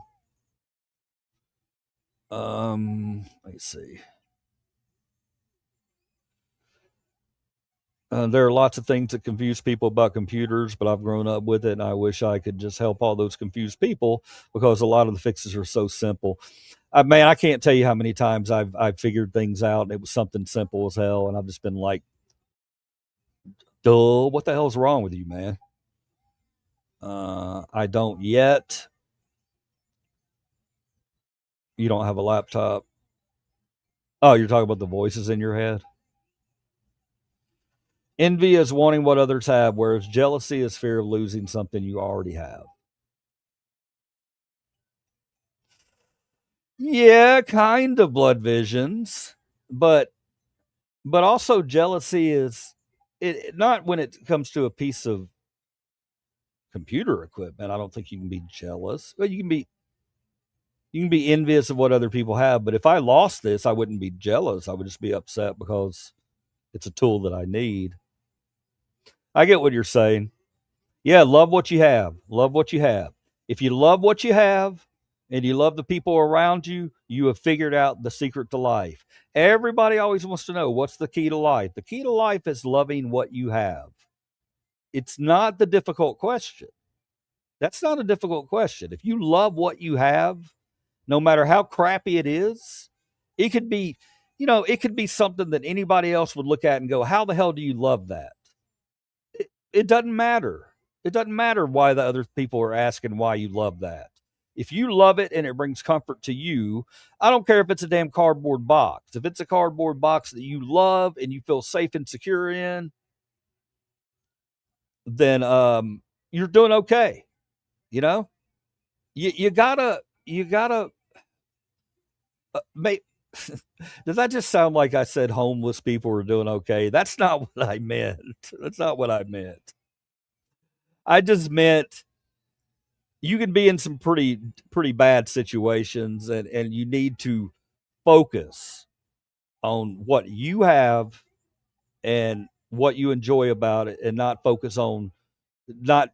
Let's see. There are lots of things that confuse people about computers, but I've grown up with it, and I wish I could just help all those confused people because a lot of the fixes are so simple. Man, I can't tell you how many times I've figured things out, and it was something simple as hell, and I've just been like, "Duh, what the hell's wrong with you, man?" I don't yet. You don't have a laptop. Oh, you're talking about the voices in your head. Envy is wanting what others have, whereas jealousy is fear of losing something you already have. Yeah, kind of blood visions, but also jealousy is not when it comes to a piece of computer equipment. I don't think you can be jealous. But you can be envious of what other people have, but if I lost this, I wouldn't be jealous. I would just be upset because it's a tool that I need. I get what you're saying. Yeah, love what you have. Love what you have. If you love what you have and you love the people around you, you have figured out the secret to life. Everybody always wants to know what's the key to life. The key to life is loving what you have. It's not the difficult question. That's not a difficult question. If you love what you have, no matter how crappy it is. It could be, it could be something that anybody else would look at and go, how the hell do you love that? It doesn't matter. It doesn't matter why the other people are asking why you love that. If you love it and it brings comfort to you, I don't care if it's a damn cardboard box. If it's a cardboard box that you love and you feel safe and secure in, then you're doing okay. You know, you gotta make. Does that just sound like I said homeless people were doing okay? That's not what I meant. That's not what I meant. I just meant you can be in some pretty bad situations, and you need to focus on what you have and what you enjoy about it, and not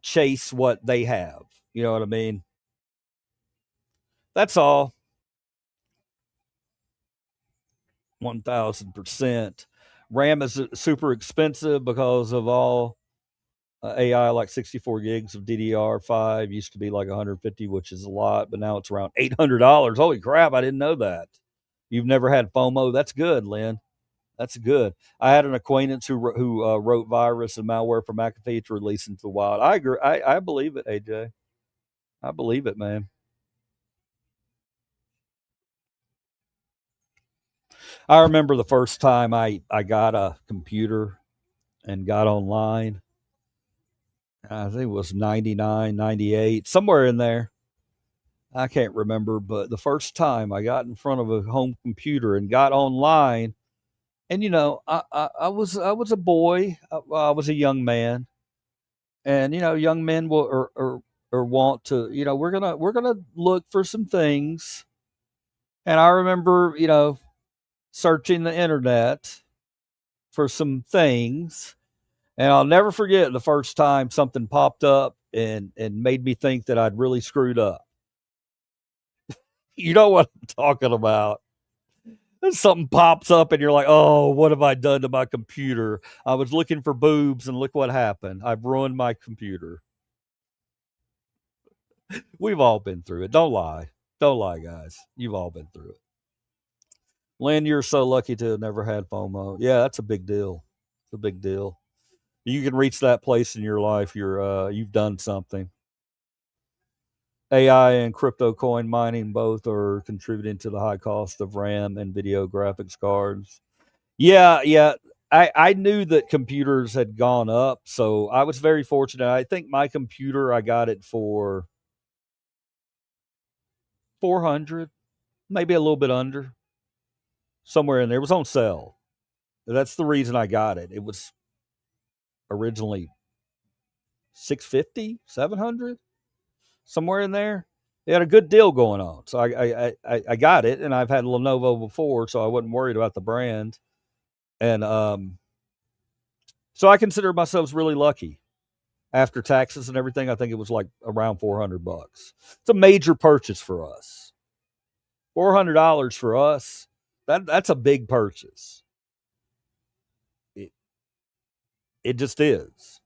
chase what they have. You know what I mean? That's all. 1000%. RAM is super expensive because of all AI, like 64 gigs of DDR5 used to be like 150, which is a lot, but now it's around $800. Holy crap! I didn't know that. You've never had FOMO? That's good, Lynn. That's good. I had an acquaintance who wrote virus and malware for McAfee to release into the wild. I agree. I believe it, AJ. I believe it, man. I remember the first time I got a computer and got online. I think it was 99, 98, somewhere in there. I can't remember, but the first time I got in front of a home computer and got online, and I was a boy, I was a young man, and young men will or want to, we're gonna look for some things, and I remember searching the internet for some things, and I'll never forget the first time something popped up and made me think that I'd really screwed up. You know what I'm talking about? Something pops up and you're like, oh, what have I done to my computer? I was looking for boobs and look what happened. I've ruined my computer. We've all been through it. Don't lie. Don't lie, guys. You've all been through it. Lynn, you're so lucky to have never had FOMO. Yeah, that's a big deal. It's a big deal. You can reach that place in your life. You've done something. AI and crypto coin mining both are contributing to the high cost of RAM and video graphics cards. Yeah, yeah. I knew that computers had gone up, so I was very fortunate. I think my computer, I got it for 400, maybe a little bit under, somewhere in there. It was on sale. That's the reason I got it. It was originally 650, 700, somewhere in there. They had a good deal going on, so I got it, and I've had Lenovo before, so I wasn't worried about the brand, and so I consider myself really lucky. After taxes and everything, I think it was like around $400. It's a major purchase for us. $400 for us. That's a big purchase. It, it just is.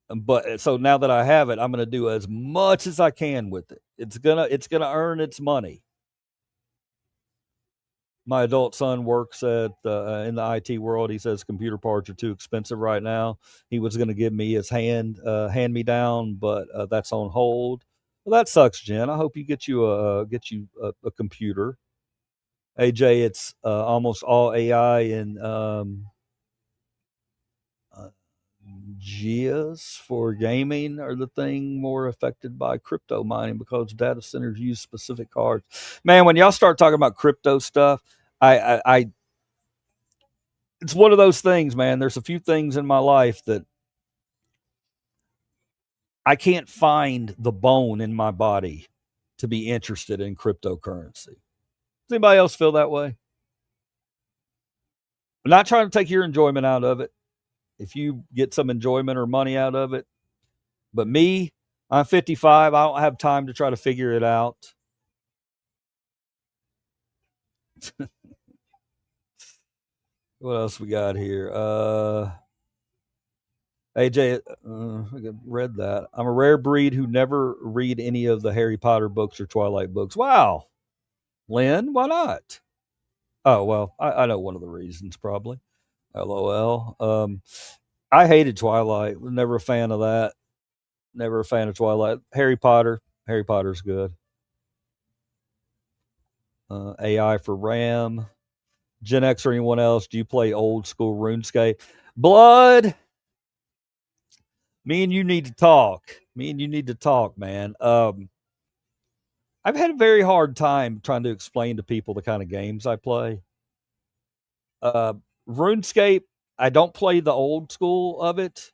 But so now that I have it, I'm going to do as much as I can with it. It's gonna earn its money. My adult son works at in the IT world. He says computer parts are too expensive right now. He was going to give me his hand me down, but that's on hold. Well, that sucks, Jen. I hope you get you a computer. AJ, it's almost all AI and uh, GIAs for gaming are the thing more affected by crypto mining because data centers use specific cards. Man, when y'all start talking about crypto stuff, I it's one of those things, man. There's a few things in my life that I can't find the bone in my body to be interested in cryptocurrency. Does anybody else feel that way? I'm not trying to take your enjoyment out of it. If you get some enjoyment or money out of it, but me, I'm 55. I don't have time to try to figure it out. What else we got here? AJ, I read that. I'm a rare breed who never read any of the Harry Potter books or Twilight books. Wow, Lynn, why not? Oh well, I know one of the reasons probably. LOL. I hated Twilight. Was never a fan of that. Never a fan of Twilight. Harry Potter. Harry Potter's good. AI for RAM. Gen X or anyone else? Do you play old school RuneScape? Blood. Me and you need to talk. Me and you need to talk, man. I've had a very hard time trying to explain to people the kind of games I play. Uh, RuneScape, I don't play the old school of it.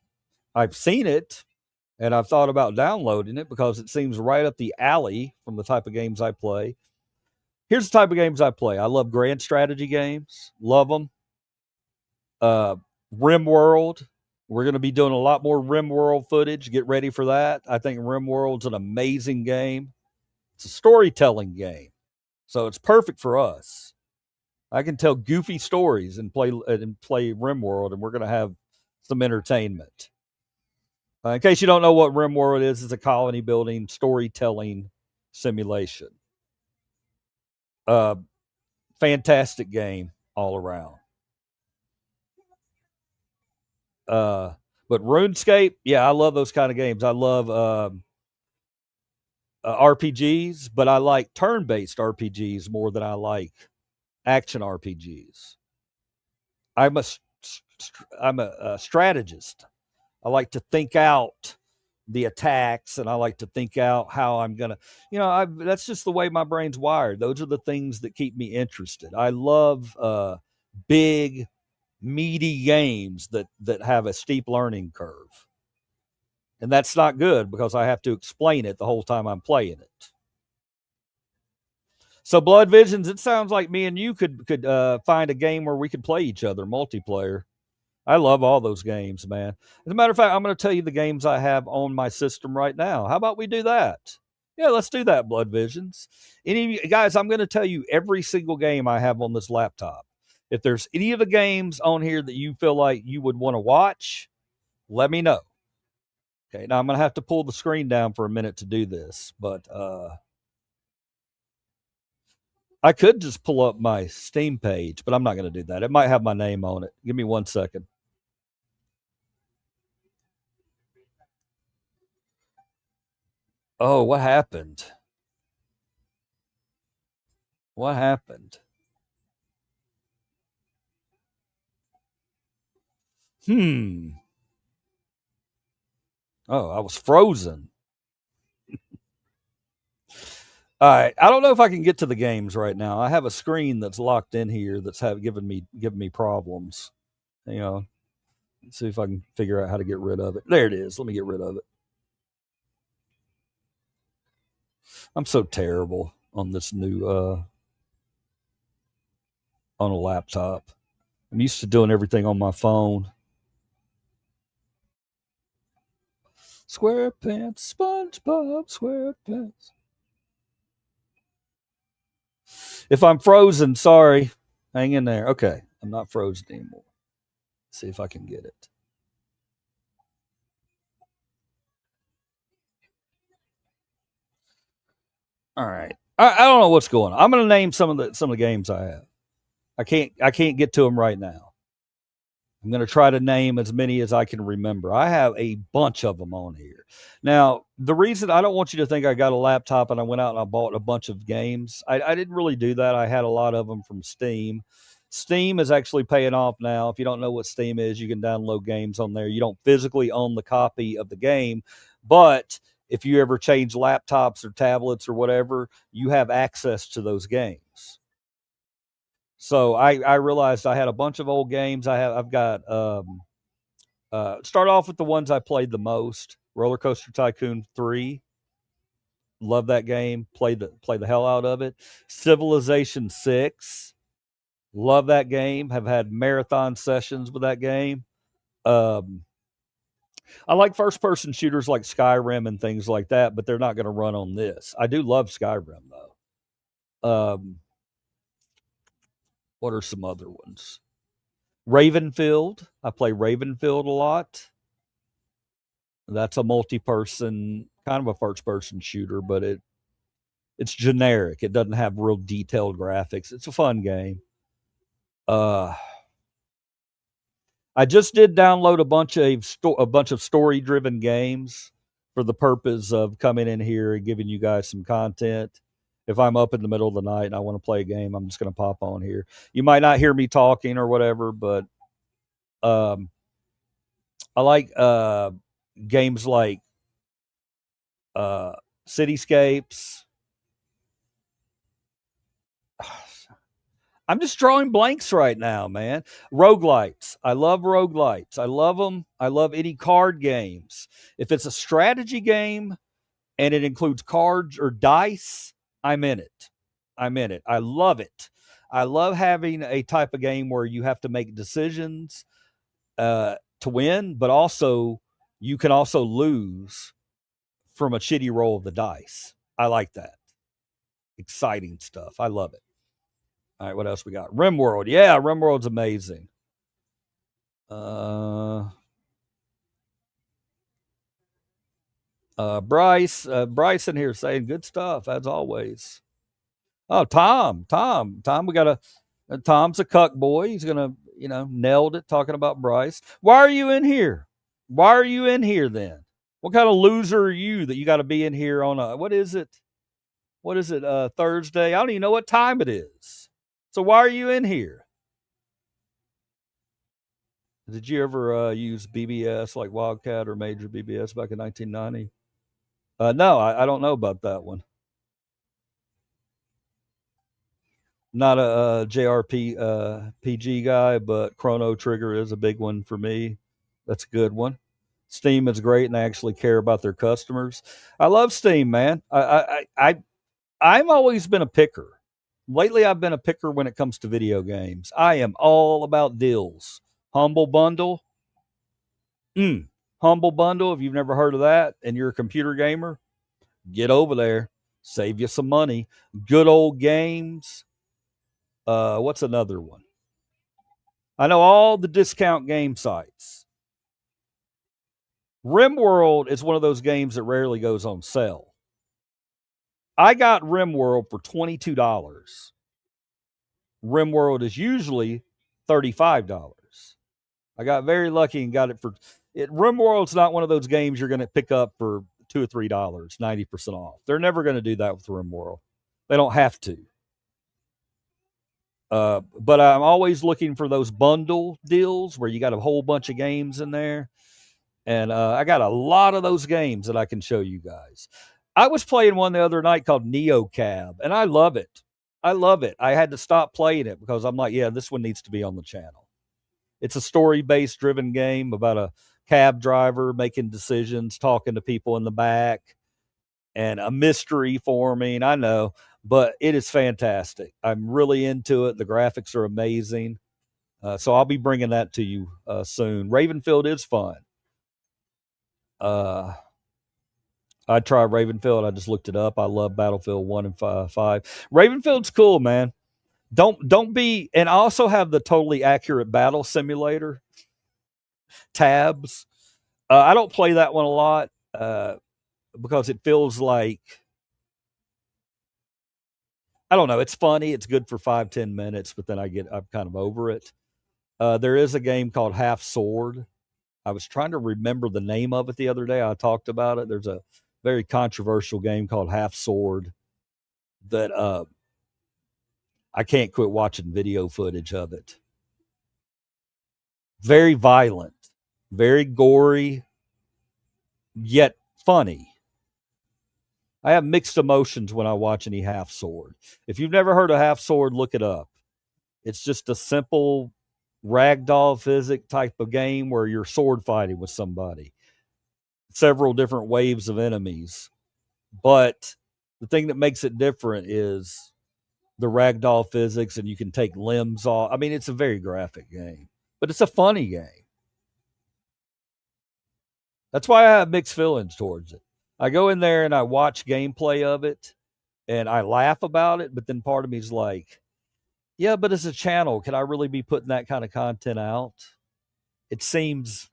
I've seen it and I've thought about downloading it because it seems right up the alley from the type of games I play. Here's the type of games I play. I love grand strategy games. Love them. Uh, RimWorld. We're going to be doing a lot more RimWorld footage. Get ready for that. I think RimWorld's an amazing game. It's a storytelling game, so it's perfect for us. I can tell goofy stories and play RimWorld, and we're going to have some entertainment. In case you don't know what RimWorld is, it's a colony building storytelling simulation. Uh, Fantastic game all around. But RuneScape, yeah, I love those kind of games. I love RPGs, but I like turn-based RPGs more than I like action RPGs. I'm a I'm a strategist. I like to think out the attacks, and I like to think out how I'm gonna. That's just the way my brain's wired. Those are the things that keep me interested. I love big, meaty games that have a steep learning curve, and that's not good because I have to explain it the whole time I'm playing it. So Blood Visions, it sounds like me and you could find a game where we could play each other multiplayer. I love all those games, man. As a matter of fact, I'm going to tell you the games I have on my system right now. How about we do that? Yeah, let's do that, Blood Visions. Guys, I'm going to tell you every single game I have on this laptop. If there's any of the games on here that you feel like you would want to watch, let me know. Okay, now I'm going to have to pull the screen down for a minute to do this, but I could just pull up my Steam page, but I'm not going to do that. It might have my name on it. Give me 1 second. Oh, what happened? What happened? Hmm. Oh, I was frozen. All right. I don't know if I can get to the games right now. I have a screen that's locked in here that's given me problems. Hang on. Let's see if I can figure out how to get rid of it. There it is. Let me get rid of it. I'm so terrible on this new on a laptop. I'm used to doing everything on my phone. SquarePants, SpongeBob, SquarePants. If I'm frozen, sorry. Hang in there. Okay. I'm not frozen anymore. Let's see if I can get it. All right. I don't know what's going on. I'm going to name some of the games I have. I can't get to them right now. I'm going to try to name as many as I can remember. I have a bunch of them on here. Now, the reason I don't want you to think I got a laptop and I went out and I bought a bunch of games, I didn't really do that. I had a lot of them from Steam. Steam is actually paying off now. If you don't know what Steam is, you can download games on there. You don't physically own the copy of the game, but if you ever change laptops or tablets or whatever, you have access to those games. So I realized I had a bunch of old games. I've got start off with the ones I played the most. Roller Coaster Tycoon 3. Love that game. Play the hell out of it. Civilization 6. Love that game. Have had marathon sessions with that game. Um, I like first person shooters like Skyrim and things like that, but they're not going to run on this. I do love Skyrim though. What are some other ones? Ravenfield. I play Ravenfield a lot. That's a multi-person, kind of a first-person shooter, but it's generic. It doesn't have real detailed graphics. It's a fun game. Uh, I just did download a bunch of story-driven games for the purpose of coming in here and giving you guys some content. If I'm up in the middle of the night and I want to play a game, I'm just going to pop on here. You might not hear me talking or whatever, but um, I like games like uh, Cityscapes. I'm just drawing blanks right now, man. Roguelites. I love roguelites. I love them. I love any card games. If it's a strategy game and it includes cards or dice, I'm in it. I'm in it. I love it. I love having a type of game where you have to make decisions to win, but also you can also lose from a shitty roll of the dice. I like that. Exciting stuff. I love it. All right, what else we got? RimWorld. Yeah, RimWorld's amazing. Bryce in here saying good stuff as always. Oh, Tom, we got Tom's a cuck boy. He's gonna, nailed it talking about Bryce. Why are you in here? Why are you in here then? What kind of loser are you that you got to be in here on what is it? What is it? Thursday? I don't even know what time it is. So why are you in here? Did you ever use BBS like Wildcat or Major BBS back in 1990? No, I don't know about that one. Not a JRP PG guy, but Chrono Trigger is a big one for me. That's a good one. Steam is great, and they actually care about their customers. I love Steam, man. I've always been a picker. Lately, I've been a picker when it comes to video games. I am all about deals. Humble Bundle. Humble Bundle. If you've never heard of that and you're a computer gamer, get over there. Save you some money. Good old games. What's another one? I know all the discount game sites. RimWorld is one of those games that rarely goes on sale. I got RimWorld for $22. RimWorld is usually $35. I got very lucky and got it for it. RimWorld's not one of those games you're going to pick up for $2 or $3, 90% off. They're never going to do that with RimWorld. They don't have to. But I'm always looking for those bundle deals where you got a whole bunch of games in there. And I got a lot of those games that I can show you guys. I was playing one the other night called Neo Cab, and I love it. I love it. I had to stop playing it because I'm like, yeah, this one needs to be on the channel. It's a story-based driven game about a cab driver making decisions, talking to people in the back, and a mystery forming. I know, but it is fantastic. I'm really into it. The graphics are amazing. So I'll be bringing that to you soon. Ravenfield is fun. I try Ravenfield. I just looked it up. I love Battlefield 1 and 5. Ravenfield's cool, man. Don't be, and I also have the totally accurate battle simulator tabs. I don't play that one a lot because it feels like, I don't know. It's funny. It's good for 5-10 minutes, but then I'm kind of over it. There is a game called Half Sword. I was trying to remember the name of it the other day. I talked about it. There's a very controversial game called Half Sword that I can't quit watching video footage of it. Very violent, very gory, yet funny. I have mixed emotions when I watch any Half Sword. If you've never heard of Half Sword, look it up. It's just a simple ragdoll physics type of game where you're sword fighting with somebody. Several different waves of enemies. But the thing that makes it different is the ragdoll physics, and you can take limbs off. I mean, it's a very graphic game, but it's a funny game. That's why I have mixed feelings towards it. I go in there and I watch gameplay of it and I laugh about it, but then part of me is like, yeah, but as a channel, can I really be putting that kind of content out? It seems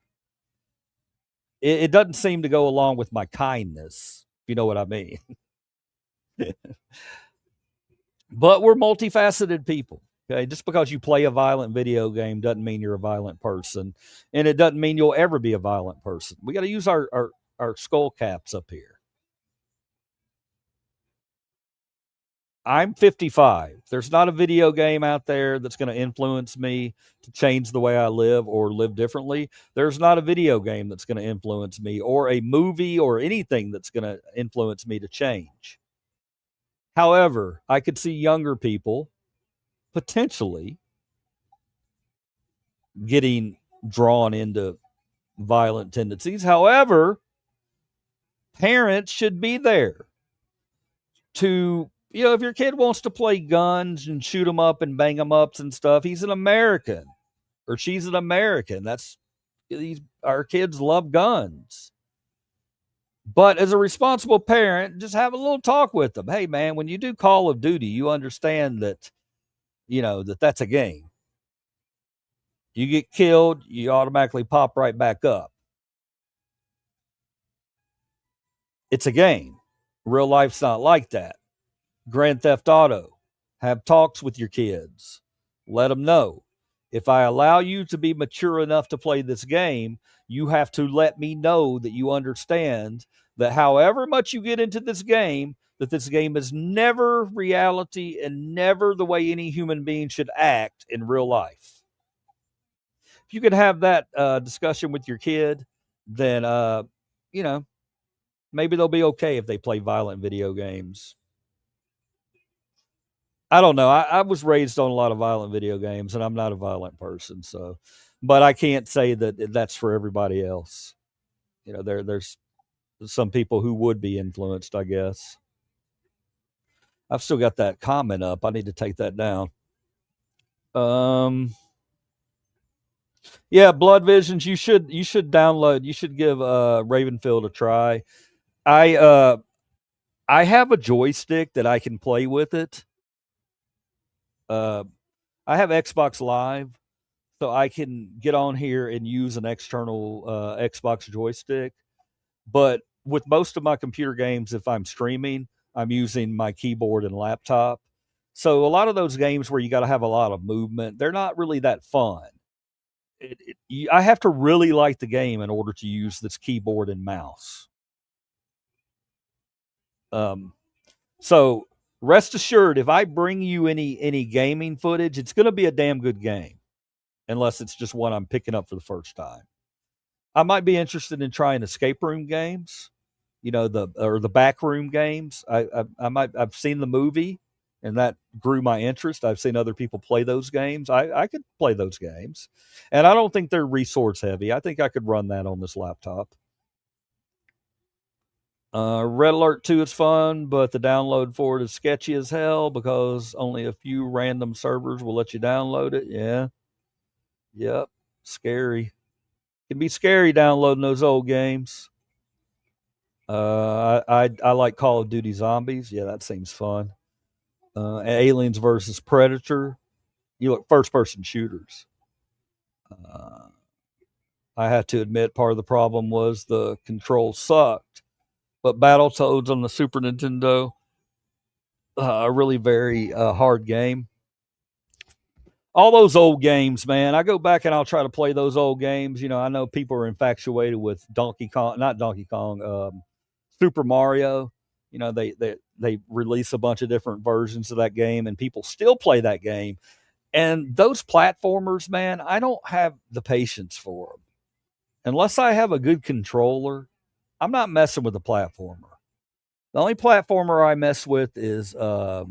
it doesn't seem to go along with my kindness, if you know what I mean. But we're multifaceted people. Okay, just because you play a violent video game doesn't mean you're a violent person, and it doesn't mean you'll ever be a violent person. We got to use our skull caps up here. I'm 55. There's not a video game out there that's going to influence me to change the way I live or live differently. There's not a video game that's going to influence me or a movie or anything that's going to influence me to change. However, I could see younger people potentially getting drawn into violent tendencies. However, parents should be there to, if your kid wants to play guns and shoot them up and bang them up and stuff, he's an American or she's an American. Our kids love guns. But as a responsible parent, just have a little talk with them. Hey, man, when you do Call of Duty, you understand that, that's a game. You get killed, you automatically pop right back up. It's a game. Real life's not like that. Grand Theft Auto. Have talks with your kids. Let them know. If I allow you to be mature enough to play this game, you have to let me know that you understand that however much you get into this game, that this game is never reality and never the way any human being should act in real life. If you could have that discussion with your kid, then, maybe they'll be okay if they play violent video games. I don't know. I was raised on a lot of violent video games, and I'm not a violent person, so. But I can't say that that's for everybody else. There's some people who would be influenced, I guess. I've still got that comment up. I need to take that down. Yeah, Blood Visions. You should download. You should give Ravenfield a try. I have a joystick that I can play with it. I have Xbox Live, so I can get on here and use an external Xbox joystick. But with most of my computer games, if I'm streaming, I'm using my keyboard and laptop. So a lot of those games where you got to have a lot of movement, they're not really that fun. I have to really like the game in order to use this keyboard and mouse. So rest assured, if I bring you any gaming footage, it's going to be a damn good game, unless it's just one I'm picking up for the first time. I might be interested in trying escape room games, the back room games. I've seen the movie, and that grew my interest. I've seen other people play those games. I could play those games, and I don't think they're resource heavy. I think I could run that on this laptop. Red Alert 2 is fun, but the download for it is sketchy as hell because only a few random servers will let you download it. Yeah. Yep. Scary. It can be scary downloading those old games. I like Call of Duty Zombies. Yeah, that seems fun. Aliens versus Predator. You look first person shooters. I have to admit, part of the problem was the controls sucked. But Battletoads on the Super Nintendo, a really very hard game. All those old games, man. I go back and I'll try to play those old games. I know people are infatuated with Donkey Kong, not Donkey Kong, Super Mario. They release a bunch of different versions of that game, and people still play that game. And those platformers, man, I don't have the patience for them. Unless I have a good controller, I'm not messing with the platformer. The only platformer I mess with is what's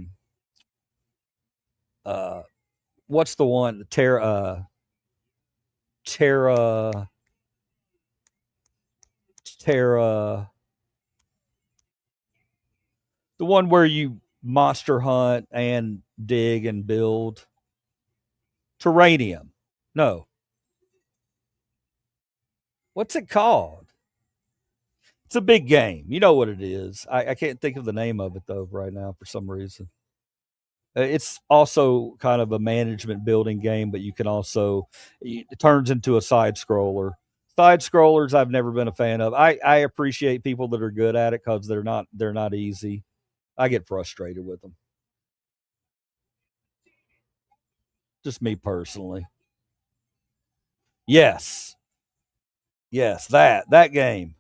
the one? Terra the one where you monster hunt and dig and build. Terranium. No. What's it called? It's a big game. You know what it is. I can't think of the name of it though right now for some reason. It's also kind of a management building game, but you can also, it turns into a side scroller. Side scrollers, I've never been a fan of. I appreciate people that are good at it because they're not easy. I get frustrated with them. Just me personally. Yes, yes, that game,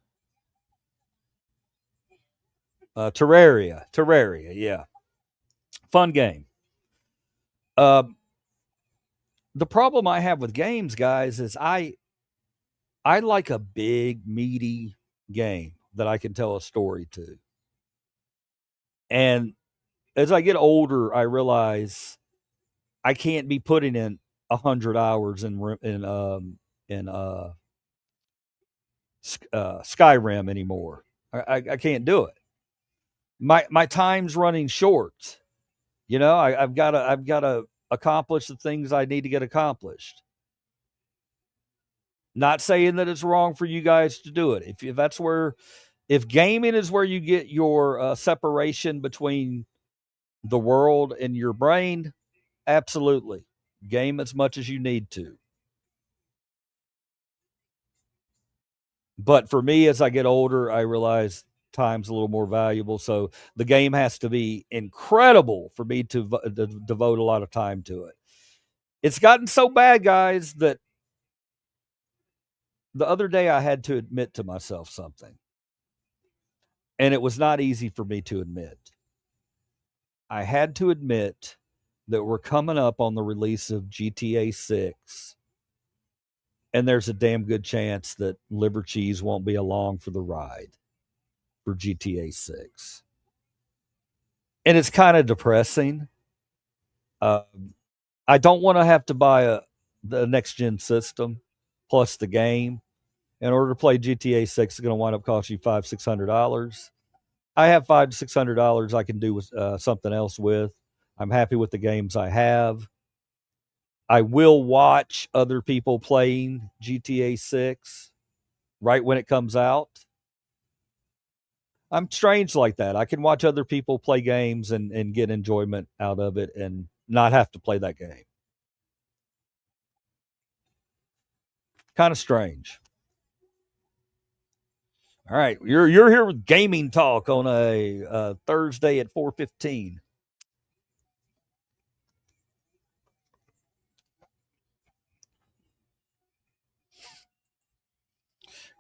Terraria, yeah, fun game. Uh, the problem I have with games, guys, is I like a big meaty game that I can tell a story to. And as I get older, I realize I can't be putting in 100 hours in Skyrim anymore. I can't do it. My time's running short. I've got to accomplish the things I need to get accomplished. Not saying that it's wrong for you guys to do it. If gaming is where you get your separation between the world and your brain, absolutely. Game as much as you need to. But for me, as I get older, I realize time's a little more valuable. So the game has to be incredible for me to devote a lot of time to it. It's gotten so bad, guys, that the other day I had to admit to myself something. And it was not easy for me to admit. I had to admit that we're coming up on the release of GTA 6. And there's a damn good chance that liver cheese won't be along for the ride for GTA 6. And it's kind of depressing. Uh, I don't want to have to buy the next gen system plus the game. In order to play GTA 6, it's going to wind up costing you $500-$600. I have $500-$600 I can do with something else with. I'm happy with the games I have. I will watch other people playing GTA 6 right when it comes out. I'm strange like that. I can watch other people play games and get enjoyment out of it and not have to play that game. Kind of strange. All right, you're here with gaming talk on a Thursday at 4:15.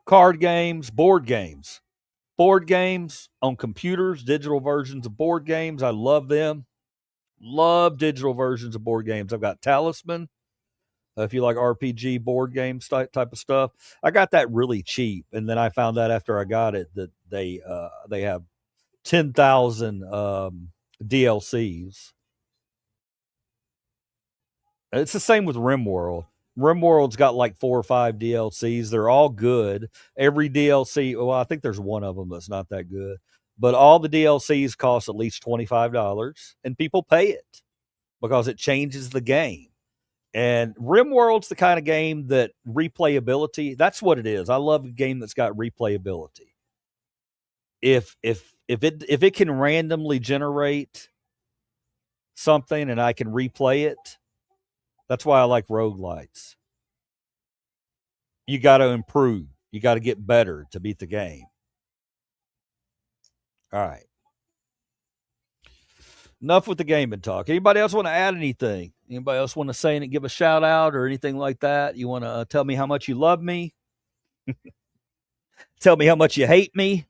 Card games, board games on computers, digital versions of board games. I love them. Love digital versions of board games. I've got Talisman. If you like RPG board games type of stuff, I got that really cheap, and then I found out after I got it that they have 10,000 DLCs. It's the same with RimWorld. RimWorld's got like 4 or 5 DLCs. They're all good. Every DLC, well, I think there's one of them that's not that good, but all the DLCs cost at least $25, and people pay it because it changes the game. And RimWorld's the kind of game that replayability, that's what it is. I love a game that's got replayability. If it can randomly generate something and I can replay it, that's why I like roguelites. You got to improve. You got to get better to beat the game. All right. Enough with the gaming talk. Anybody else want to add anything? Anybody else want to say and give a shout out or anything like that? You want to tell me how much you love me? Tell me how much you hate me?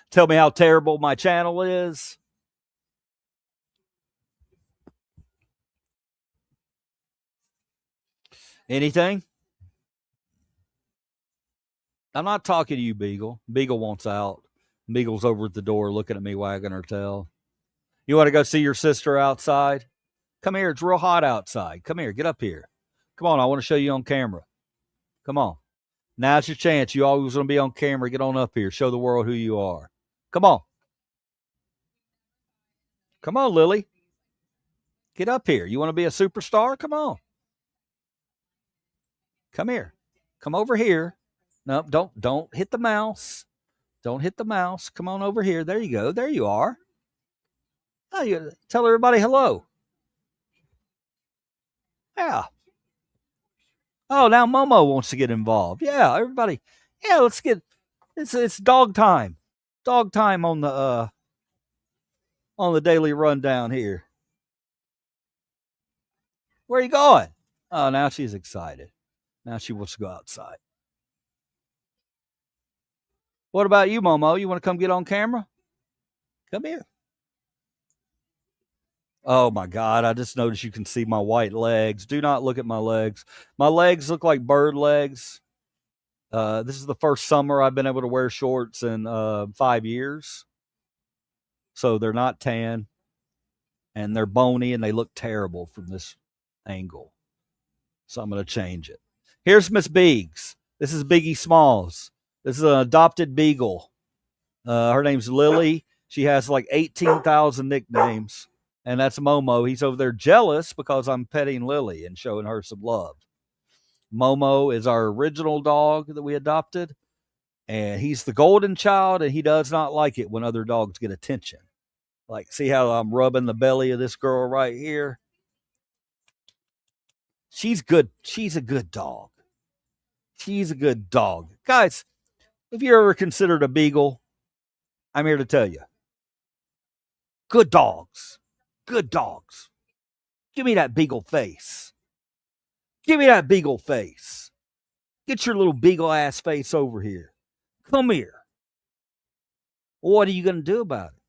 Tell me how terrible my channel is? Anything? I'm not talking to you, Beagle. Beagle wants out. Beagle's over at the door looking at me, wagging her tail. You want to go see your sister outside? Come here. It's real hot outside. Come here. Get up here. Come on. I want to show you on camera. Come on. Now's your chance. You always want to be on camera. Get on up here. Show the world who you are. Come on. Come on, Lily. Get up here. You want to be a superstar? Come on. Come here. Come over here. No, don't hit the mouse. Don't hit the mouse. Come on over here. There you go. There you are. Oh, you tell everybody hello. Yeah. Oh, now Momo wants to get involved. Yeah, everybody. Yeah, let's get. It's dog time. Dog time on the daily rundown here. Where are you going? Oh, now she's excited. Now she wants to go outside. What about you, Momo? You want to come get on camera? Come here. Oh my God, I just noticed you can see my white legs. Do not look at my legs. My legs look like bird legs. This is the first summer I've been able to wear shorts in 5 years. So they're not tan and they're bony and they look terrible from this angle. So I'm going to change it. Here's Miss Biggs. This is Biggie Smalls. This is an adopted beagle. Her name's Lily. She has like 18,000 nicknames. And that's Momo. He's over there jealous because I'm petting Lily and showing her some love. Momo is our original dog that we adopted. And he's the golden child, and he does not like it when other dogs get attention. Like, see how I'm rubbing the belly of this girl right here? She's good. She's a good dog. She's a good dog. Guys, if you're ever considered a beagle, I'm here to tell you. Good dogs. Good dogs. Give me that beagle face. Give me that beagle face. Get your little beagle ass face over here. Come here. What are you going to do about it?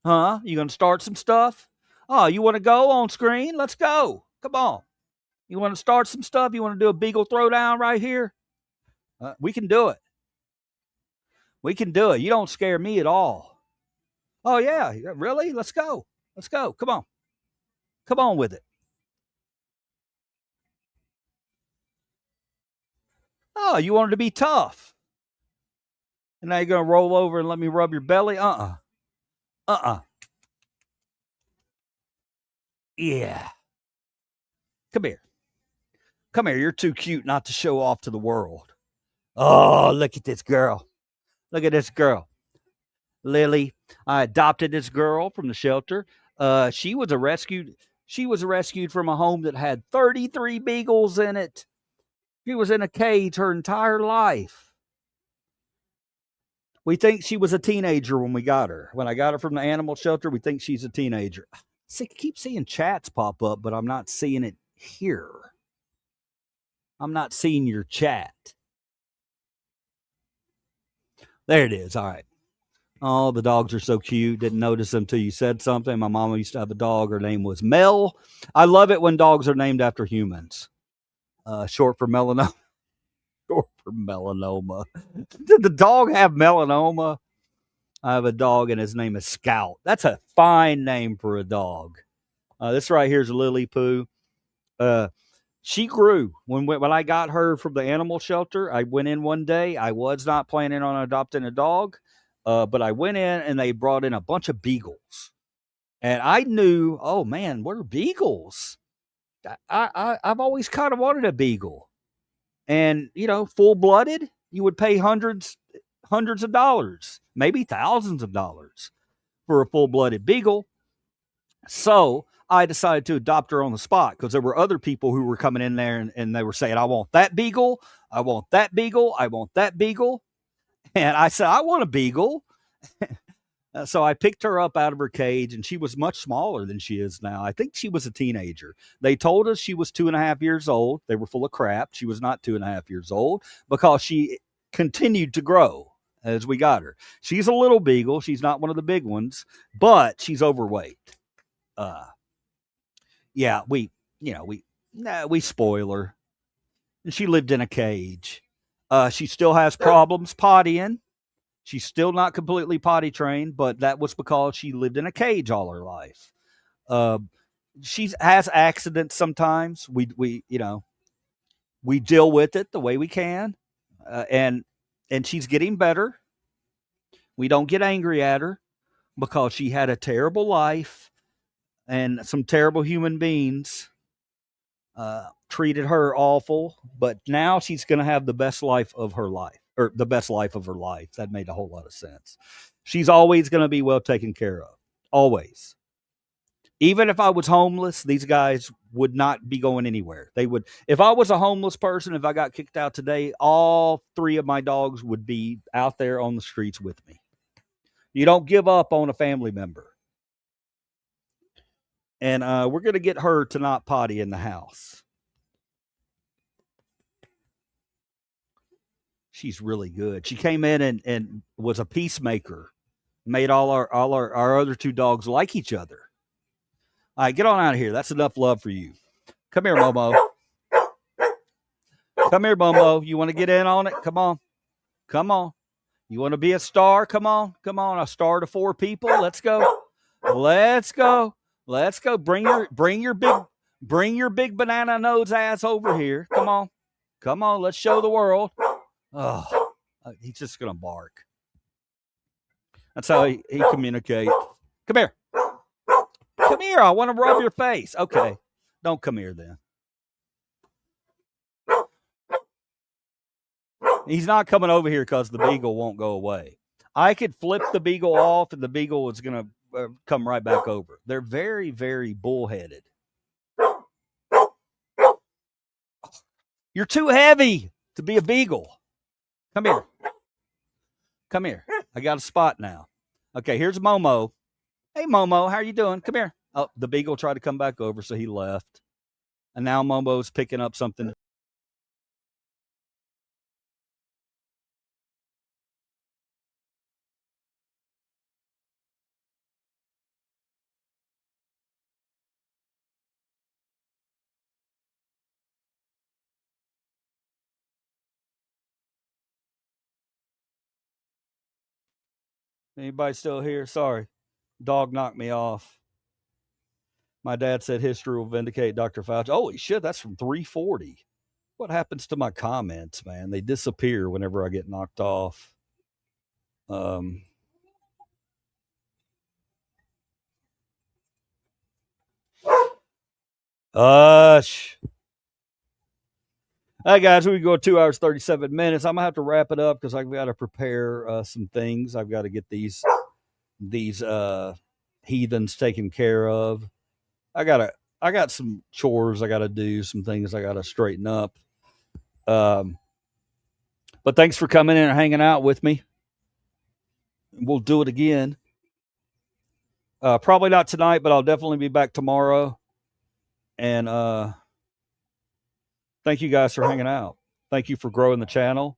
Huh? You going to start some stuff? Oh, you want to go on screen? Let's go. Come on. You want to start some stuff? You want to do a beagle throwdown right here? We can do it. We can do it. You don't scare me at all. Oh, yeah. Really? Let's go. Let's go. Come on. Come on with it. Oh, you wanted to be tough. And now you're going to roll over and let me rub your belly? Uh-uh. Yeah. Come here. Come here. You're too cute not to show off to the world. Oh, look at this girl. Look at this girl. Lily. I adopted this girl from the shelter. She was rescued from a home that had 33 beagles in it. She was in a cage her entire life. We think she was a teenager when we got her. When I got her from the animal shelter, we think she's a teenager. See, keep seeing chats pop up, but I'm not seeing it here. I'm not seeing your chat. There it is. All right. Oh, the dogs are so cute. Didn't notice them till you said something. My mama used to have a dog. Her name was Mel. I love it when dogs are named after humans. Short for melanoma. Short for melanoma. Did the dog have melanoma? I have a dog and his name is Scout. That's a fine name for a dog. This right here is Lily Poo. She grew when I got her from the animal shelter. I went in one day. I was not planning on adopting a dog, but I went in and they brought in a bunch of beagles, and I knew, oh man, what are beagles? I've always kind of wanted a beagle, and full blooded, you would pay hundreds of dollars, maybe thousands of dollars for a full blooded beagle. So I decided to adopt her on the spot because there were other people who were coming in there and they were saying, I want that beagle. I want that beagle. I want that beagle. And I said, I want a beagle. So I picked her up out of her cage and she was much smaller than she is now. I think she was a teenager. They told us she was 2.5 years old. They were full of crap. She was not 2.5 years old because she continued to grow as we got her. She's a little beagle. She's not one of the big ones, but she's overweight. Yeah, we spoil her. And she lived in a cage. She still has problems pottying. She's still not completely potty trained, but that was because she lived in a cage all her life. She has accidents sometimes. We deal with it the way we can, and she's getting better. We don't get angry at her because she had a terrible life and some terrible human beings treated her awful, but now she's going to have the best life of her life, or the best life of her life. That made a whole lot of sense. She's always going to be well taken care of. Always. Even if I was homeless, these guys would not be going anywhere. They would, if I was a homeless person, if I got kicked out today, all 3 of my dogs would be out there on the streets with me. You don't give up on a family member. And we're going to get her to not potty in the house. She's really good. She came in and was a peacemaker, made all our other 2 dogs like each other. All right, get on out of here. That's enough love for you. Come here, Momo. Come here, Momo. You want to get in on it? Come on. Come on. You want to be a star? Come on. Come on. A star to 4 people. Let's go. Let's go. Let's go. Bring your big banana nose ass over here. Come on. Come on. Let's show the world. Oh, he's just gonna bark. That's how he communicates. Come here. Come here. I want to rub your face. Okay. Don't come here then. He's not coming over here because the beagle won't go away. I could flip the beagle off and the beagle is going to come right back over. They're very, very bullheaded. You're too heavy to be a beagle. Come here. Come here. I got a spot now. Okay, here's Momo. Hey, Momo, how are you doing? Come here. Oh, the beagle tried to come back over, so he left. And now Momo's picking up something. Anybody still here? Sorry. Dog knocked me off. My dad said history will vindicate Dr. Fauci. Holy shit, that's from 340. What happens to my comments, man? They disappear whenever I get knocked off. Hush. All right, guys, we go 2 hours, 37 minutes. I'm going to have to wrap it up because I've got to prepare some things. I've got to get these heathens taken care of. I got some chores I got to do, some things I got to straighten up. But thanks for coming in and hanging out with me. We'll do it again. Probably not tonight, but I'll definitely be back tomorrow. And thank you guys for hanging out. Thank you for growing the channel.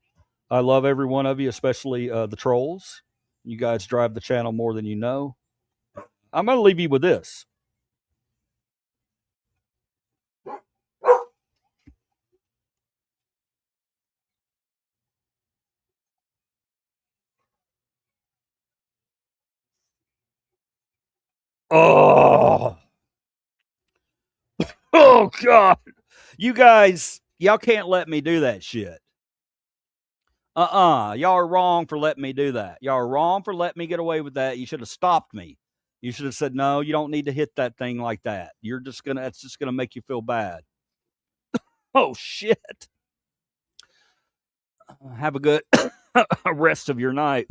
I love every one of you, especially the trolls. You guys drive the channel more than you know. I'm going to leave you with this. Oh, oh God. You guys, y'all can't let me do that shit. Y'all are wrong for letting me do that. Y'all are wrong for letting me get away with that. You should have stopped me. You should have said, no, you don't need to hit that thing like that. It's just gonna make you feel bad. Oh shit. Have a good rest of your night.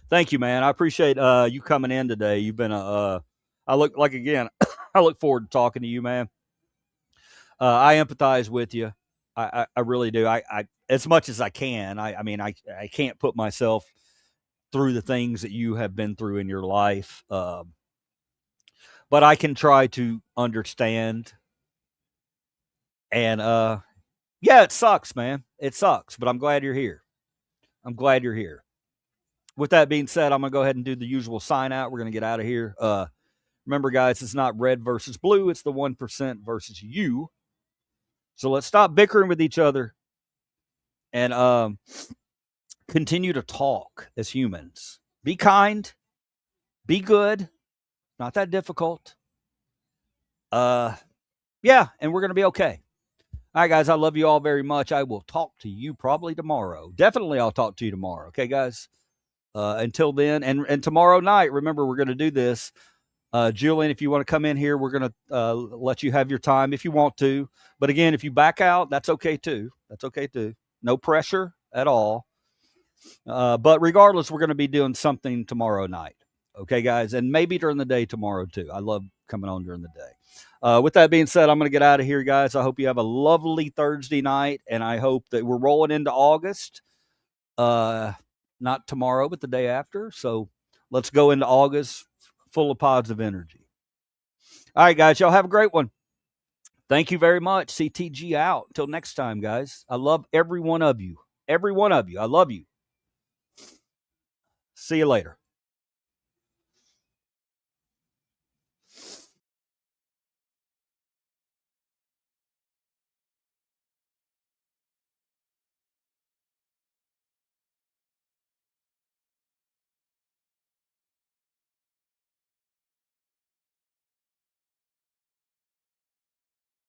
Thank you, man. I appreciate you coming in today. You've been I look forward to talking to you, man. I empathize with you. I really do. I as much as I can. I mean, I can't put myself through the things that you have been through in your life, but I can try to understand. And yeah, it sucks, man. It sucks, but I'm glad you're here. I'm glad you're here. With that being said, I'm gonna go ahead and do the usual sign out. We're gonna get out of here. Remember, guys, it's not red versus blue. It's the 1% versus you. So let's stop bickering with each other and continue to talk as humans. Be kind. Be good. Not that difficult. Yeah, and we're going to be okay. All right, guys, I love you all very much. I will talk to you probably tomorrow. Definitely I'll talk to you tomorrow. Okay, guys? Until then, and tomorrow night, remember, we're going to do this. Julian, if you want to come in here, we're going to let you have your time if you want to. But again, if you back out, that's okay too. That's okay too. No pressure at all. But regardless, we're going to be doing something tomorrow night. Okay, guys, and maybe during the day tomorrow too. I love coming on during the day. With that being said, I'm going to get out of here, guys. I hope you have a lovely Thursday night, and I hope that we're rolling into August. Not tomorrow, but the day after. So let's go into August full of positive energy. All right, guys, y'all have a great one. Thank you very much. CTG out. Until next time, guys. I love every one of you. Every one of you. I love you. See you later.